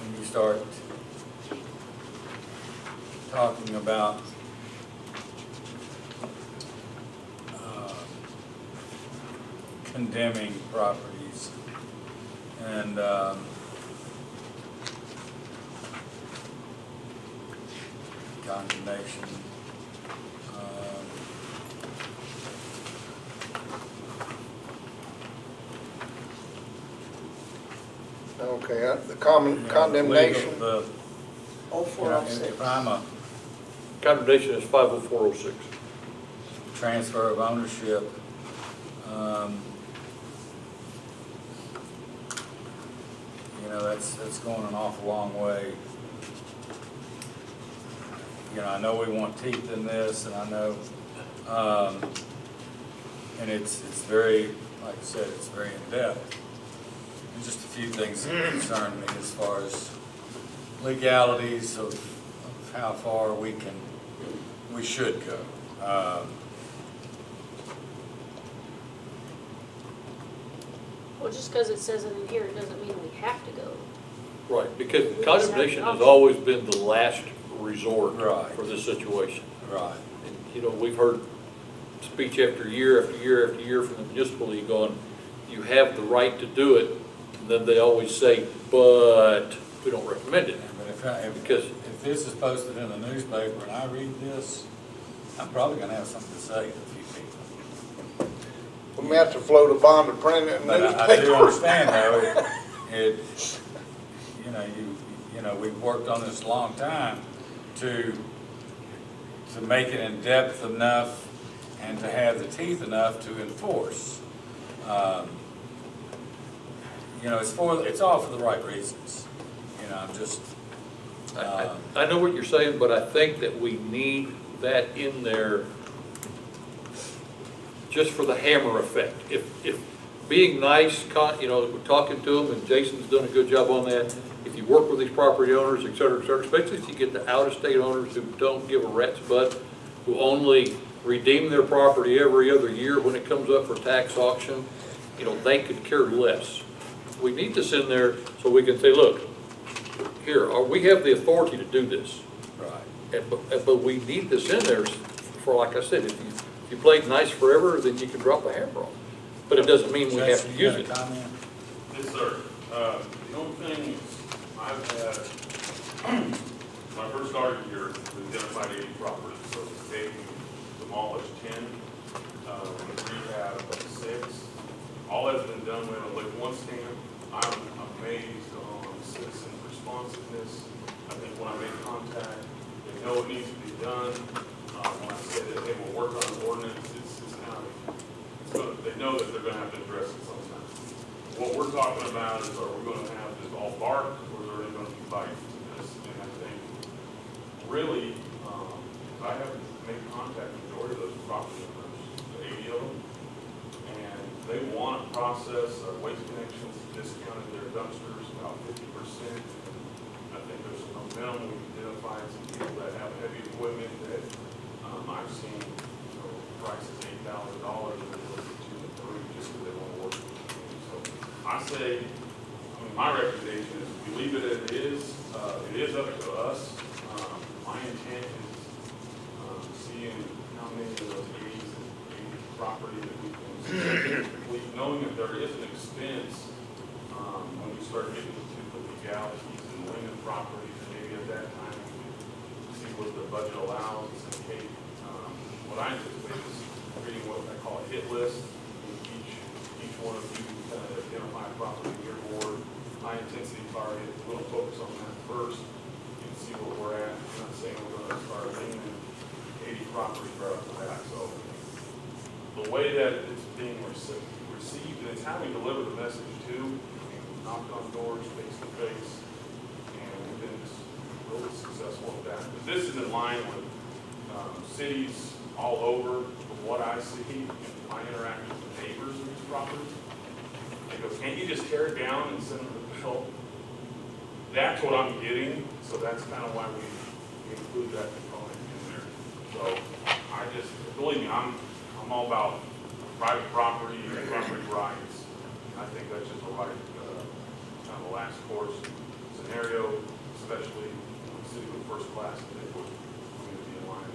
when you start talking about condemning properties and condemnation. Okay, the common condemnation. The, Oh, you know, 406. if I'm a condemnation is 50406. transfer of ownership, you know, that's going an awful long way. You know, I know we want teeth in this, and I know, and it's very, like I said, it's very in-depth. And just a few things that concern me as far as legalities of how far we should go. Well, just because it says it in here, it doesn't mean we have to go. Right, because condemnation has always been the last resort Right. for this situation. Right. And, you know, we've heard speech after year after year after year from the municipal league on, you have the right to do it, and then they always say, but we don't recommend it. But if this is posted in the newspaper and I read this, I'm probably gonna have something to say to a few people. We may have to float a bond to print it in the But newspaper. I do understand though, you know, we've worked on this a long time to make it in depth enough and to have the teeth enough to enforce. You know, it's all for the right reasons. You know, I'm just, I know what you're saying, but I think that we need that in there just for the hammer effect. If being nice, you know, we're talking to them, and Jason's done a good job on that. If you work with these property owners, et cetera, especially if you get the out-of-state owners who don't give a rat's butt, who only redeem their property every other year when it comes up for tax auction, you know, they could care less. We need this in there so we can say, look, here, we have the authority to do this. right. But we need this in there for, like I said, if you played nice forever, then you can drop a hammer on it. But it doesn't mean we have to Jason, use you it. got a comment? Yes, sir. The only thing I've had, when I first started here, we identified 80 properties, so they demolished 10, rehab 6. All that's been done with a lick one stamp. I'm amazed on citizen responsiveness. I think when I make contact, they know it needs to be done. When I say that they will work on an ordinance, it's kind of, they know that they're going to have to address it sometime. What we're talking about is, are we going to have this all bark, or is there going to be bites to this? And I think, really, I have made contact with the majority of those property owners, the 80 of them, and they want to process waste connections, discounted their dumpsters about 50%. I think there's some momentum. We've identified some people that have heavy equipment that I've seen, you know, prices $8,000 and they look at 2 and 3 just because they want to work with the community. So I say, my recommendation is we leave it as it is. It is up to us. My intent is seeing how many of those 80 property that we can complete, knowing that there is an expense when we start getting to the legalities and when the properties, and maybe at that time we can see what the budget allows and say, hey, what I anticipate is creating what I call a hit list. Each one of you kind of identify a property in your board, high intensity target, we'll focus on that first, you can see where we're at. I'm not saying we're gonna start naming 80 properties right off the bat, so the way that it's being received, and it's how we deliver the message too. Knocked on doors, face to face, and we've been just really successful at that. But this is in line with cities all over, from what I see, and my interactions with neighbors in these properties. They go, can't you just tear it down and send them the bill? That's what I'm getting, so that's kind of why we include that component in there. So I just, believe me, I'm all about private property and property rights. I think that's just a right, kind of a last course scenario, especially in a city with first class, I think we're going to be in line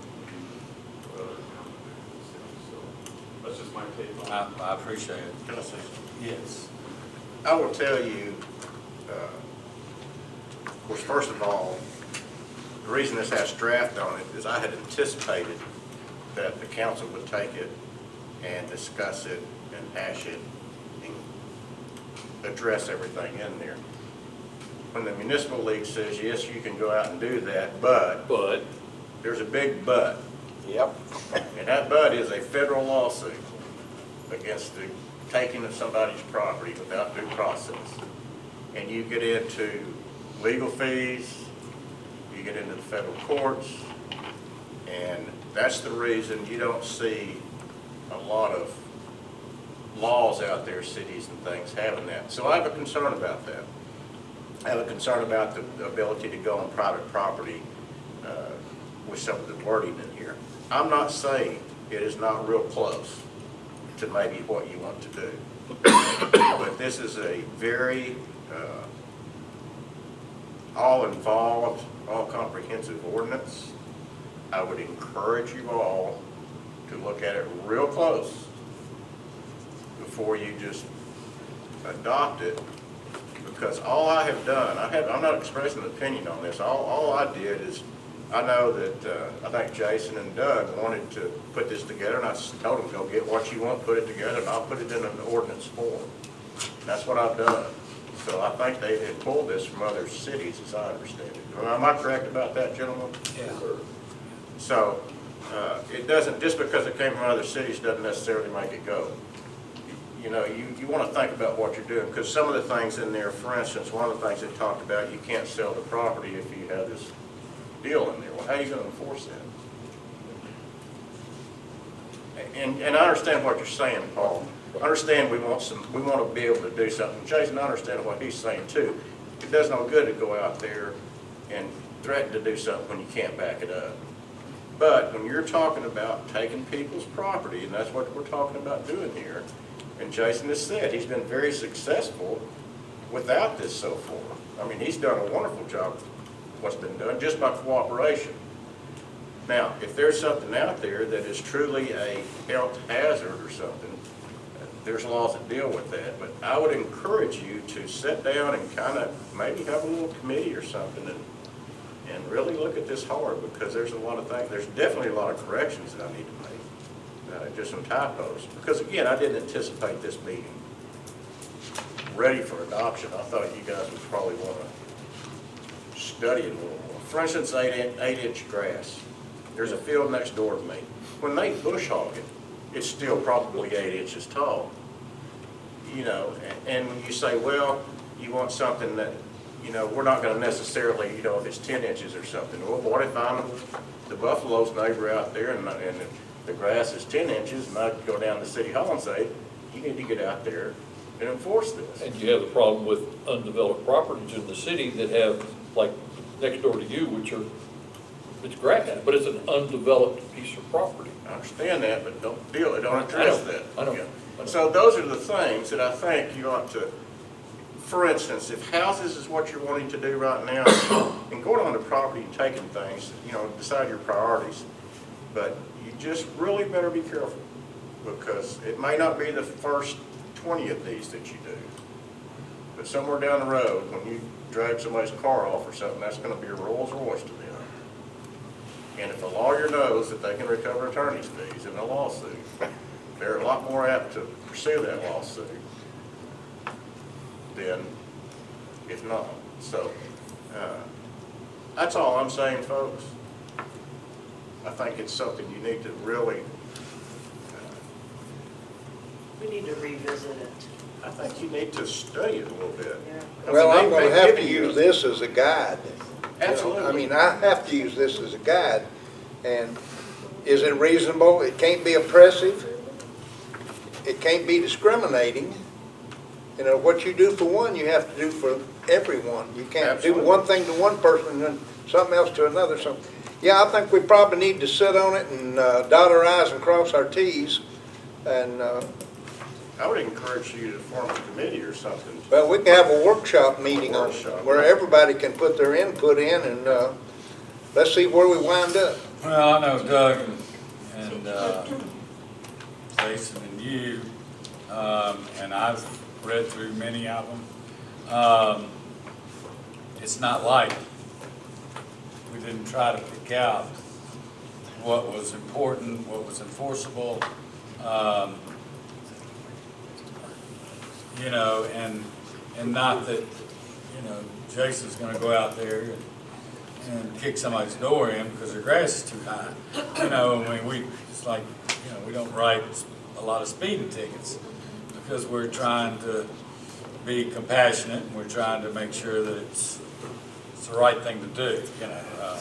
with other counties in the city. So that's just my take on it. I appreciate it. Can I say something? Yes. I will tell you, of course, first of all, the reason this has draft on it is I had anticipated that the council would take it and discuss it and hash it and address everything in there. When the municipal league says, yes, you can go out and do that, but there's a big but. Yep. And that but is a federal lawsuit against the taking of somebody's property without due process. And you get into legal fees, you get into the federal courts, and that's the reason you don't see a lot of laws out there, cities and things having that. So I have a concern about that. I have a concern about the ability to go on private property with some of the wording in here. I'm not saying it is not real close to maybe what you want to do. But this is a very all-involved, all-comprehensive ordinance. I would encourage you all to look at it real close before you just adopt it, because all I have done, I'm not expressing an opinion on this, all I did is, I know that I think Jason and Doug wanted to put this together, and I told them, go get what you want, put it together, and I'll put it in an ordinance form. That's what I've done. So I think they had pulled this from other cities, as I understand it. Am I correct about that, gentlemen? Yeah. So it doesn't, just because it came from other cities doesn't necessarily make it go. You know, you want to think about what you're doing, because some of the things in there, for instance, one of the things it talked about, you can't sell the property if you have this deal in there. Well, how are you going to enforce that? And I understand what you're saying, Paul. I understand we want to be able to do something. Jason, I understand what he's saying too. It does no good to go out there and threaten to do something when you can't back it up. But when you're talking about taking people's property, and that's what we're talking about doing here, and Jason has said he's been very successful without this so far. I mean, he's done a wonderful job with what's been done just by cooperation. Now, if there's something out there that is truly a health hazard or something, there's laws that deal with that. But I would encourage you to sit down and kind of maybe have a little committee or something and really look at this hard, because there's a lot of things, there's definitely a lot of corrections that I need to make, just some typos. Because again, I didn't anticipate this being ready for adoption. I thought you guys would probably want to study it a little more. For instance, 8-inch grass. There's a field next door to me. When they bush hog it, it's still probably 8 inches tall. You know, and when you say, well, you want something that, you know, we're not going to necessarily, you know, if it's 10 inches or something. Well, what if I'm the Buffalo's neighbor out there and the grass is 10 inches, and I go down to City Hall and say, you need to get out there and enforce this. And you have the problem with undeveloped properties in the city that have, like next door to you, which are, it's grass, but it's an undeveloped piece of property. I understand that, but don't address that. I know. Yeah. So those are the things that I think you ought to, for instance, if houses is what you're wanting to do right now, and going on the property and taking things, you know, decide your priorities. But you just really better be careful, because it may not be the first 20 of these that you do. But somewhere down the road, when you drag somebody's car off or something, that's going to be a Rolls Royce to them. And if a lawyer knows that they can recover attorney's fees in a lawsuit, they're a lot more apt to pursue that lawsuit than if not. So That's all I'm saying, folks. I think it's something you need to really, We need to revisit it. I think you need to study it a little bit. Yeah. Well, I'm gonna They've have to given you- use this as a guide. Absolutely. I mean, I have to use this as a guide. And is it reasonable? It can't be oppressive. It can't be discriminating. You know, what you do for one, you have to do for everyone. You can't Absolutely. do one thing to one person and then something else to another. So, yeah, I think we probably need to sit on it and dot our i's and cross our t's. And, I would encourage you to form a committee or something. well, we can have a workshop meeting on it Workshop. where everybody can put their input in and let's see where we wind up. Well, I know Doug and Jason and you, and I've read through many of them. It's not like we didn't try to pick out what was important, what was enforceable, you know, and not that, you know, Jason's gonna go out there and kick somebody's door in because their grass is too high. You know, I mean, it's like, you know, we don't write a lot of speeding tickets because we're trying to be compassionate and we're trying to make sure that it's the right thing to do, you know.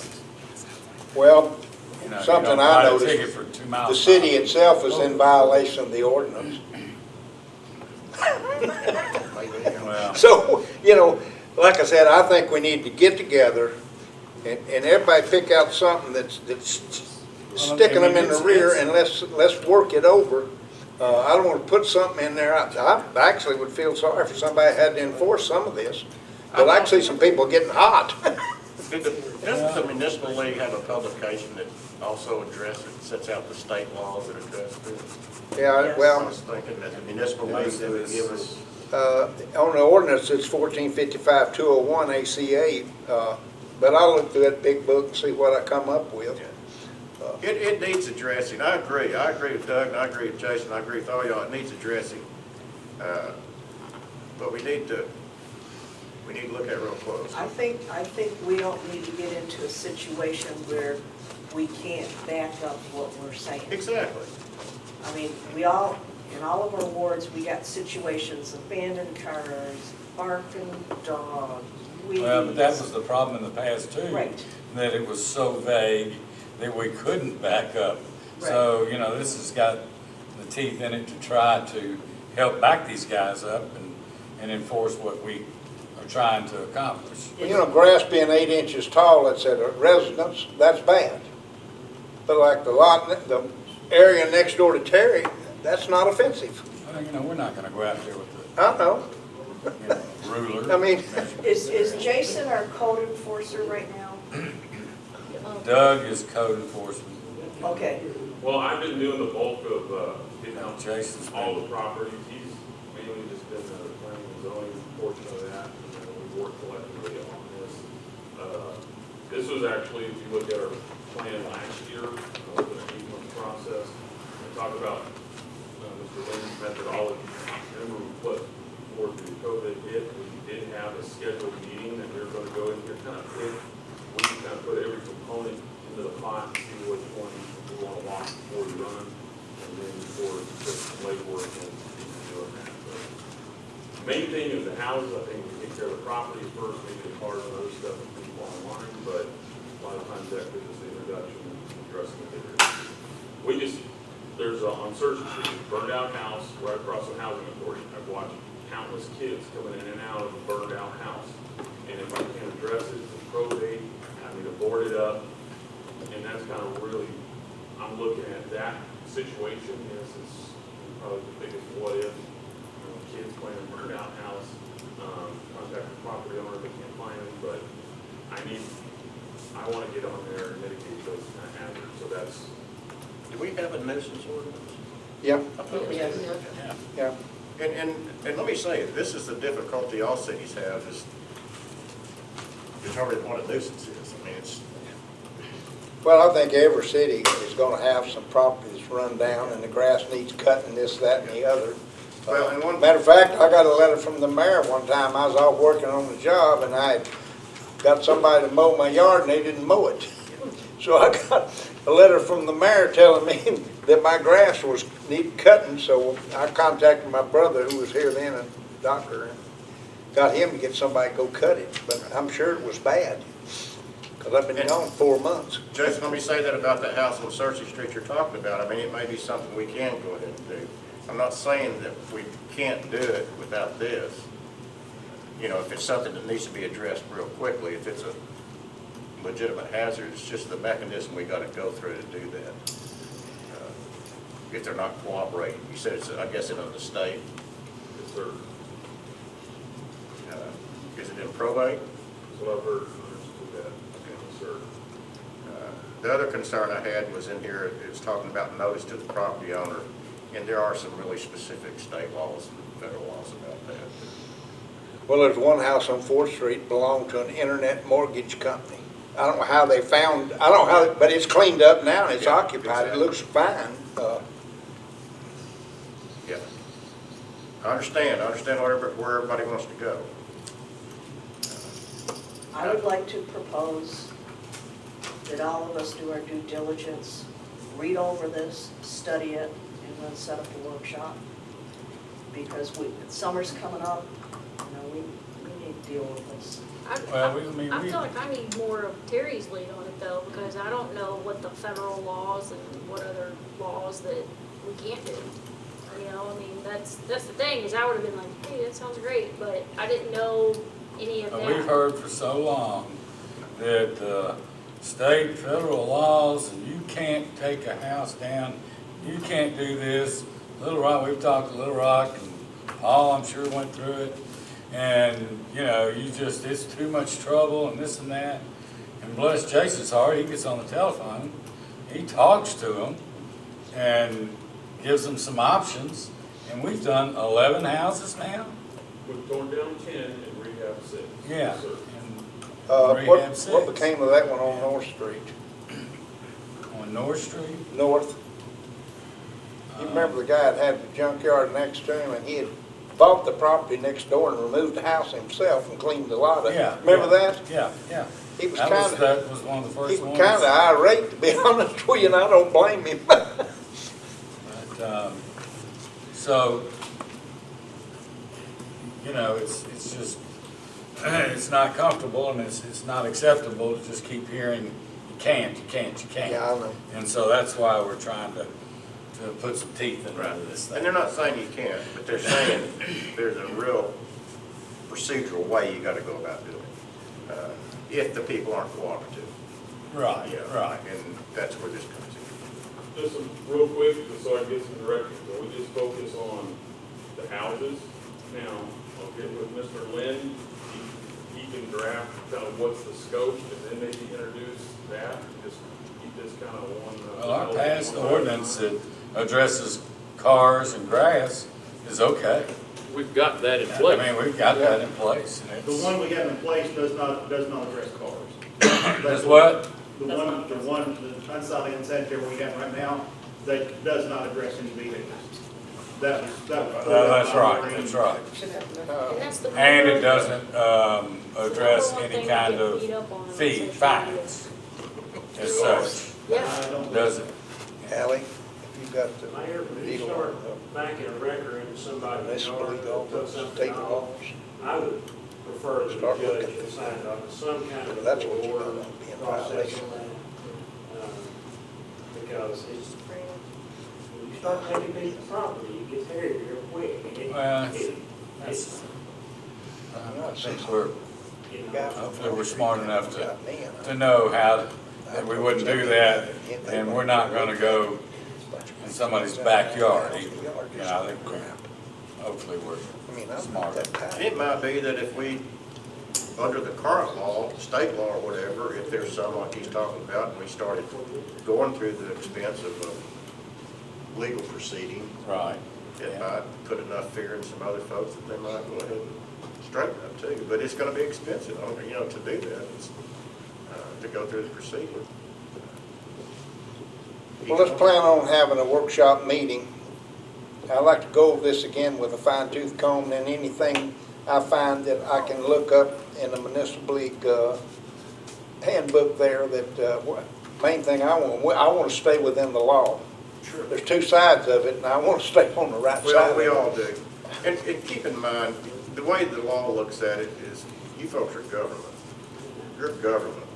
Well, You know, you something don't I write a ticket noticed, for 2 miles. the city itself is in violation of the ordinance. Well, So, you know, like I said, I think we need to get together and everybody pick out something that's sticking them in the rear and let's work it over. I don't want to put something in there. I actually would feel sorry for somebody that had to enforce some of this. But I can see some people getting hot. Doesn't the municipal league have a publication that also addresses, sets out the state laws that address this? Yeah, I well, was thinking that the municipal league they would give us, on the ordinance, it's 1455-201 ACA. But I'll look through that big book and see what I come up with. it needs addressing. I agree with Doug, and I agree with Jason, I agree with all y'all, it needs addressing. But we need to look at it real close. I think we don't need to get into a situation where we can't back up what we're saying. Exactly. I mean, we all, in all of our wards, we got situations, abandoned cars, barking dogs, weeds. well, but that was the problem in the past too. Right. That it was so vague that we couldn't back up. So, you know, this has got the teeth in it to try to help back these guys up and enforce what we are trying to accomplish. You know, grass being 8 inches tall, that's at a residence, that's bad. But like the area next door to Terry, that's not offensive. Well, you know, we're not gonna go out there with I know. the, you know, ruler. I mean, Is Jason our code enforcer right now? Doug is code enforcement. Okay. Well, I've been doing the bulk of, getting out Jason's all been- the properties. He's mainly just been the planning and zoning portion of that, and then we work collectively on this. This was actually, if you look at our plan last year, with an 8-month process, we talked about, Mr. Lynn's methodology. Remember we put forward the COVID hit, we did have a scheduled meeting that we were gonna go in here kind of quick. We kind of put every component into the pot, and see which one we want to walk before we run, and then before just legwork and doing that. But main thing is the houses. I think we take care of the property first, maybe the cars and other stuff and people online, but a lot of times that could just the introduction and addressing the bigger issues. We just, there's on Search Street, burned out house right across the housing authority. I've watched countless kids coming in and out of a burned out house. And if I can't address it, it's probate, I need to board it up. And that's kind of really, I'm looking at that situation. Yes, it's probably the biggest what if. Kids playing in a burned out house, contact the property owner, they can't find them, but I want to get on there and mitigate those kind of hazards. So that's, Do we have a nuisance ordinance? yeah, I thought we Yes. did. yeah. And let me say, this is the difficulty all cities have, is determining what a nuisance is. I mean, it's, Well, I think every city is gonna have some property that's run down and the grass needs cutting, this, that, and the other. Well, and one- Matter of fact, I got a letter from the mayor one time. I was out working on the job and I had got somebody to mow my yard and they didn't mow it. So I got a letter from the mayor telling me that my grass was needed cutting, so I contacted my brother who was here then, a doctor, and got him to get somebody to go cut it, but I'm sure it was bad, because I've been gone 4 months. Jason, let me say that about the house on Cersei Street you're talking about. I mean, it may be something we can go ahead and do. I'm not saying that we can't do it without this. You know, if it's something that needs to be addressed real quickly, if it's a legitimate hazard, it's just the mechanism we got to go through to do that. If they're not cooperating. You said it's, I guess, in the state. Yes, sir. Is it in probate? That's what I've heard, understood that. Yes, sir. The other concern I had was in here, it was talking about notice to the property owner, and there are some really specific state laws and federal laws about that. Well, there's one house on 4th Street belonged to an internet mortgage company. I don't know how they found, I don't know how, but it's cleaned up now and it's Yeah, occupied. It looks fine. Yeah. I understand where everybody wants to go. I would like to propose that all of us do our due diligence, read over this, study it, and then set up a workshop. Because summer's coming up, we need to deal with this. Well, I feel like I need more of Terry's lead on it though, because I don't know what the federal laws and what other laws that we can't do. You know, I mean, that's the thing, is I would have been like, hey, that sounds great, but I didn't know any of that. We've heard for so long that state, federal laws, and you can't take a house down, you can't do this. Little Rock, we've talked to Little Rock, and Paul, I'm sure, went through it. And, you know, it's too much trouble and this and that. And bless Jason's heart, he gets on the telephone, he talks to them and gives them some options. And we've done 11 houses now? We've torn down 10 and rehab 6. Yeah. Yes, sir. What became of that one on North Street? On North Street? North. You remember the guy that had the junkyard next to him, and he had bought the property next door and removed the house himself and cleaned the lot up? Yeah. Remember that? Yeah. He was That was one of the he first was ones. kind of irate, to be honest with you, and I don't blame him. But, so, you know, it's just, it's not comfortable and it's not acceptable to just keep hearing, you can't. Yeah, I know. And so that's why we're trying to put some teeth into this thing. And they're not saying you can't, but they're saying there's a real procedural way you gotta go about doing it, if the people aren't cooperative. Right, You know, right. And that's where this comes in. Just real quick, just so I get some direction, so we just focus on the houses now. I'll get with Mr. Lynn, he can draft kind of what's the scope, and then maybe introduce that, just keep this kind of one. Well, our past ordinance that addresses cars and grass is okay. We've got that in place. I mean, we've got that in place. And The it's, one we have in place does not address cars. does what? The unsightly unsanitary we have right now, that does not address any vehicles. That was. That's right. And that's the. And it doesn't address One any thing kind we get of beat up on fee, social fines as such, Yeah. does it? Allie, if you got the Mayor, when you deal start on backing a record into somebody's this, yard believe all that took those something state off, laws, I would prefer that the Start judge looking. had signed off on some kind of a That's what court you're order gonna be in process violation. on that. Because it's, when you start taking people's property, you get hairy real quick. Well, that's, I think we're, hopefully we're smart enough to know how, that we wouldn't do that, and we're not gonna go in somebody's backyard either. You know, I think hopefully we're smart. And it might be that if we, under the current law, state law or whatever, if there's some like he's talking about, and we started going through the expense of a legal proceeding, Right. it might put enough fear in some other folks that they might go ahead and straighten up too. But it's gonna be expensive, you know, to do that, it's, to go through the procedure. Well, let's plan on having a workshop meeting. I'd like to go over this again with a fine tooth comb, and anything I find that I can look up in the municipal league handbook there that, main thing I want to stay within the law. Sure. There's two sides of it, and I want to stay on the right side. Well, we all do. And keep in mind, the way the law looks at it is, you folks are government. You're government,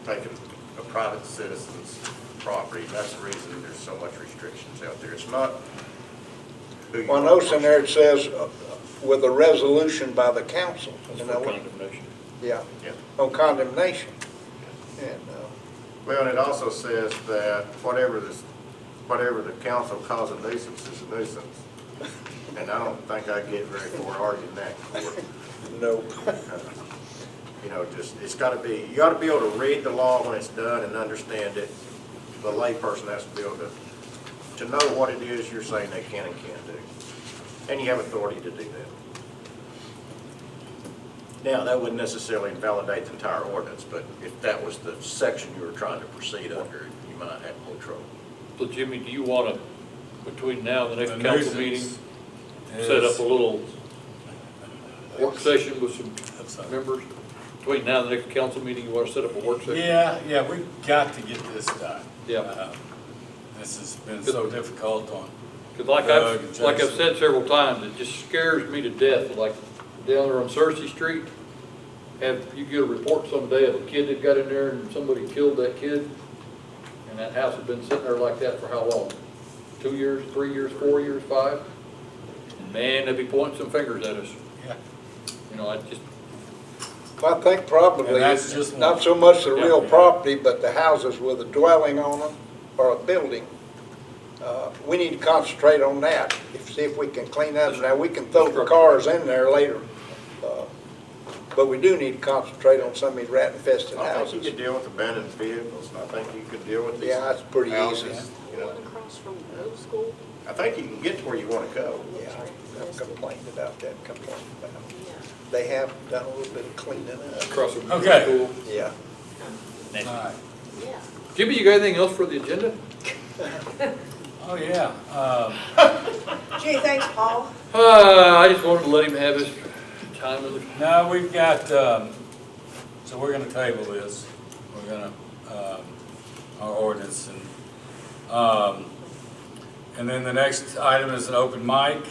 taking a private citizen's property. That's the reason there's so much restrictions out there. It's not who you Well, are. notice in there it says, with a resolution by the council. That's You for know, condemnation. yeah, Yeah. on condemnation. And, Well, and it also says that whatever the council calls a nuisance is a nuisance. And I don't think I get very far arguing that in court. no. You know, just, it's gotta be, you gotta be able to read the law when it's done and understand it. The layperson has to be able to know what it is you're saying they can and can't do. And you have authority to do that. Now, that wouldn't necessarily invalidate the entire ordinance, but if that was the section you were trying to proceed under, you might have more trouble. So Jimmy, do you want to, between now and the next The council nuisance meeting, is- set up a little work session with some That's members? Between now and the next council meeting, you want to set up a work session? Yeah, we've got to get this done. Yeah. This has been so difficult on, Because like Doug and I've Jason. said several times, it just scares me to death, like down there on Cersei Street, you get a report someday of a kid that got in there and somebody killed that kid, and that house has been sitting there like that for how long? 2 years, 3 years, 4 years, 5? And man, they'll be pointing some fingers at us. yeah. You know, I just, I think probably, And that's just not one. so much the real Yeah. property, but the houses with a dwelling on them or a building. We need to concentrate on that, see if we can clean that. Now, we can throw the cars in there later, but we do need to concentrate on some of these rat infested I think you houses. could deal with abandoned vehicles, and I think you could deal with these Yeah, that's pretty easy. houses, you know. One across from the middle school. I think you can get to where you wanna go. Yeah, I've complained about that, Yeah. They have done a little bit of cleaning up. across from the Okay. school. Yeah. All right. Yeah. Jimmy, you got anything else for the agenda? Oh, yeah. Gee, thanks, Paul. I just wanted to let him have his time in the No, we've got, so we're gonna table this. We're gonna, our ordinance and then the next item is an open mic.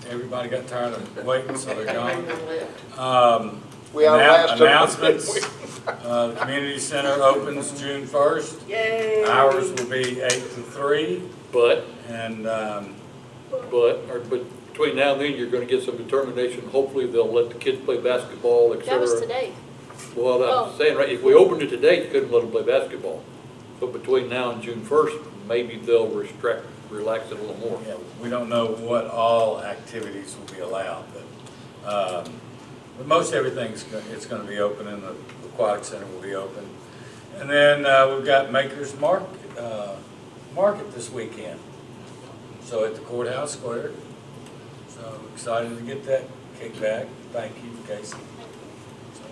Everybody got tired of waiting, so they're gone. We outlasted them. Announcements. The community center opens June 1st. Yay. Hours will be 8 to 3, But and, but between now and then, you're gonna get some determination. Hopefully, they'll let the kids play basketball, et That was cetera. today. Well, Oh. I'm saying, right, if we opened it today, you couldn't let them play basketball. So between now and June 1st, maybe they'll relax it a little more. yeah, we don't know what all activities will be allowed, but most everything's, it's gonna be open, and the aquatic center will be open. And then, we've got Maker's Market this weekend. So at the Courthouse Square. So excited to get that kicked back. Thank you, Casey. So,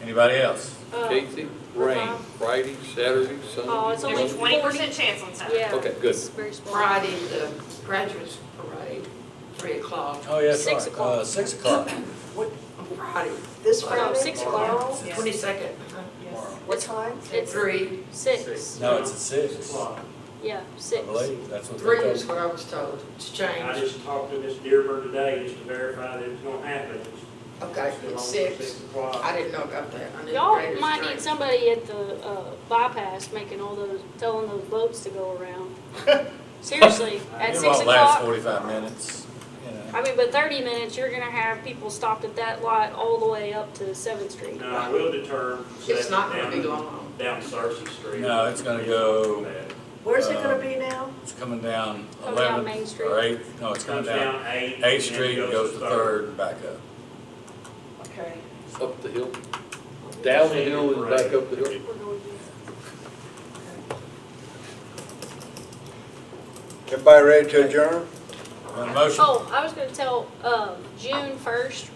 anybody else? Casey, rain, Friday, Saturday, Sunday? Oh, it's only There's a 20% chance on Saturday. Yeah. Okay, good. It's very small. Friday, the graduates parade, 3 o'clock. Oh, yeah, that's 6 right. o'clock. 6 o'clock. On Friday, This No, Friday? 6 o'clock. 22nd, What time? It's 3. 6. No, it's at 6. Yeah, I 6. believe, that's what they 3 told is me. what I was told. It's I changed. just talked to Ms. Dearborn today just to verify that it's gonna happen. Okay, Still it's on 6. 6 o'clock. I didn't know about that. I knew the Y'all grade was might need changed. somebody at the bypass making all those, telling those boats to go around. Seriously, at It 6 won't last o'clock. 45 minutes, you know. I mean, but 30 minutes, you're gonna have people stopped at that lot all the way up to 7th Street. No, I will deter. It's not gonna be down- long. Down Cersei Street. No, it's gonna go- Where's it gonna be now? It's coming down Coming down 11th Main Street. or 8th, no, it's coming Comes down down 8th. 8th Street, and goes to 3rd and back up. Okay. Up the hill, down the hill and back up the hill. We're going to- Everybody ready to adjourn? Want a motion? Oh, I was gonna tell, June 1st,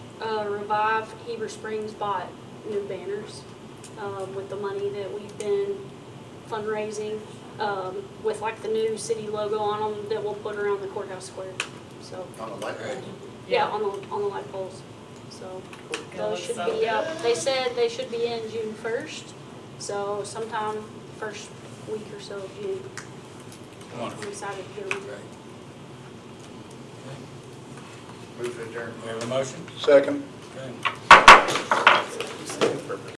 Revive Heber Springs bought new banners, with the money that we've been fundraising, with like the new city logo on them that we'll put around the courthouse square, so, On the light pole. yeah, on the light poles. So That those looks should so be up. good. They said they should be in June 1st, so sometime first week or so of June. Wonderful. I'm excited to get them. Great. Move to adjourn. We have a motion? Second. Okay.